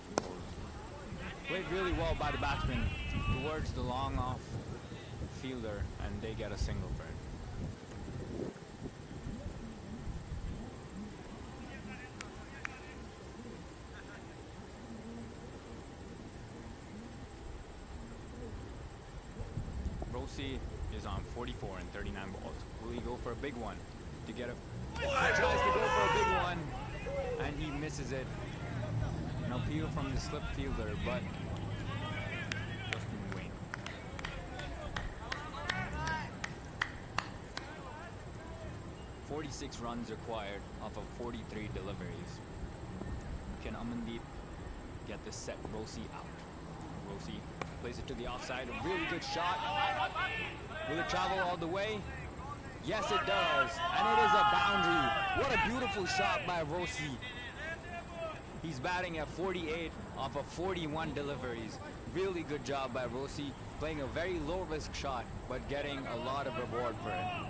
Speaker 7: Played really well by the batsman towards the long off fielder, and they get a single for it. Rosie is on 44 and 39 balls. Will he go for a big one to get a... He tries to go for a big one, and he misses it. An appeal from the slip fielder, but Justin Wayne. .46 runs required off of 43 deliveries. Can Amandeep get this set Rosie out? Rosie plays it to the offside. A really good shot. Will it travel all the way? Yes, it does. And it is a boundary. What a beautiful shot by Rosie. He's batting at 48 off of 41 deliveries. Really good job by Rosie, playing a very low-risk shot, but getting a lot of reward for it.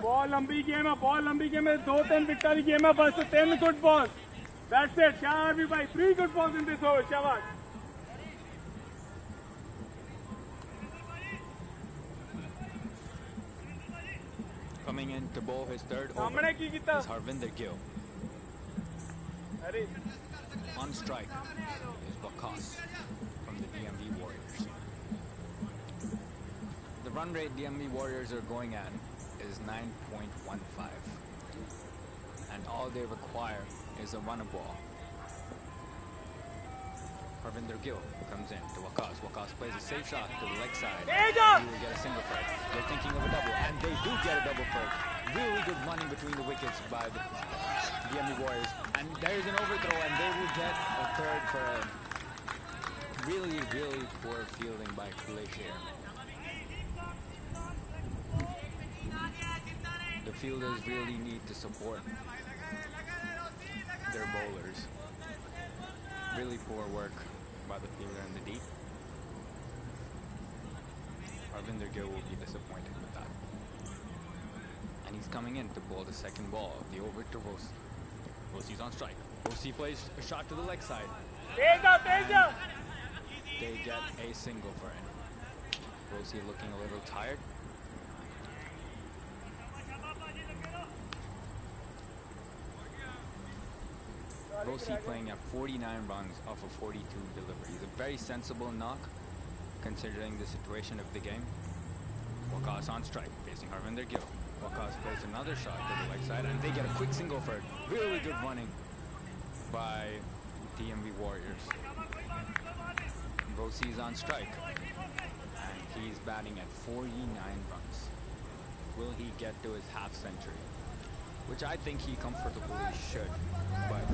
Speaker 6: Ball लंबी game है, ball लंबी game है. 2-3 wicket की game है बस. 10 good balls. That's it. Shah bhai, 3 good balls in this over. Shabash.
Speaker 7: Coming in to bowl his third over is Harvinder Gill. On strike is Waqas from the DMV Warriors. The run rate DMV Warriors are going at is 9.15. And all they require is a run a ball. Harvinder Gill comes in to Waqas. Waqas plays a safe shot to the leg side.
Speaker 6: Teja!
Speaker 7: He will get a single for it. They're thinking of a double, and they do get a double for it. Really good running between the wickets by the DMV Warriors. And there's an overthrow, and they will get a third for a really, really poor fielding by Kulasher. The fielders really need to support their bowlers. Really poor work by the fielder in the deep. Harvinder Gill will be disappointed with that. And he's coming in to bowl the second ball of the over to Rosie. Rosie's on strike. Rosie plays a shot to the leg side.
Speaker 6: Teja!
Speaker 7: They get a single for it. Rosie looking a little tired. Rosie playing at 49 runs off of 42 deliveries. A very sensible knock considering the situation of the game. Waqas on strike, facing Harvinder Gill. Waqas plays another shot to the leg side, and they get a quick single for it. Really good running by DMV Warriors. Rosie's on strike, and he's batting at 49 runs. Will he get to his half century? Which I think he comfortably should, but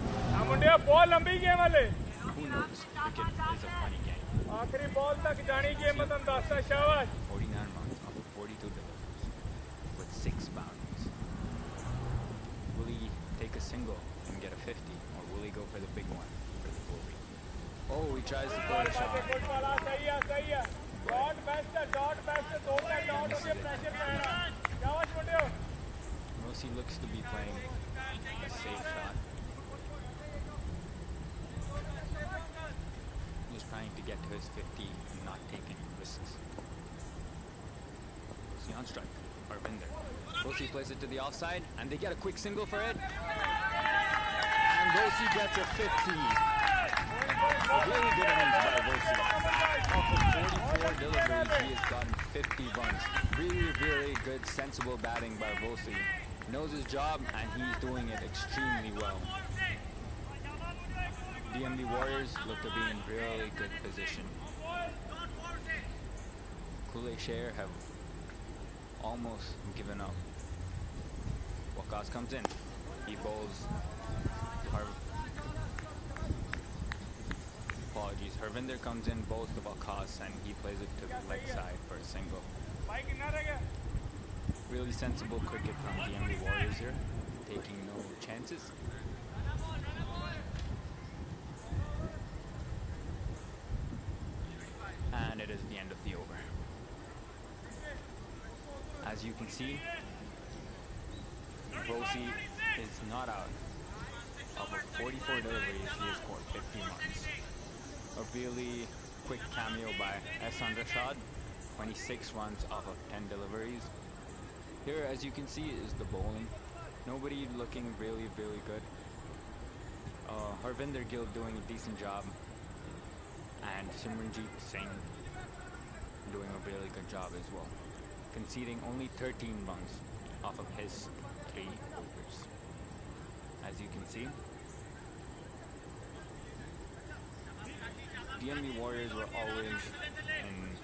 Speaker 6: ball lambi game wale.
Speaker 7: who knows? Cricket is a funny game.
Speaker 6: आखिरी ball tak जानी game में तुम 10 शाबाश.
Speaker 7: 49 runs off of 42 deliveries with 6 boundaries. Will he take a single and get a 50, or will he go for the big one for the bogey? Oh, he tries to throw a shot.
Speaker 6: Good ball, सही है. Dot best, dot. दो का dot हो गया pressure पे है. शाबाश मुंडियो.
Speaker 7: Rossi looks to be playing a safe shot. Just trying to get to his 50 and not taking risks. Rossi on strike. Harvinder. Rossi plays it to the offside, and they get a quick single for it. And Rossi gets a 50. Really good innings by Rossi. Off of 44 deliveries, he has gotten 50 runs. Really, really good, sensible batting by Rossi. Knows his job, and he's doing it extremely well. DMV Warriors look to be in really good position. Khulle Sher have almost given up. Waqas comes in. He bowls Harvinder comes in, bowls the Waqas, and he plays it to the leg side for a single. Really sensible cricket from DMV Warriors here, taking no chances. And it is the end of the over. As you can see, Rossi is not out. Of 44 deliveries, he has scored 50 runs. A really quick cameo by S. Rashad, 26 runs off of 10 deliveries. Here, as you can see, is the bowling. Nobody looking really, really good. Harvinder Gill doing a decent job, and Simranjeet Singh doing a really good job as well, conceding only 13 runs off of his 3 overs. As you can see, DMV Warriors were always in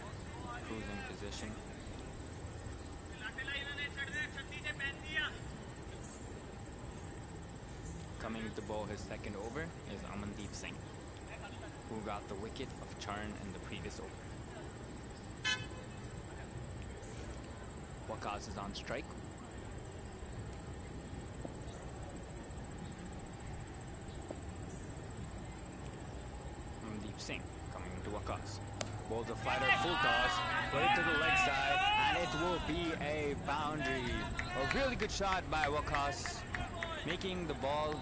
Speaker 7: cruising position. Coming to bowl his second over is Amandeep Singh, who got the wicket of Charn in the previous over. Waqas is on strike. Amandeep Singh coming to Waqas. Bowls a flatter full toss, put it to the leg side, and it will be a boundary. A really good shot by Waqas, making the ball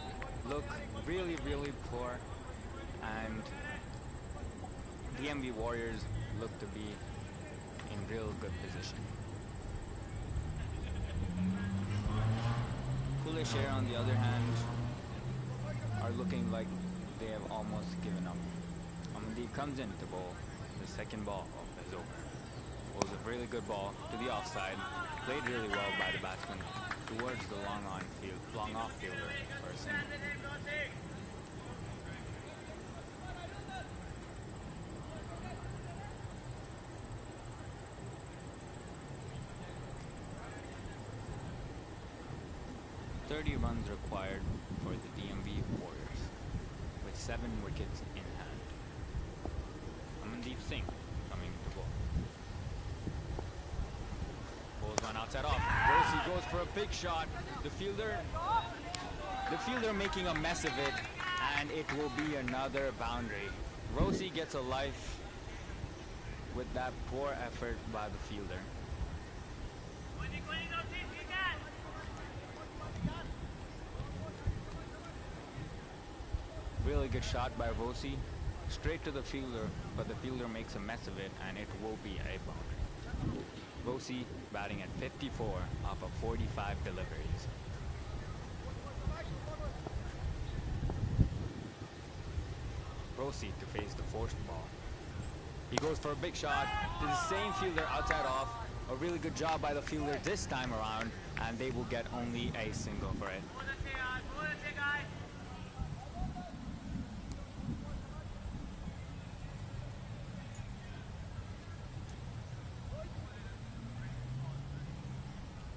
Speaker 7: look really, really poor, and DMV Warriors look to be in real good position. Kulasher, on the other hand, are looking like they have almost given up. Amandeep comes in to bowl the second ball of his over. Bowls a really good ball to the offside, played really well by the batsman towards the long off fielder for a single. 30 runs required for the DMV Warriors, with 7 wickets in hand. Amandeep Singh coming to bowl. Bowls one outside off. Rosie goes for a big shot. The fielder making a mess of it, and it will be another boundary. Rosie gets a life with that poor effort by the fielder. Really good shot by Rosie, straight to the fielder, but the fielder makes a mess of it, and it will be a boundary. Rosie batting at 54 off of 45 deliveries. Rosie to face the forced ball. He goes for a big shot to the same fielder outside off. A really good job by the fielder this time around, and they will get only a single for it.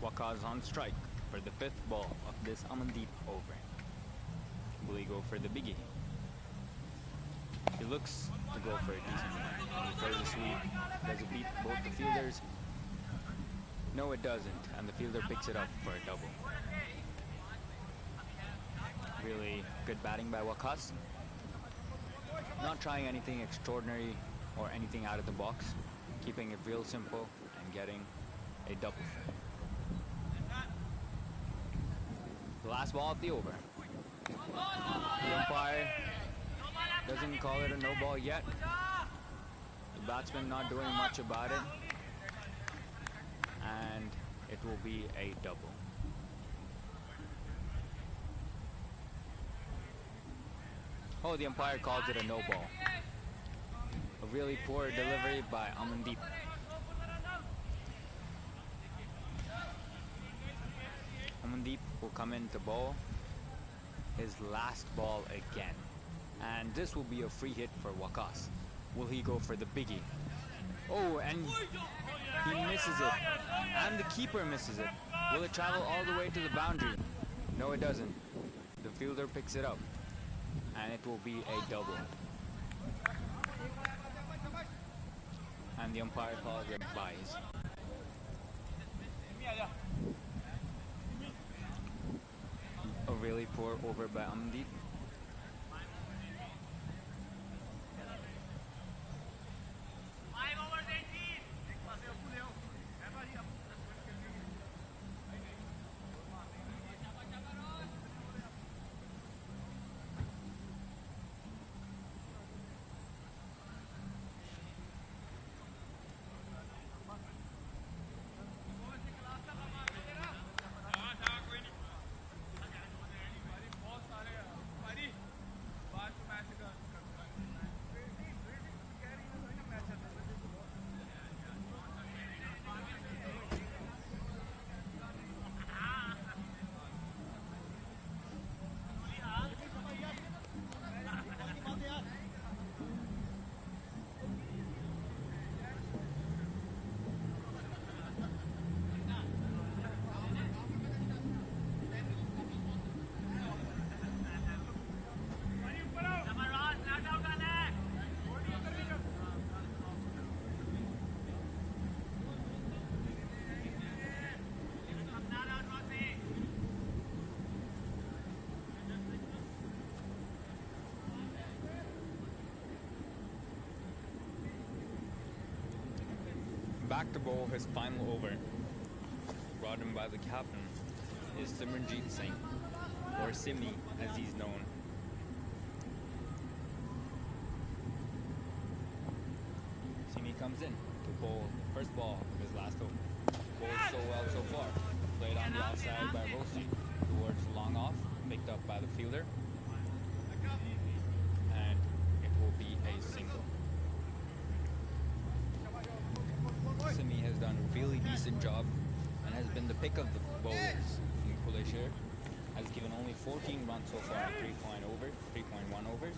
Speaker 7: Waqas on strike for the 5th ball of this Amandeep over. Will he go for the biggie? He looks to go for a decent one. He plays a sweep. Does it beat both the fielders? No, it doesn't, and the fielder picks it up for a double. Really good batting by Waqas. Not trying anything extraordinary or anything out of the box. Keeping it real simple and getting a double. The last ball of the over. The umpire doesn't call it a no ball yet. The batsman not doing much about it. And it will be a double. Oh, the umpire calls it a no ball. A really poor delivery by Amandeep. Amandeep will come in to bowl his last ball again. And this will be a free hit for Waqas. Will he go for the biggie? Oh, and he misses it. And the keeper misses it. Will it travel all the way to the boundary? No, it doesn't. The fielder picks it up. And it will be a double. And the umpire calls it byes. A really poor over by Amandeep. Back to bowl his final over, brought in by the captain, is Simranjeet Singh, or Simi as he's known. Simi comes in to bowl the first ball of his last over. Bowled so well so far. Played on the outside by Rosie towards long off, picked up by the fielder, and it will be a single. Simi has done a really decent job and has been the pick of the bowlers in Kulasher. Has given only 14 runs so far, 3.1 overs.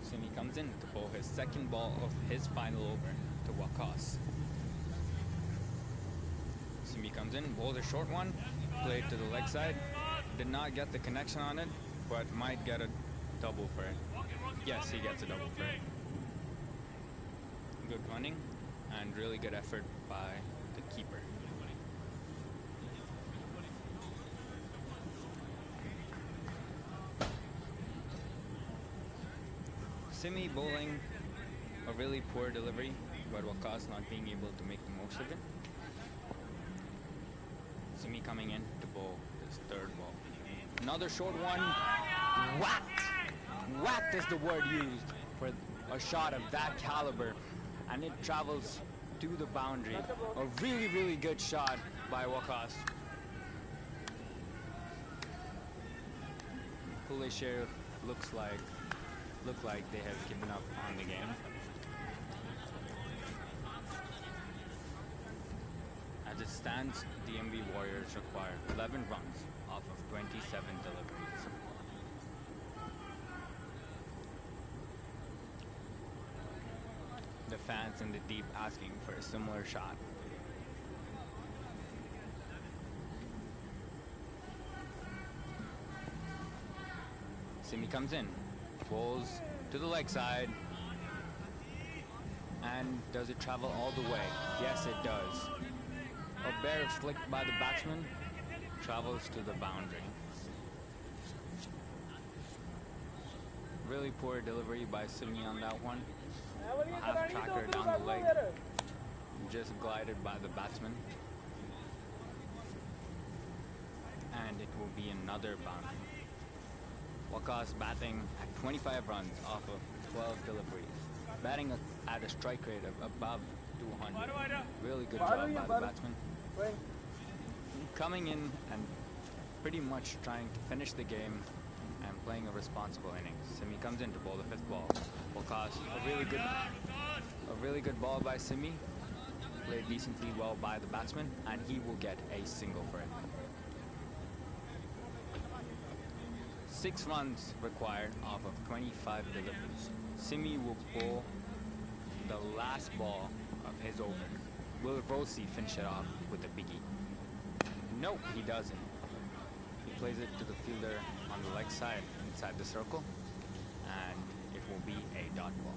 Speaker 7: Simi comes in to bowl his second ball of his final over to Waqas. Simi comes in, bowls a short one, played to the leg side. Did not get the connection on it, but might get a double for it. Yes, he gets a double for it. Good running and really good effort by the keeper. Simi bowling a really poor delivery, but Waqas not being able to make the most of it. Simi coming in to bowl his third ball. Another short one. Whacked! Whacked is the word used for a shot of that caliber, and it travels to the boundary. A really, really good shot by Waqas. Kulasher look like they have given up on the game. As it stands, DMV Warriors require 11 runs off of 27 deliveries. The fans in the deep asking for a similar shot. Simi comes in, bowls to the leg side, and does it travel all the way? Yes, it does. A bear flicked by the batsman travels to the boundary. Really poor delivery by Simi on that one. A half tracker down the leg, just glided by the batsman. And it will be another boundary. Waqas batting at 25 runs off of 12 deliveries. Batting at a strike rate of above 200. Really good job by the batsman. Coming in and pretty much trying to finish the game and playing a responsible innings. Simi comes in to bowl the fifth ball. Waqas, a really good ball by Simi. Played decently well by the batsman, and he will get a single for it. 6 runs required off of 25 deliveries. Simi will bowl the last ball of his over. Will Rosie finish it off with a biggie? Nope, he doesn't. He plays it to the fielder on the leg side inside the circle, and it will be a dot ball.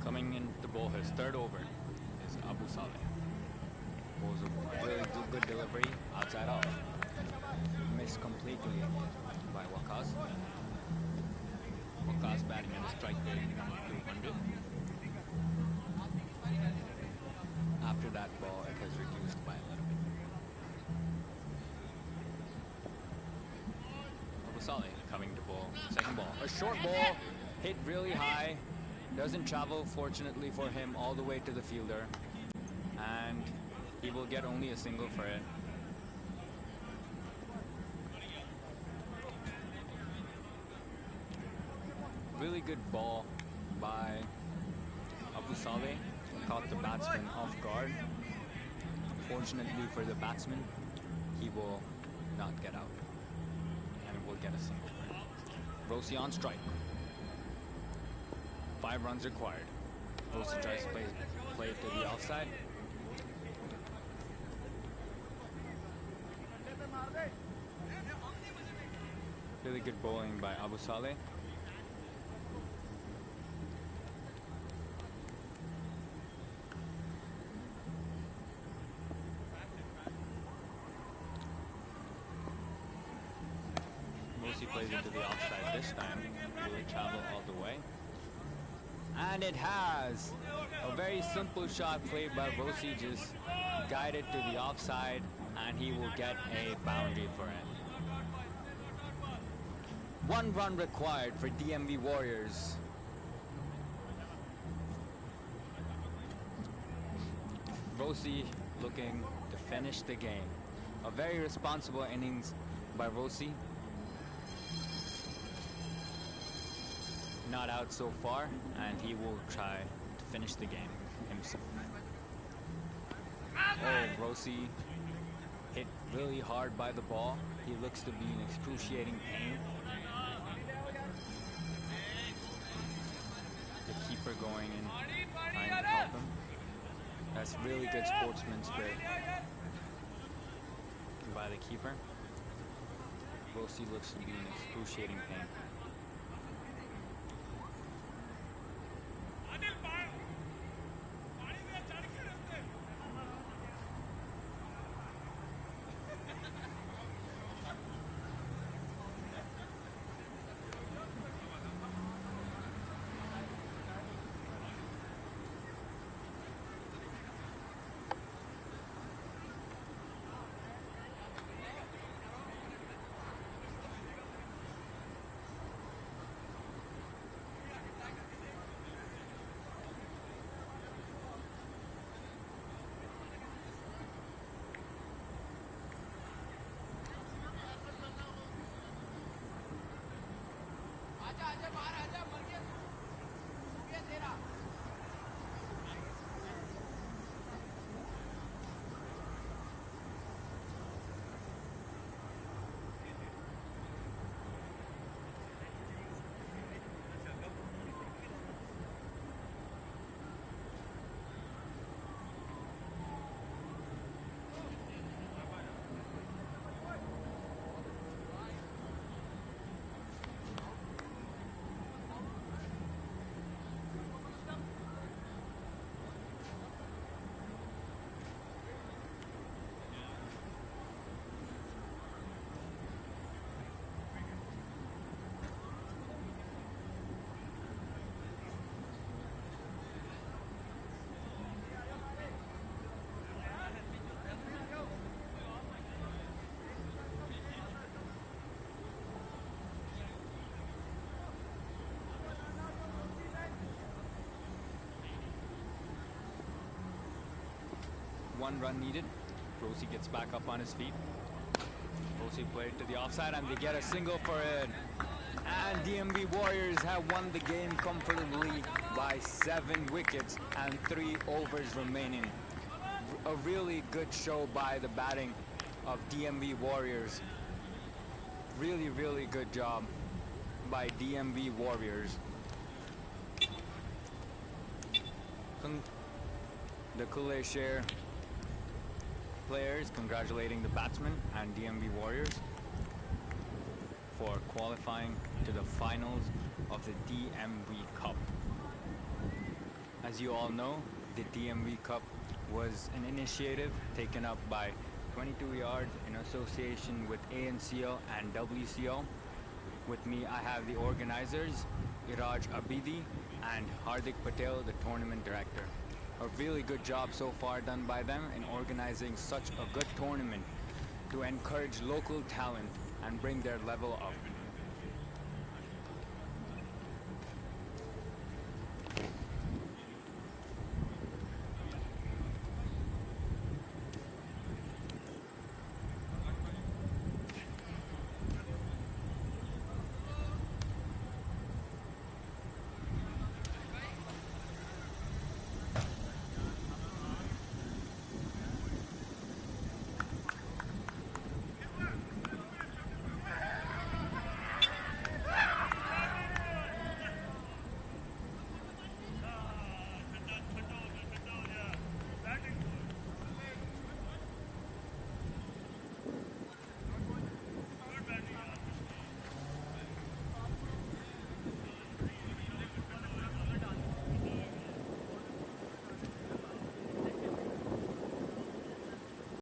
Speaker 7: Coming in to bowl his third over is Abu Saleh. Bowls a really good delivery outside off. Missed completely by Waqas. Waqas batting at a strike rate of 200. After that ball, it has reduced by a little bit. Abu Saleh coming to bowl second ball. A short ball hit really high. Doesn't travel, fortunately for him, all the way to the fielder, and he will get only a single for it. Really good ball by Abu Saleh, caught the batsman off guard. Fortunately for the batsman, he will not get out and will get a single for it. Rosie on strike. 5 runs required. Rosie tries to play it to the offside. Really good bowling by Abu Saleh. Rosie plays into the offside this time. Will it travel all the way? And it has! A very simple shot played by Rosie, just guided to the offside, and he will get a boundary for it. 1 run required for DMV Warriors. Rosie looking to finish the game. A very responsible innings by Rosie. Not out so far, and he will try to finish the game himself. Oh, Rosie hit really hard by the ball. He looks to be in excruciating pain. The keeper going in, trying to help him. That's really good sportsmanship by the keeper. Rosie looks to be in excruciating pain. One run needed. Rosie gets back up on his feet. Rosie played to the offside and they get a single for it. And DMV Warriors have won the game comfortably by 7 wickets and 3 overs remaining. A really good show by the batting of DMV Warriors. Really, really good job by DMV Warriors. The Kulasher players congratulating the batsmen and DMV Warriors for qualifying to the finals of the DMV Cup. As you all know, the DMV Cup was an initiative taken up by 22 Yards in association with ANCL and WCL. With me, I have the organizers, Iraj Abidi and Hardik Patel, the tournament director. A really good job so far done by them in organizing such a good tournament to encourage local talent and bring their level up.